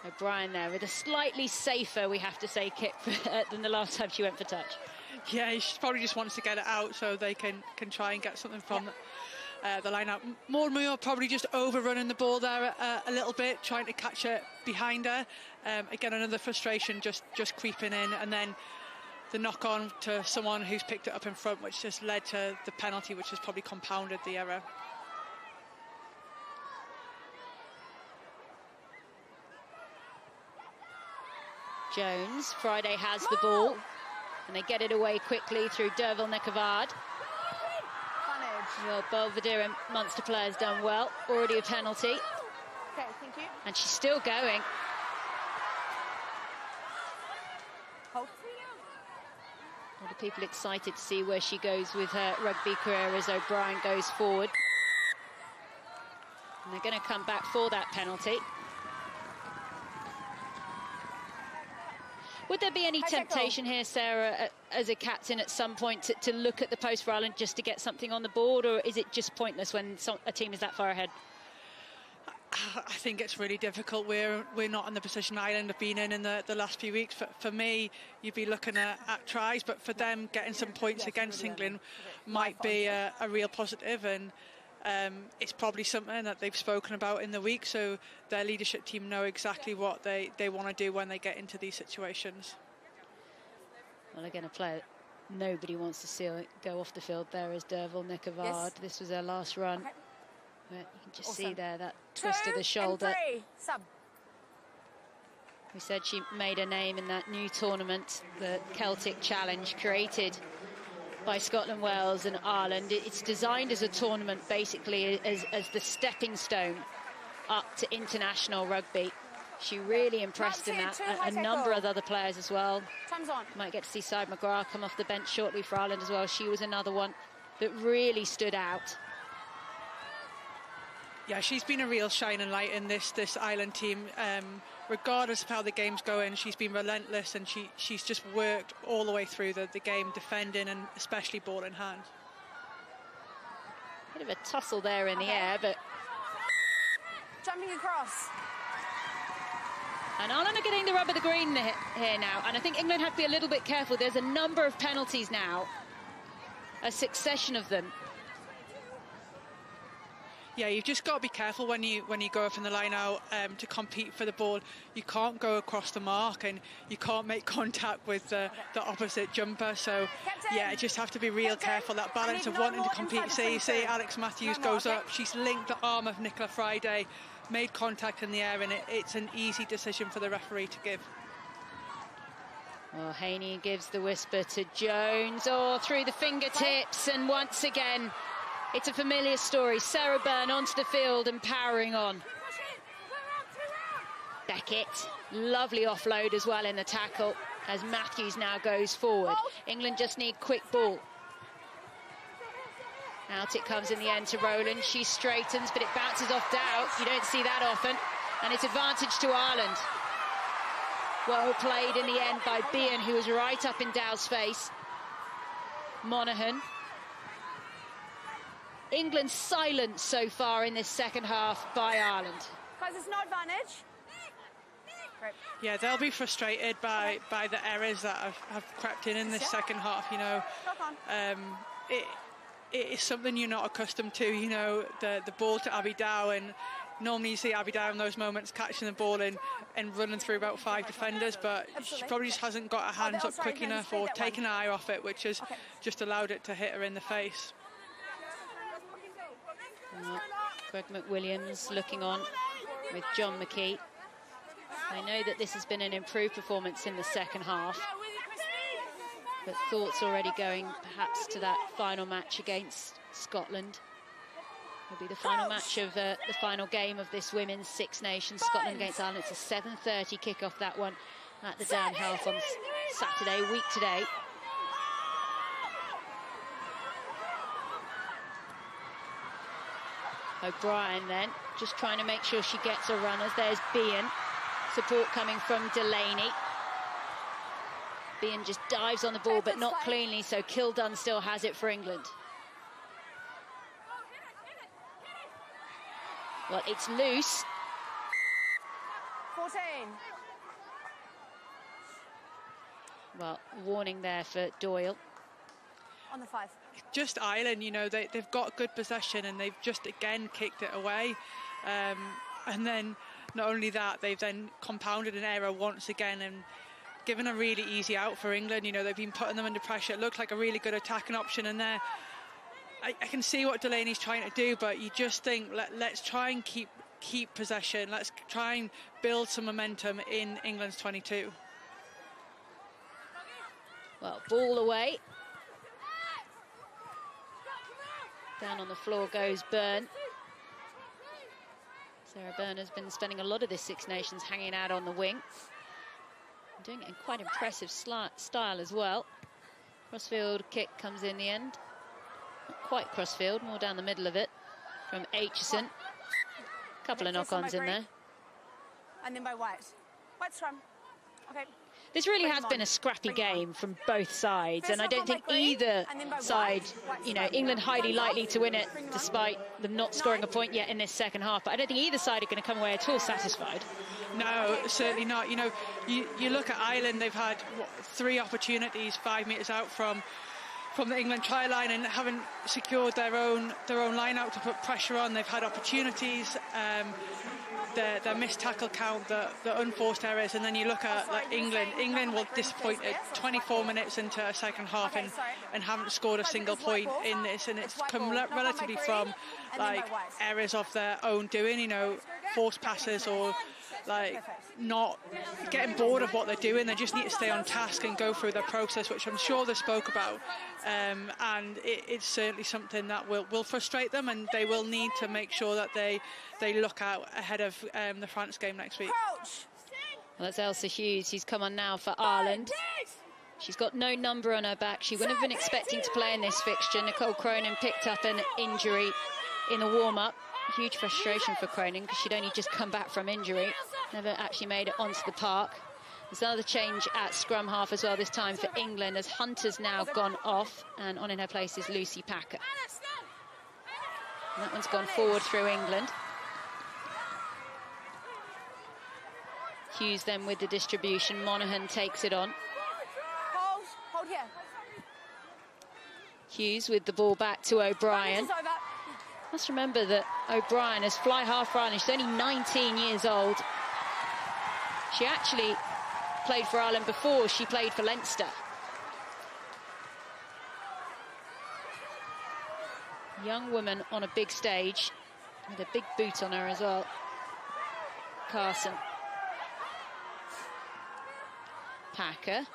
O'Brien there with a slightly safer, we have to say, kick than the last time she went for touch. Yeah, she probably just wants to get it out so they can try and get something from the line out. Maud Muir probably just overrunning the ball there a little bit, trying to catch it behind her. Again, another frustration just creeping in, and then the knock-on to someone who's picked it up in front, which just led to the penalty, which has probably compounded the error. Jones, Friday has the ball, and they get it away quickly through Derval Nekavard. Well, Belvedere and Munster players done well. Already a penalty. Okay, thank you. And she's still going. A lot of people excited to see where she goes with her rugby career as O'Brien goes forward. And they're going to come back for that penalty. Would there be any temptation here, Sarah, as a captain at some point to look at the post for Ireland just to get something on the board, or is it just pointless when a team is that far ahead? I think it's really difficult. We're not in the position Ireland have been in the last few weeks. For me, you'd be looking at tries, but for them, getting some points against England might be a real positive, and it's probably something that they've spoken about in the week, so their leadership team know exactly what they want to do when they get into these situations. Well, again, a player nobody wants to see go off the field there is Derval Nekavard. Yes. This was her last run. Okay. But you can just see there that twist of the shoulder. We said she made a name in that new tournament, the Celtic Challenge, created by Scotland, Wales and Ireland. It's designed as a tournament, basically, as the stepping stone up to international rugby. She really impressed in that. A number of other players as well. Time's on. Might get to see Syed McGrath come off the bench shortly for Ireland as well. She was another one that really stood out. Yeah, she's been a real shining light in this Ireland team. Regardless of how the game's going, she's been relentless, and she's just worked all the way through the game, defending and especially ball in hand. Bit of a tussle there in the air, but... Jumping across. And Ireland are getting the rub of the green here now, and I think England have to be a little bit careful. There's a number of penalties now, a succession of them. Yeah, you've just got to be careful when you go from the line out to compete for the ball. You can't go across the mark, and you can't make contact with the opposite jumper. So, yeah, you just have to be real careful. That balance of wanting to compete. You see Alex Matthews goes up. She's linked the arm of Nicola Friday, made contact in the air, and it's an easy decision for the referee to give. Well, Haney gives the whisper to Jones, through the fingertips, and once again, it's a familiar story. Sarah Byrne onto the field and powering on. Beckett, lovely offload as well in the tackle as Matthews now goes forward. England just need quick ball. Out it comes in the end to Rowland. She straightens, but it bounces off Dow. You don't see that often. And it's advantage to Ireland. Well played in the end by Behan, who was right up in Dow's face. Monaghan. England silent so far in this second half by Ireland. Guys, it's no advantage. Great. Yeah, they'll be frustrated by the errors that have crept in this second half. You know, it is something you're not accustomed to. You know, the ball to Abby Dow, and normally you see Abby Dow in those moments catching the ball and running through about 5 defenders, but she probably just hasn't got her hands up quick enough or taken an eye off it, which has just allowed it to hit her in the face. Greg McWilliams looking on with John McKee. I know that this has been an improved performance in the second half, but thoughts already going perhaps to that final match against Scotland. It'll be the final match of the final game of this women's Six Nations, Scotland against Ireland. It's a 7:30 kickoff, that one, at the Dan Health on Saturday, week today. O'Brien then, just trying to make sure she gets her runners. There's Behan. Support coming from Delaney. Behan just dives on the ball, but not cleanly, so Kildunn still has it for England. Well, it's loose. 14. Well, warning there for Doyle. On the 5. Just Ireland, you know, they've got good possession and they've just again kicked it away. And then not only that, they've then compounded an error once again and given a really easy out for England. You know, they've been putting them under pressure. It looked like a really good attacking option, and there I can see what Delaney's trying to do, but you just think, let's try and keep possession. Let's try and build some momentum in England's 22. Well, ball away. Down on the floor goes Byrne. Sarah Byrne has been spending a lot of this Six Nations hanging out on the wing. Doing it in quite impressive style as well. Crossfield kick comes in the end. Not quite crossfield, more down the middle of it from Aitchison. A couple of knock-ons in there. And then by White. White scrum. Okay. This really has been a scrappy game from both sides, and I don't think either side, you know, England highly likely to win it despite them not scoring a point yet in this second half, but I don't think either side are going to come away at all satisfied. No, certainly not. You know, you look at Ireland, they've had 3 opportunities 5 metres out from the England try line and haven't secured their own line out to put pressure on. They've had opportunities, their missed tackle count, the unforced errors, and then you look at England will disappointed 24 minutes into a second half and haven't scored a single point in this, and it's come relatively from like errors of their own doing. You know, forced passes or like not getting bored of what they're doing. They just need to stay on task and go through their process, which I'm sure they spoke about. And it's certainly something that will frustrate them, and they will need to make sure that they look out ahead of the France game next week. Well, that's Elsa Hughes, who's come on now for Ireland. She's got no number on her back. She wouldn't have been expecting to play in this fixture. Nicole Cronin picked up an injury in the warm-up. Huge frustration for Cronin because she'd only just come back from injury. Never actually made it onto the park. There's another change at scrum half as well, this time for England, as Hunter's now gone off, and on in her place is Lucy Packer. And that one's gone forward through England. Hughes then with the distribution. Monaghan takes it on. Hold here. Hughes with the ball back to O'Brien. Must remember that O'Brien is fly half Ireland. She's only 19 years old. She actually played for Ireland before she played for Leinster. Young woman on a big stage with a big boot on her as well. Carson. Packer.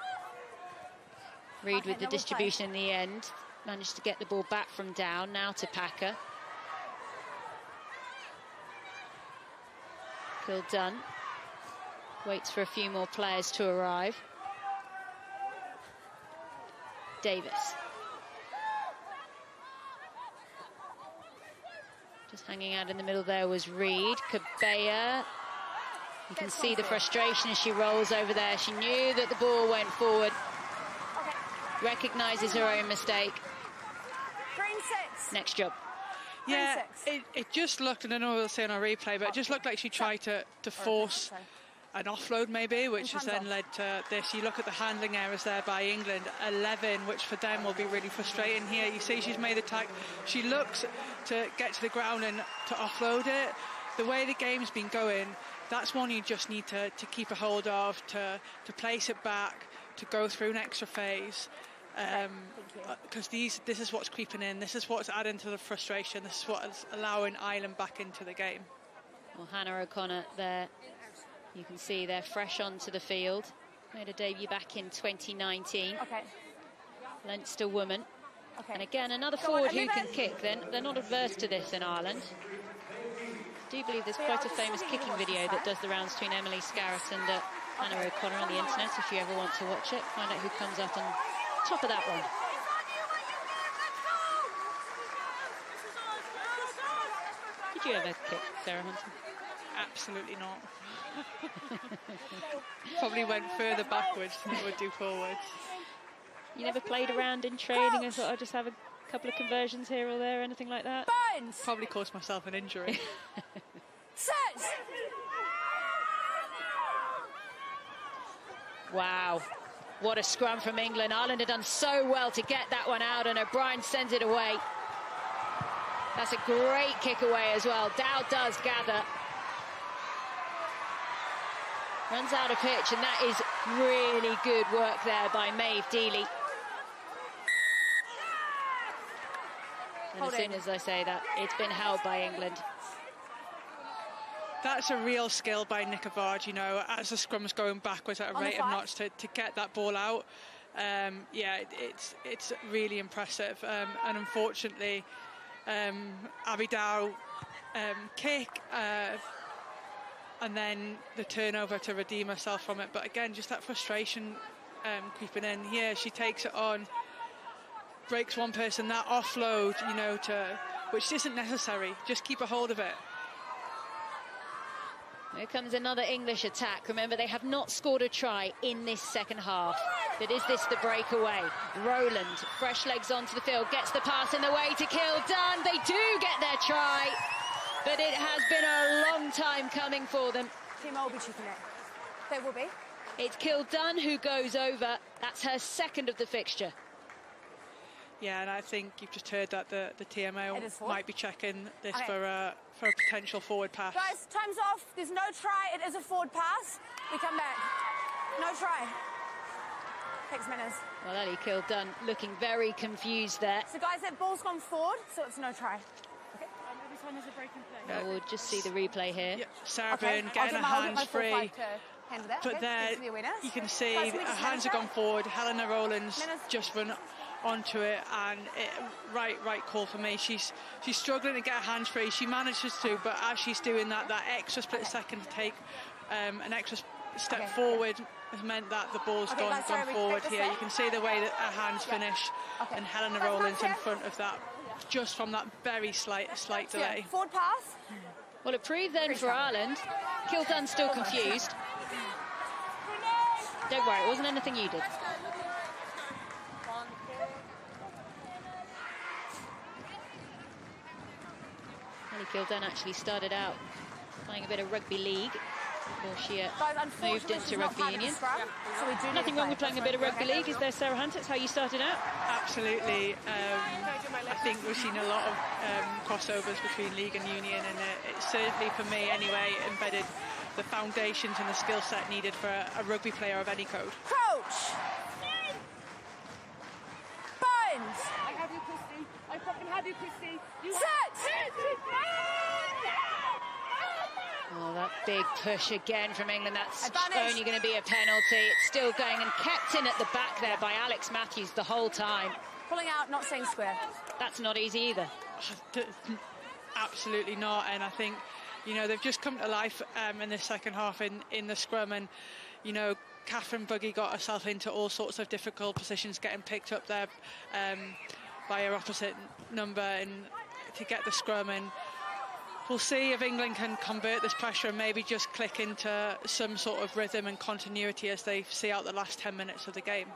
Reid with the distribution in the end. Managed to get the ball back from Down. Now to Packer. Kildunn waits for a few more players to arrive. Davis. Just hanging out in the middle there was Reid. Cabella. You can see the frustration as she rolls over there. She knew that the ball went forward. Recognises her own mistake. Green 6. Next job. Yeah, it just looked, and I know we'll say on our replay, but it just looked like she tried to force an offload maybe, which has then led to this. You look at the handling errors there by England, 11, which for them will be really frustrating here. You see she's made the tag. She looks to get to the ground and to offload it. The way the game's been going, that's one you just need to keep a hold of, to place it back, to go through an extra phase. Because this is what's creeping in, this is what's adding to the frustration, this is what's allowing Ireland back into the game. Well, Hannah O'Connor there, you can see they're fresh onto the field. Made a debut back in 2019. Leinster woman. And again, another forward who can kick. They're not averse to this in Ireland. I do believe there's quite a famous kicking video that does the rounds between Emily Scarrett and Hannah O'Connor on the internet, if you ever want to watch it. Find out who comes up on top of that one. Did you ever kick, Sarah Hunter? Absolutely not. Probably went further backwards than it would do forwards. You never played around in training and thought I'd just have a couple of conversions here or there, anything like that? Bones! Probably caused myself an injury. Set! Wow, what a scrum from England. Ireland had done so well to get that one out, and O'Brien sends it away. That's a great kick away as well. Dowd does gather. Runs out of pitch, and that is really good work there by Maeve Deely. And as soon as I say that, it's been held by England. That's a real skill by Nicola Varge, you know, as the scrum's going backwards at a rate of knots to get that ball out. Yeah, it's really impressive. And unfortunately, Abby Dow kick, and then the turnover to redeem herself from it. But again, just that frustration creeping in here. She takes it on, breaks one person, that offload, you know, which isn't necessary. Just keep a hold of it. Here comes another English attack. Remember, they have not scored a try in this second half. But is this the breakaway? Rowland, fresh legs onto the field, gets the pass in the way to Kildunn. They do get their try, but it has been a long time coming for them. Team will be chipping it. They will be. It's Kildunn who goes over. That's her second of the fixture. Yeah, and I think you've just heard that the TMO might be checking this for a potential forward pass. Guys, time's off. There's no try. It is a forward pass. We come back. No try. Thanks, Manners. Well, Ellie Kildunn looking very confused there. So, guys, that ball's gone forward, so it's no try. Okay. We'll just see the replay here. Yeah, Sarabin getting her hands free. But there, you can see her hands have gone forward. Helena Rowlands just run onto it, and right call for me. She's struggling to get her hands free. She manages to, but as she's doing that extra split second to take an extra step forward has meant that the ball's gone forward here. You can see the way that her hands finish, and Helena Rowlands in front of that, just from that very slight delay. Forward pass. Well, it proved then for Ireland. Kiltan's still confused. Don't worry, it wasn't anything you did. Ellie Kiltan actually started out playing a bit of rugby league before she moved into rugby union. Nothing wrong with playing a bit of rugby league, is there, Sarah Hunt? It's how you started out? Absolutely. I think we've seen a lot of crossovers between league and union, and it's certainly, for me anyway, embedded the foundations and the skill set needed for a rugby player of any code. Crouch! Bind! I have you, Christy. I fucking have you, Christy. Set! Oh, that big push again from England. That's only going to be a penalty. It's still going, and kept in at the back there by Alex Matthews the whole time. Pulling out, not staying square. That's not easy either. Absolutely not, and I think, you know, they've just come to life in the second half in the scrum, and, you know, Catherine Buggy got herself into all sorts of difficult positions, getting picked up there by her opposite number, and to get the scrum. And we'll see if England can convert this pressure and maybe just click into some sort of rhythm and continuity as they see out the last 10 minutes of the game.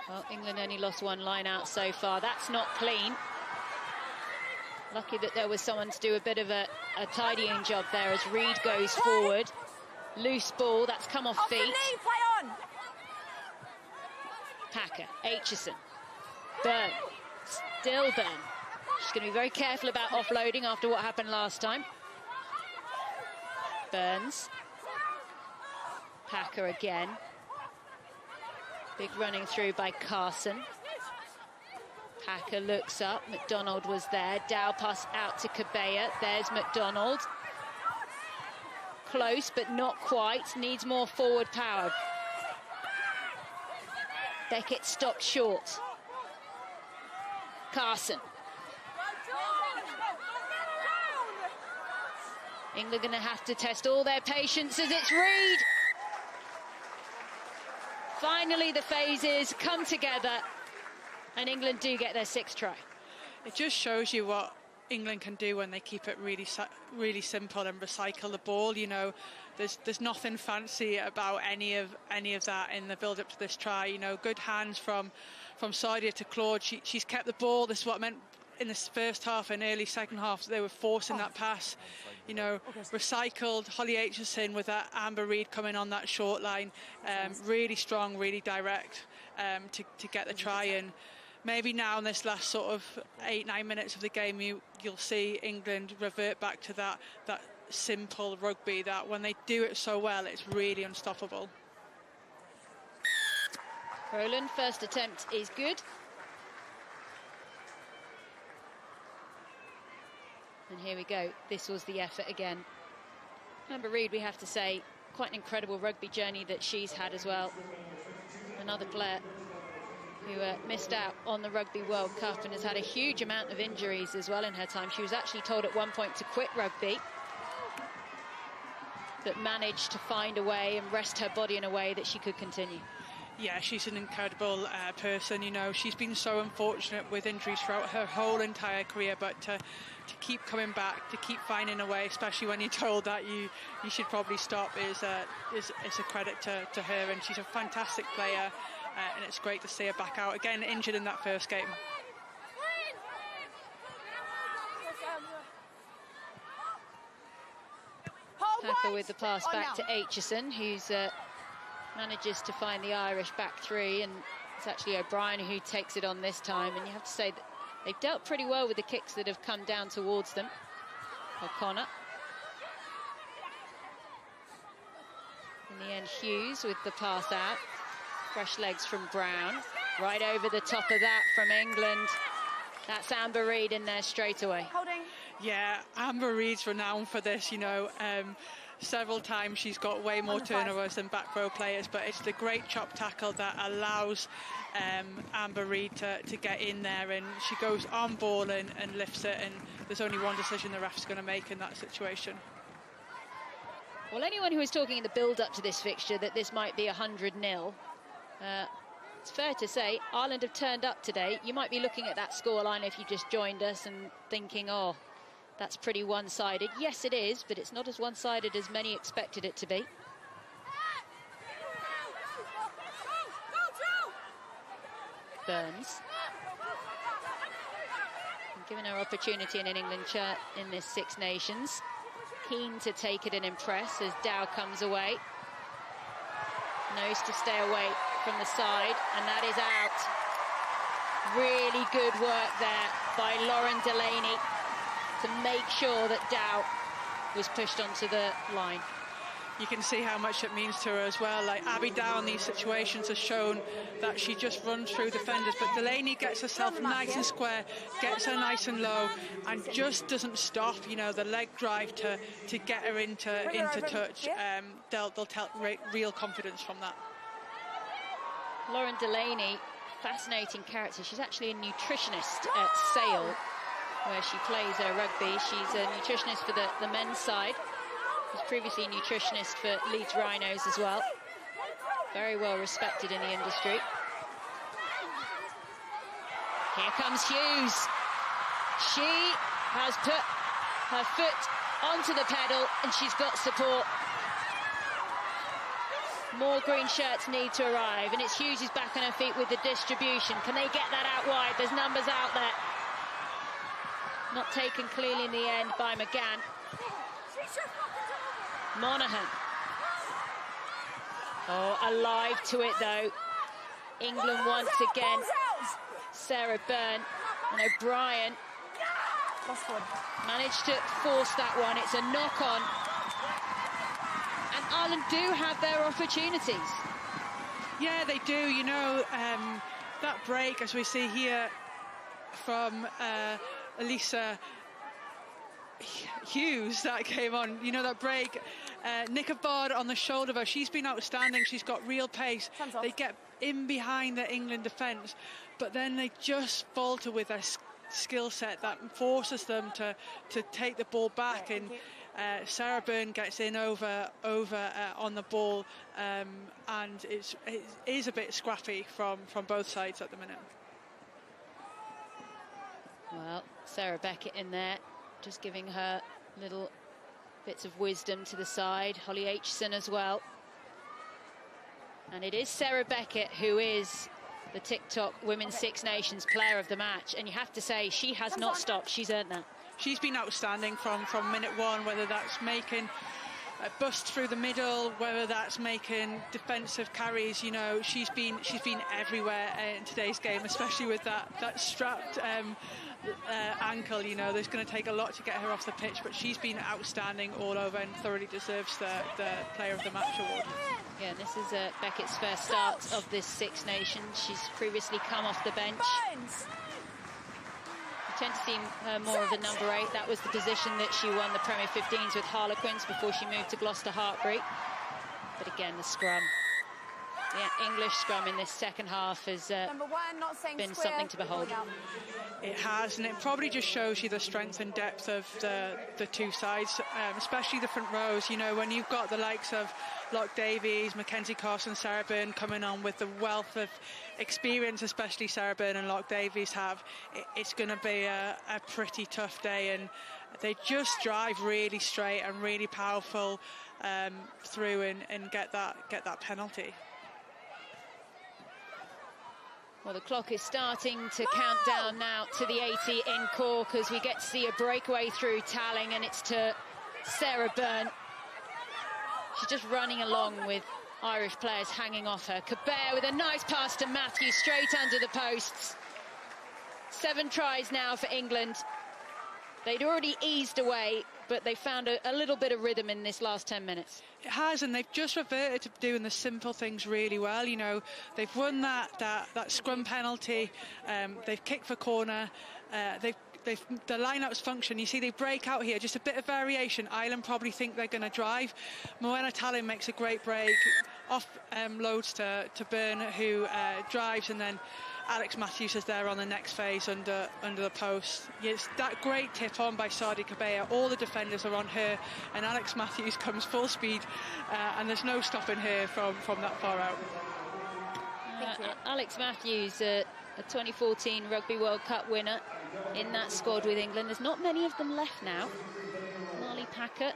Well, England only lost one line out so far. That's not clean. Lucky that there was someone to do a bit of a tidying job there as Reid goes forward. Loose ball, that's come off feet. The knee, play on. Packer, Aitchison, Byrne, still Byrne. She's going to be very careful about offloading after what happened last time. Burns. Packer again. Big running through by Carson. Packer looks up, McDonald was there. Dow pass out to Cabella. There's McDonald. Close, but not quite. Needs more forward power. Beckett stopped short. Carson. England going to have to test all their patience as it's Reid. Finally, the phases come together, and England do get their 6th try. It just shows you what England can do when they keep it really simple and recycle the ball. You know, there's nothing fancy about any of that in the build-up to this try. You know, good hands from Sadia to Claude. She's kept the ball. This is what I meant in this first half and early second half. They were forcing that pass. You know, recycled. Holly Aitchison with that Amber Reid coming on that short line. Really strong, really direct to get the try. And maybe now in this last sort of 8-9 minutes of the game, you'll see England revert back to that simple rugby that when they do it so well, it's really unstoppable. Rowland, first attempt is good. And here we go. This was the effort again. Amber Reid, we have to say, quite an incredible rugby journey that she's had as well. Another player who missed out on the Rugby World Cup and has had a huge amount of injuries as well in her time. She was actually told at one point to quit rugby, but managed to find a way and rest her body in a way that she could continue. Yeah, she's an incredible person. You know, she's been so unfortunate with injuries throughout her whole entire career, but to keep coming back, to keep finding a way, especially when you're told that you should probably stop, is a credit to her. And she's a fantastic player, and it's great to see her back out again, injured in that first game. Packer with the pass back to Aitchison, who's manages to find the Irish back three, and it's actually O'Brien who takes it on this time. And you have to say that they've dealt pretty well with the kicks that have come down towards them. O'Connor. In the end, Hughes with the pass out. Fresh legs from Brown. Right over the top of that from England. That's Amber Reid in there straight away. Holding. Yeah, Amber Reid's renowned for this, you know. Several times she's got way more turnovers than back row players, but it's the great chop tackle that allows Amber Reid to get in there, and she goes on ball and lifts it, and there's only one decision the ref's going to make in that situation. Well, anyone who was talking in the build-up to this fixture that this might be 100-0, it's fair to say Ireland have turned up today. You might be looking at that scoreline if you just joined us and thinking, oh, that's pretty one-sided. Yes, it is, but it's not as one-sided as many expected it to be. Burns. Given her opportunity in an England shirt in this Six Nations. Keen to take it and impress as Dow comes away. Knows to stay away from the side, and that is out. Really good work there by Lauren Delaney to make sure that Dow was pushed onto the line. You can see how much it means to her as well. Like Abby Dow in these situations has shown that she just runs through defenders, but Delaney gets herself nice and square, gets her nice and low, and just doesn't stop. You know, the leg drive to get her into touch. They'll tell real confidence from that. Lauren Delaney, fascinating character. She's actually a nutritionist at Sale, where she plays her rugby. She's a nutritionist for the men's side. She's previously a nutritionist for Leeds Rhinos as well. Very well respected in the industry. Here comes Hughes. She has put her foot onto the pedal and she's got support. More green shirts need to arrive, and it's Hughes who's back on her feet with the distribution. Can they get that out wide? There's numbers out there. Not taken clearly in the end by McGann. Monaghan. Oh, alive to it though. England once again. Sarah Byrne and O'Brien managed to force that one. It's a knock-on. And Ireland do have their opportunities. Yeah, they do. You know, that break, as we see here from Elisa Hughes, that came on, you know, that break. Nick Abard on the shoulder of her. She's been outstanding. She's got real pace. They get in behind the England defence, but then they just falter with their skill set that forces them to take the ball back. And Sarah Byrne gets in over on the ball, and it is a bit scrappy from both sides at the minute. Well, Sarah Beckett in there, just giving her little bits of wisdom to the side. Holly Aitchison as well. And it is Sarah Beckett who is the TikTok Women's Six Nations Player of the Match. And you have to say, she has not stopped. She's earned that. She's been outstanding from minute one, whether that's making a bust through the middle, whether that's making defensive carries. You know, she's been everywhere in today's game, especially with that strapped ankle. You know, there's going to take a lot to get her off the pitch, but she's been outstanding all over and thoroughly deserves the Player of the Match award. Yeah, this is Beckett's first start of this Six Nations. She's previously come off the bench. You tend to see her more of the number 8. That was the position that she won the Premier 15s with Harlequins before she moved to Gloucester Hartbury. But again, the scrum. The English scrum in this second half has been something to behold. It has, and it probably just shows you the strength and depth of the two sides, especially the front rows. You know, when you've got the likes of Loch Davies, Mackenzie Carson, Sarah Byrne coming on with the wealth of experience, especially Sarah Byrne and Loch Davies have, it's going to be a pretty tough day, and they just drive really straight and really powerful through and get that penalty. Well, the clock is starting to count down now to the 80 in Cork as we get to see a breakaway through Talling, and it's to Sarah Byrne. She's just running along with Irish players hanging off her. Cabert with a nice pass to Matthews, straight under the posts. 7 tries now for England. They'd already eased away but they found a little bit of rhythm in this last 10 minutes. It has, and they've just reverted to doing the simple things really well. You know, they've won that scrum penalty, they've kicked for corner, the lineouts function. You see they break out here, just a bit of variation. Ireland probably think they're going to drive. Moena Tallinn makes a great break, off loads to Byrne, who drives, and then Alex Matthews is there on the next phase under the post. It's that great tip on by Sadi Kabea. All the defenders are on her, and Alex Matthews comes full speed, and there's no stopping her from that far out. Alex Matthews, a 2014 Rugby World Cup winner in that squad with England. There's not many of them left now. Marley Packer,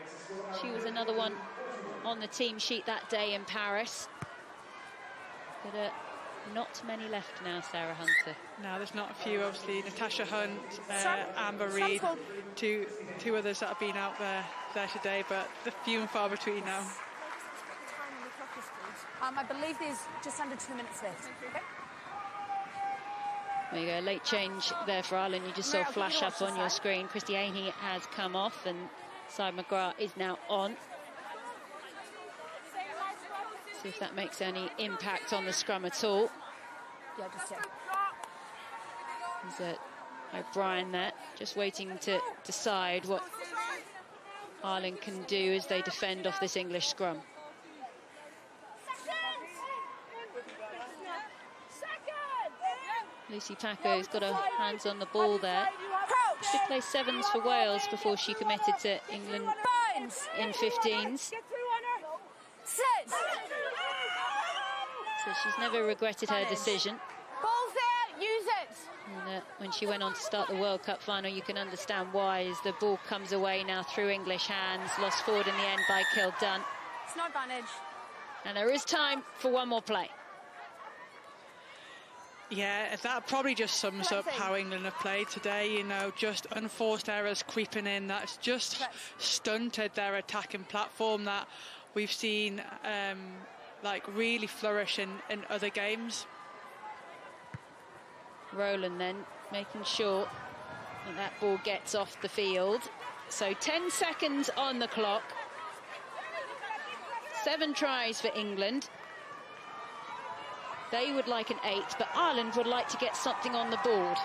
she was another one on the team sheet that day in Paris. But not many left now, Sarah Hunter. No, there's not a few, obviously. Natasha Hunt, Amber Reid, two others that have been out there today, but the few and far between now. I believe there's just under 2 minutes left. Okay. There you go, late change there for Ireland. You just saw flash up on your screen. Christy Haney has come off, and Cy McGrath is now on. See if that makes any impact on the scrum at all. Yeah, just check. There's O'Brien there, just waiting to decide what Ireland can do as they defend off this English scrum. Lucy Packer has got her hands on the ball there. She did play sevens for Wales before she committed to England in 15s. So she's never regretted her decision. Ball's there, use it. And when she went on to start the World Cup final, you can understand why, as the ball comes away now through English hands, lost forward in the end by Kildunn. It's no advantage. And there is time for one more play. Yeah, that probably just sums up how England have played today. You know, just unforced errors creeping in. That's just stunted their attacking platform that we've seen like really flourish in other games. Rowland then making sure that ball gets off the field. So 10 seconds on the clock. 7 tries for England. They would like an 8, but Ireland would like to get something on the board.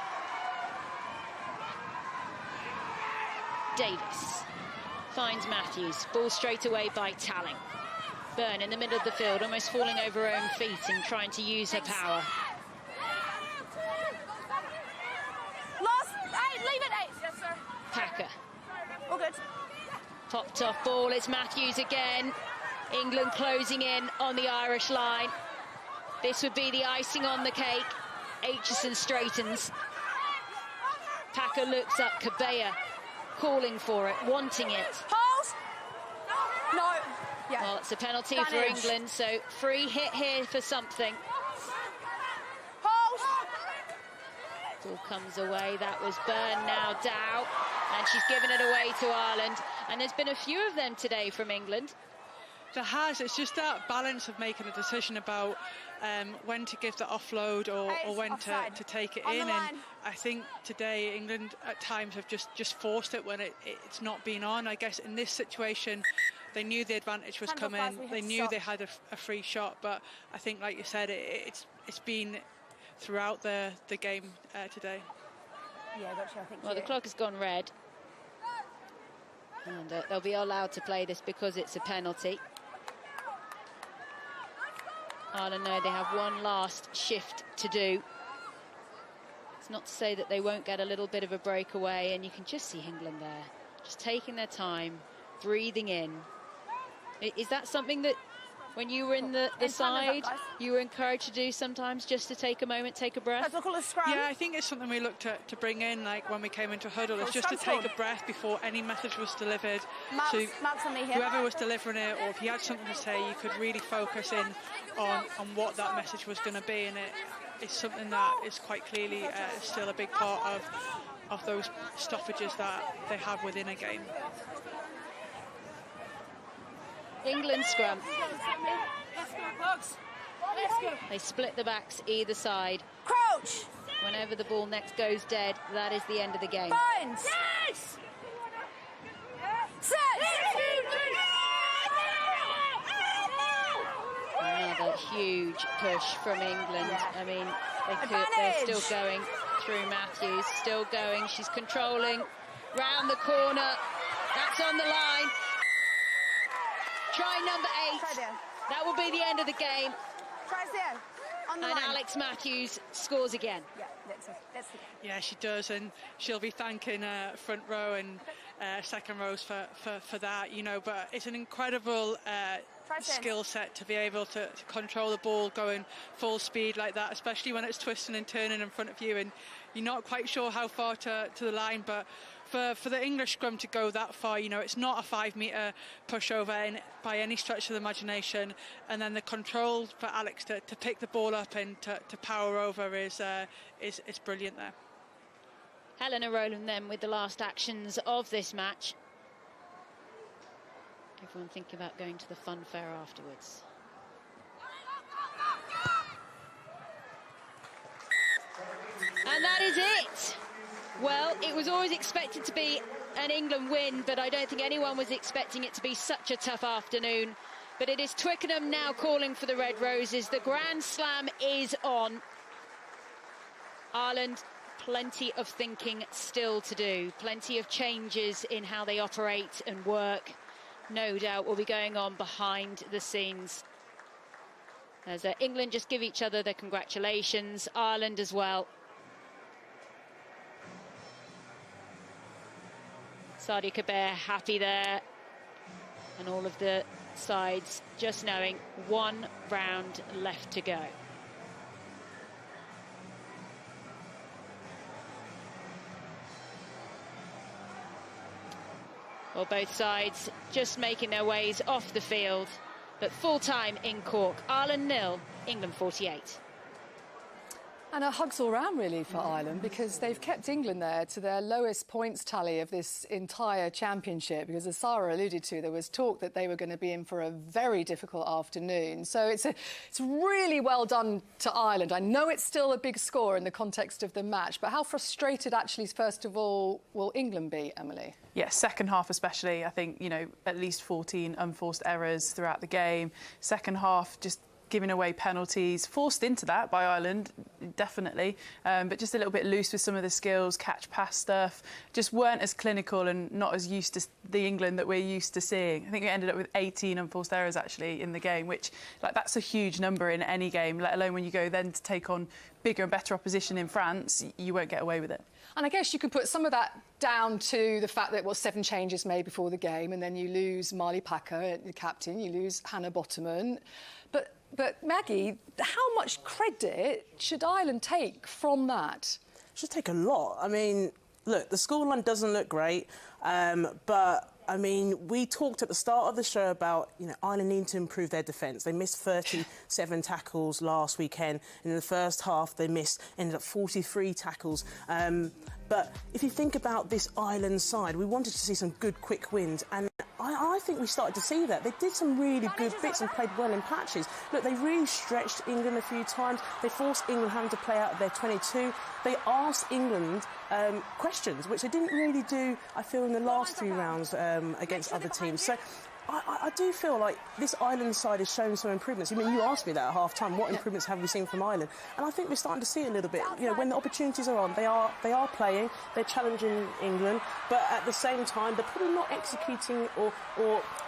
Davis finds Matthews. Ball straight away by Talling. Byrne in the middle of the field, almost falling over her own feet and trying to use her power. Last 8, leave it 8. Yes, sir. Packer. All good. Popped off ball, it's Matthews again. England closing in on the Irish line. This would be the icing on the cake. Aitchison straightens. Packer looks up, Kabea calling for it, wanting it. Hold! No. Yeah. Well, it's a penalty for England, so free hit here for something. Hold! Ball comes away, that was Byrne, now Dow, and she's given it away to Ireland. And there's been a few of them today from England. There has. It's just that balance of making a decision about when to give the offload or when to take it in. And I think today England at times have just forced it when it's not been on. I guess in this situation they knew the advantage was coming. They knew they had a free shot. But I think, like you said, it's been throughout the game today. Yeah, gotcha. I think. Well, the clock has gone red. And they'll be allowed to play this because it's a penalty. Ireland know they have one last shift to do. It's not to say that they won't get a little bit of a breakaway, and you can just see England there, just taking their time, breathing in. Is that something that, when you were in the side, you were encouraged to do sometimes, just to take a moment, take a breath? Yeah, I think it's something we looked to bring in, like when we came into huddle, it's just to take a breath before any message was delivered. So whoever was delivering it, or if you had something to say, you could really focus in on what that message was going to be, and it's something that is quite clearly still a big part of those stoppages that they have within a game. England scrum. They split the backs either side. Crouch! Whenever the ball next goes dead, that is the end of the game. Binds! huge push from England. I mean, they're still going through Matthews, still going. She's controlling round the corner. That's on the line. Try number 8. That will be the end of the game. Try there. On the And line. Alex Matthews scores again. Yeah, that's it. That's the game. Yeah, she does, and she'll be thanking front row and second rows for that, you know. But it's an incredible skill set to be able to control the ball going full speed like that, especially when it's twisting and turning in front of you and you're not quite sure how far to the line. But for the English scrum to go that far, you know, it's not a 5-metre pushover by any stretch of the imagination, and then the control for Alex to pick the ball up and to power over is brilliant there. Helena Rowland then with the last actions of this match. Everyone thinking about going to the fun fair afterwards. And that is it. Well, it was always expected to be an England win, but I don't think anyone was expecting it to be such a tough afternoon. But it is Twickenham now calling for the Red Roses. The Grand Slam is on. Ireland, plenty of thinking still to do. Plenty of changes in how they operate and work. No doubt will be going on behind the scenes. As England just give each other their congratulations. Ireland as well. Sadia Kabir happy there. And all of the sides just knowing one round left to go. Well, both sides just making their ways off the field. But full time in Cork. Ireland 0, England 48. And hugs all round, really, for Ireland, because they've kept England there to their lowest points tally of this entire championship, because as Sarah alluded to, there was talk that they were going to be in for a very difficult afternoon. So it's really well done to Ireland. I know it's still a big score in the context of the match, but how frustrated, actually, first of all, will England be, Emily? Yeah, second half especially. I think, you know, at least 14 unforced errors throughout the game. Second half, just giving away penalties, forced into that by Ireland, definitely, but just a little bit loose with some of the skills, catch-pass stuff, just weren't as clinical and not as used to the England that we're used to seeing. I think we ended up with 18 unforced errors, actually, in the game, which, like, that's a huge number in any game, let alone when you go then to take on bigger and better opposition in France, you won't get away with it. And I guess you could put some of that down to the fact that, well, 7 changes made before the game, and then you lose Marley Packer, the captain, you lose Hannah Bottoman. But Maggie, how much credit should Ireland take from that? Should take a lot. I mean, look, the scoreline doesn't look great, but I mean, we talked at the start of the show about, you know, Ireland needing to improve their defence. They missed 37 tackles last weekend. And in the first half, they ended up 43 tackles. But if you think about this Ireland side, we wanted to see some good, quick wins. And I think we started to see that. They did some really good bits and played well in patches. Look, they really stretched England a few times. They forced England having to play out of their 22. They asked England questions, which they didn't really do, I feel, in the last 3 rounds against other teams. So I do feel like this Ireland side is showing some improvements. I mean, you asked me that at half-time, what improvements have we seen from Ireland? And I think we're starting to see a little bit. You know, when the opportunities are on, they are playing, they're challenging England, but at the same time, they're probably not executing or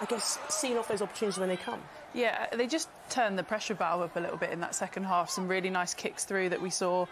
I guess, seeing off those opportunities when they come. Yeah, they just turned the pressure valve up a little bit in that second half. Some really nice kicks through that we saw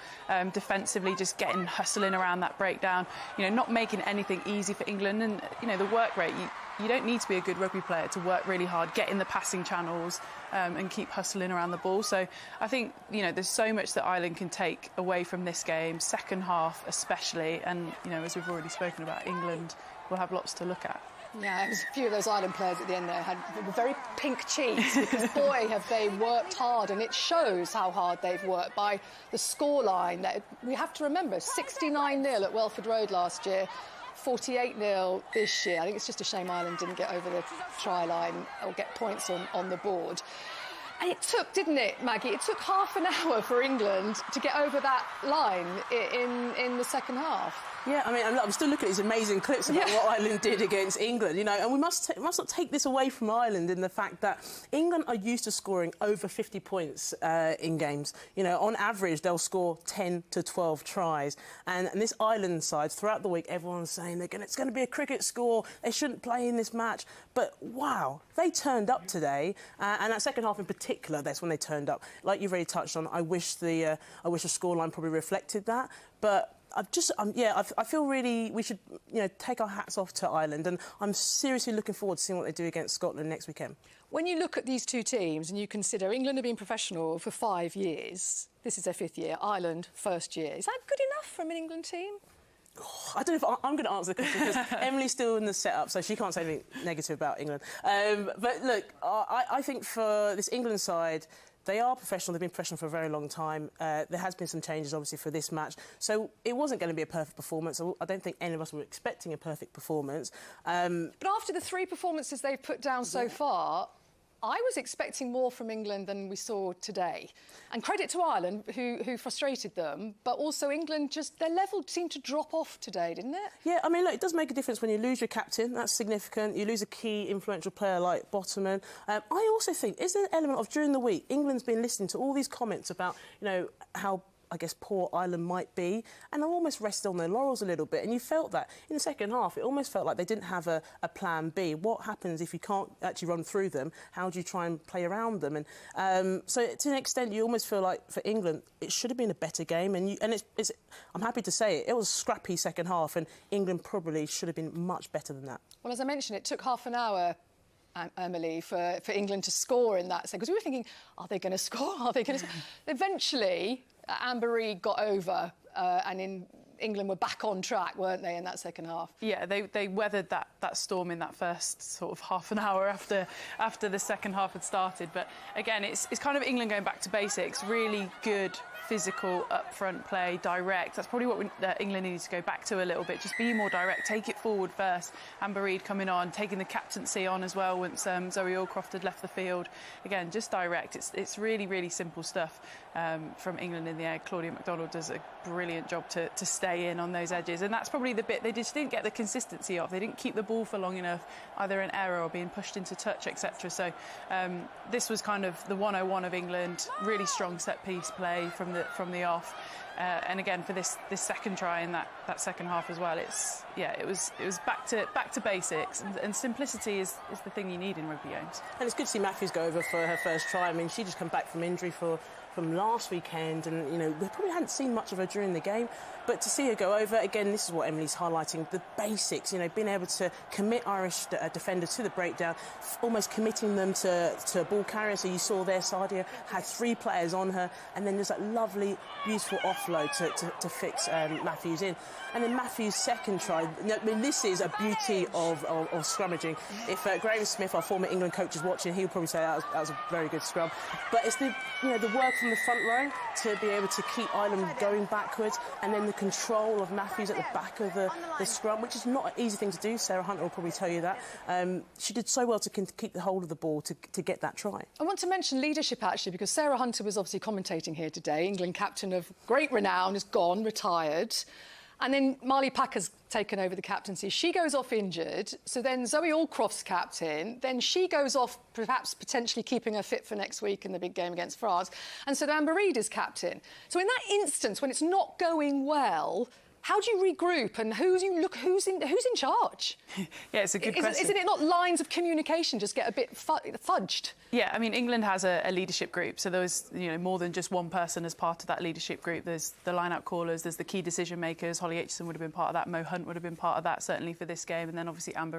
defensively, just hustling around that breakdown. You know, not making anything easy for England. And, you know, the work rate, you don't need to be a good rugby player to work really hard, get in the passing channels and keep hustling around the ball. So I think, you know, there's so much that Ireland can take away from this game, second half especially. And, you know, as we've already spoken about, England will have lots to look at. Yeah, a few of those Ireland players at the end there had very pink cheeks because, boy, have they worked hard, and it shows how hard they've worked by the scoreline. We have to remember, 69-0 at Welford Road last year, 48-0 this year. I think it's just a shame Ireland didn't get over the try line or get points on the board. And it took, didn't it, Maggie? It took half an hour for England to get over that line in the second half. Yeah, I mean, I'm still looking at these amazing clips about what Ireland did against England, you know, and we must not take this away from Ireland in the fact that England are used to scoring over 50 points in games. You know, on average, they'll score 10 to 12 tries. And this Ireland side, throughout the week, everyone's saying it's going to be a cricket score, they shouldn't play in this match. But, wow, they turned up today, and that second half in particular, that's when they turned up. Like you've already touched on, I wish the scoreline probably reflected that, but I feel really we should, you know, take our hats off to Ireland, and I'm seriously looking forward to seeing what they do against Scotland next weekend. When you look at these two teams and you consider England have been professional for 5 years, this is their 5th year, Ireland first year, is that good enough from an England team? I don't know if I'm going to answer the question because Emily's still in the setup, so she can't say anything negative about England. But look, I think for this England side, they are professional. They've been professional for a very long time. There has been some changes, obviously, for this match. So it wasn't going to be a perfect performance. I don't think any of us were expecting a perfect performance. But after the 3 performances they've put down so far, I was expecting more from England than we saw today. And credit to Ireland, who frustrated them, but also England, just their level seemed to drop off today, didn't it? Yeah, I mean, look, it does make a difference when you lose your captain. That's significant. You lose a key influential player like Bottoman. I also think, is there an element of, during the week, England's been listening to all these comments about, you know, how, I guess, poor Ireland might be, and I've almost rested on their laurels a little bit, and you felt that in the second half it almost felt like they didn't have a plan B. What happens if you can't actually run through them? How do you try and play around them? And so to an extent you almost feel like for England it should have been a better game, and it's I'm happy to say it was a scrappy second half, and England probably should have been much better than that. Well, as I mentioned, it took half an hour, Emily, for England to score in that second, because we were thinking, are they going to score? Are they going to score? Eventually, Amber Reid got over, and England were back on track, weren't they, in that second half? Yeah, they weathered that storm in that first sort of half an hour after the second half had started. But again, it's kind of England going back to basics, really good physical, up-front play, direct. That's probably what England needs to go back to a little bit. Just be more direct, take it forward first. Amber Reid coming on, taking the captaincy on as well once Zoe Allcroft had left the field. Again, just direct. It's really, really simple stuff from England in the air. Claudia MacDonald does a brilliant job to stay in on those edges, and that's probably the bit they just didn't get the consistency of. They didn't keep the ball for long enough, either in error or being pushed into touch, etc. So this was kind of the 101 of England. Really strong set-piece play from the off, and again for this second try in that second half as well. It was back to basics, and simplicity is the thing you need in rugby games. And it's good to see Matthews go over for her first try. I mean, she just come back from injury from last weekend, and you know we probably hadn't seen much of her during the game, but to see her go over again, this is what Emily's highlighting, the basics, you know, being able to commit Irish defenders to the breakdown, almost committing them to ball carrier. So you saw there Sadia had 3 players on her, and then there's that lovely beautiful offload to fix Matthews in. And then Matthews' second try, I mean, this is a beauty of scrummaging. If Graham Smith, our former England coach, is watching, he'll probably say that was a very good scrum. But it's the work from the front row to be able to keep Ireland going backwards, and then the control of Matthews at the back of the scrum, which is not an easy thing to do. Sarah Hunter will probably tell you that. She did so well to keep the hold of the ball to get that try. I want to mention leadership, actually, because Sarah Hunter was obviously commentating here today. England captain of great renown is gone, retired. And then Marley Packer's taken over the captaincy. She goes off injured, so then Zoe Allcroft's captain. Then she goes off, perhaps potentially keeping her fit for next week in the big game against France. And so Amber Reid is captain. So in that instance, when it's not going well, how do you regroup, and who's in charge? Yeah, it's a good question. Isn't it not lines of communication just get a bit fudged? Yeah, I mean, England has a leadership group, so there was more than just one person as part of that leadership group. There's the line-out callers, there's the key decision makers. Holly Aitchison would have been part of that, Mo Hunt would have been part of that, certainly for this game, and then obviously Amber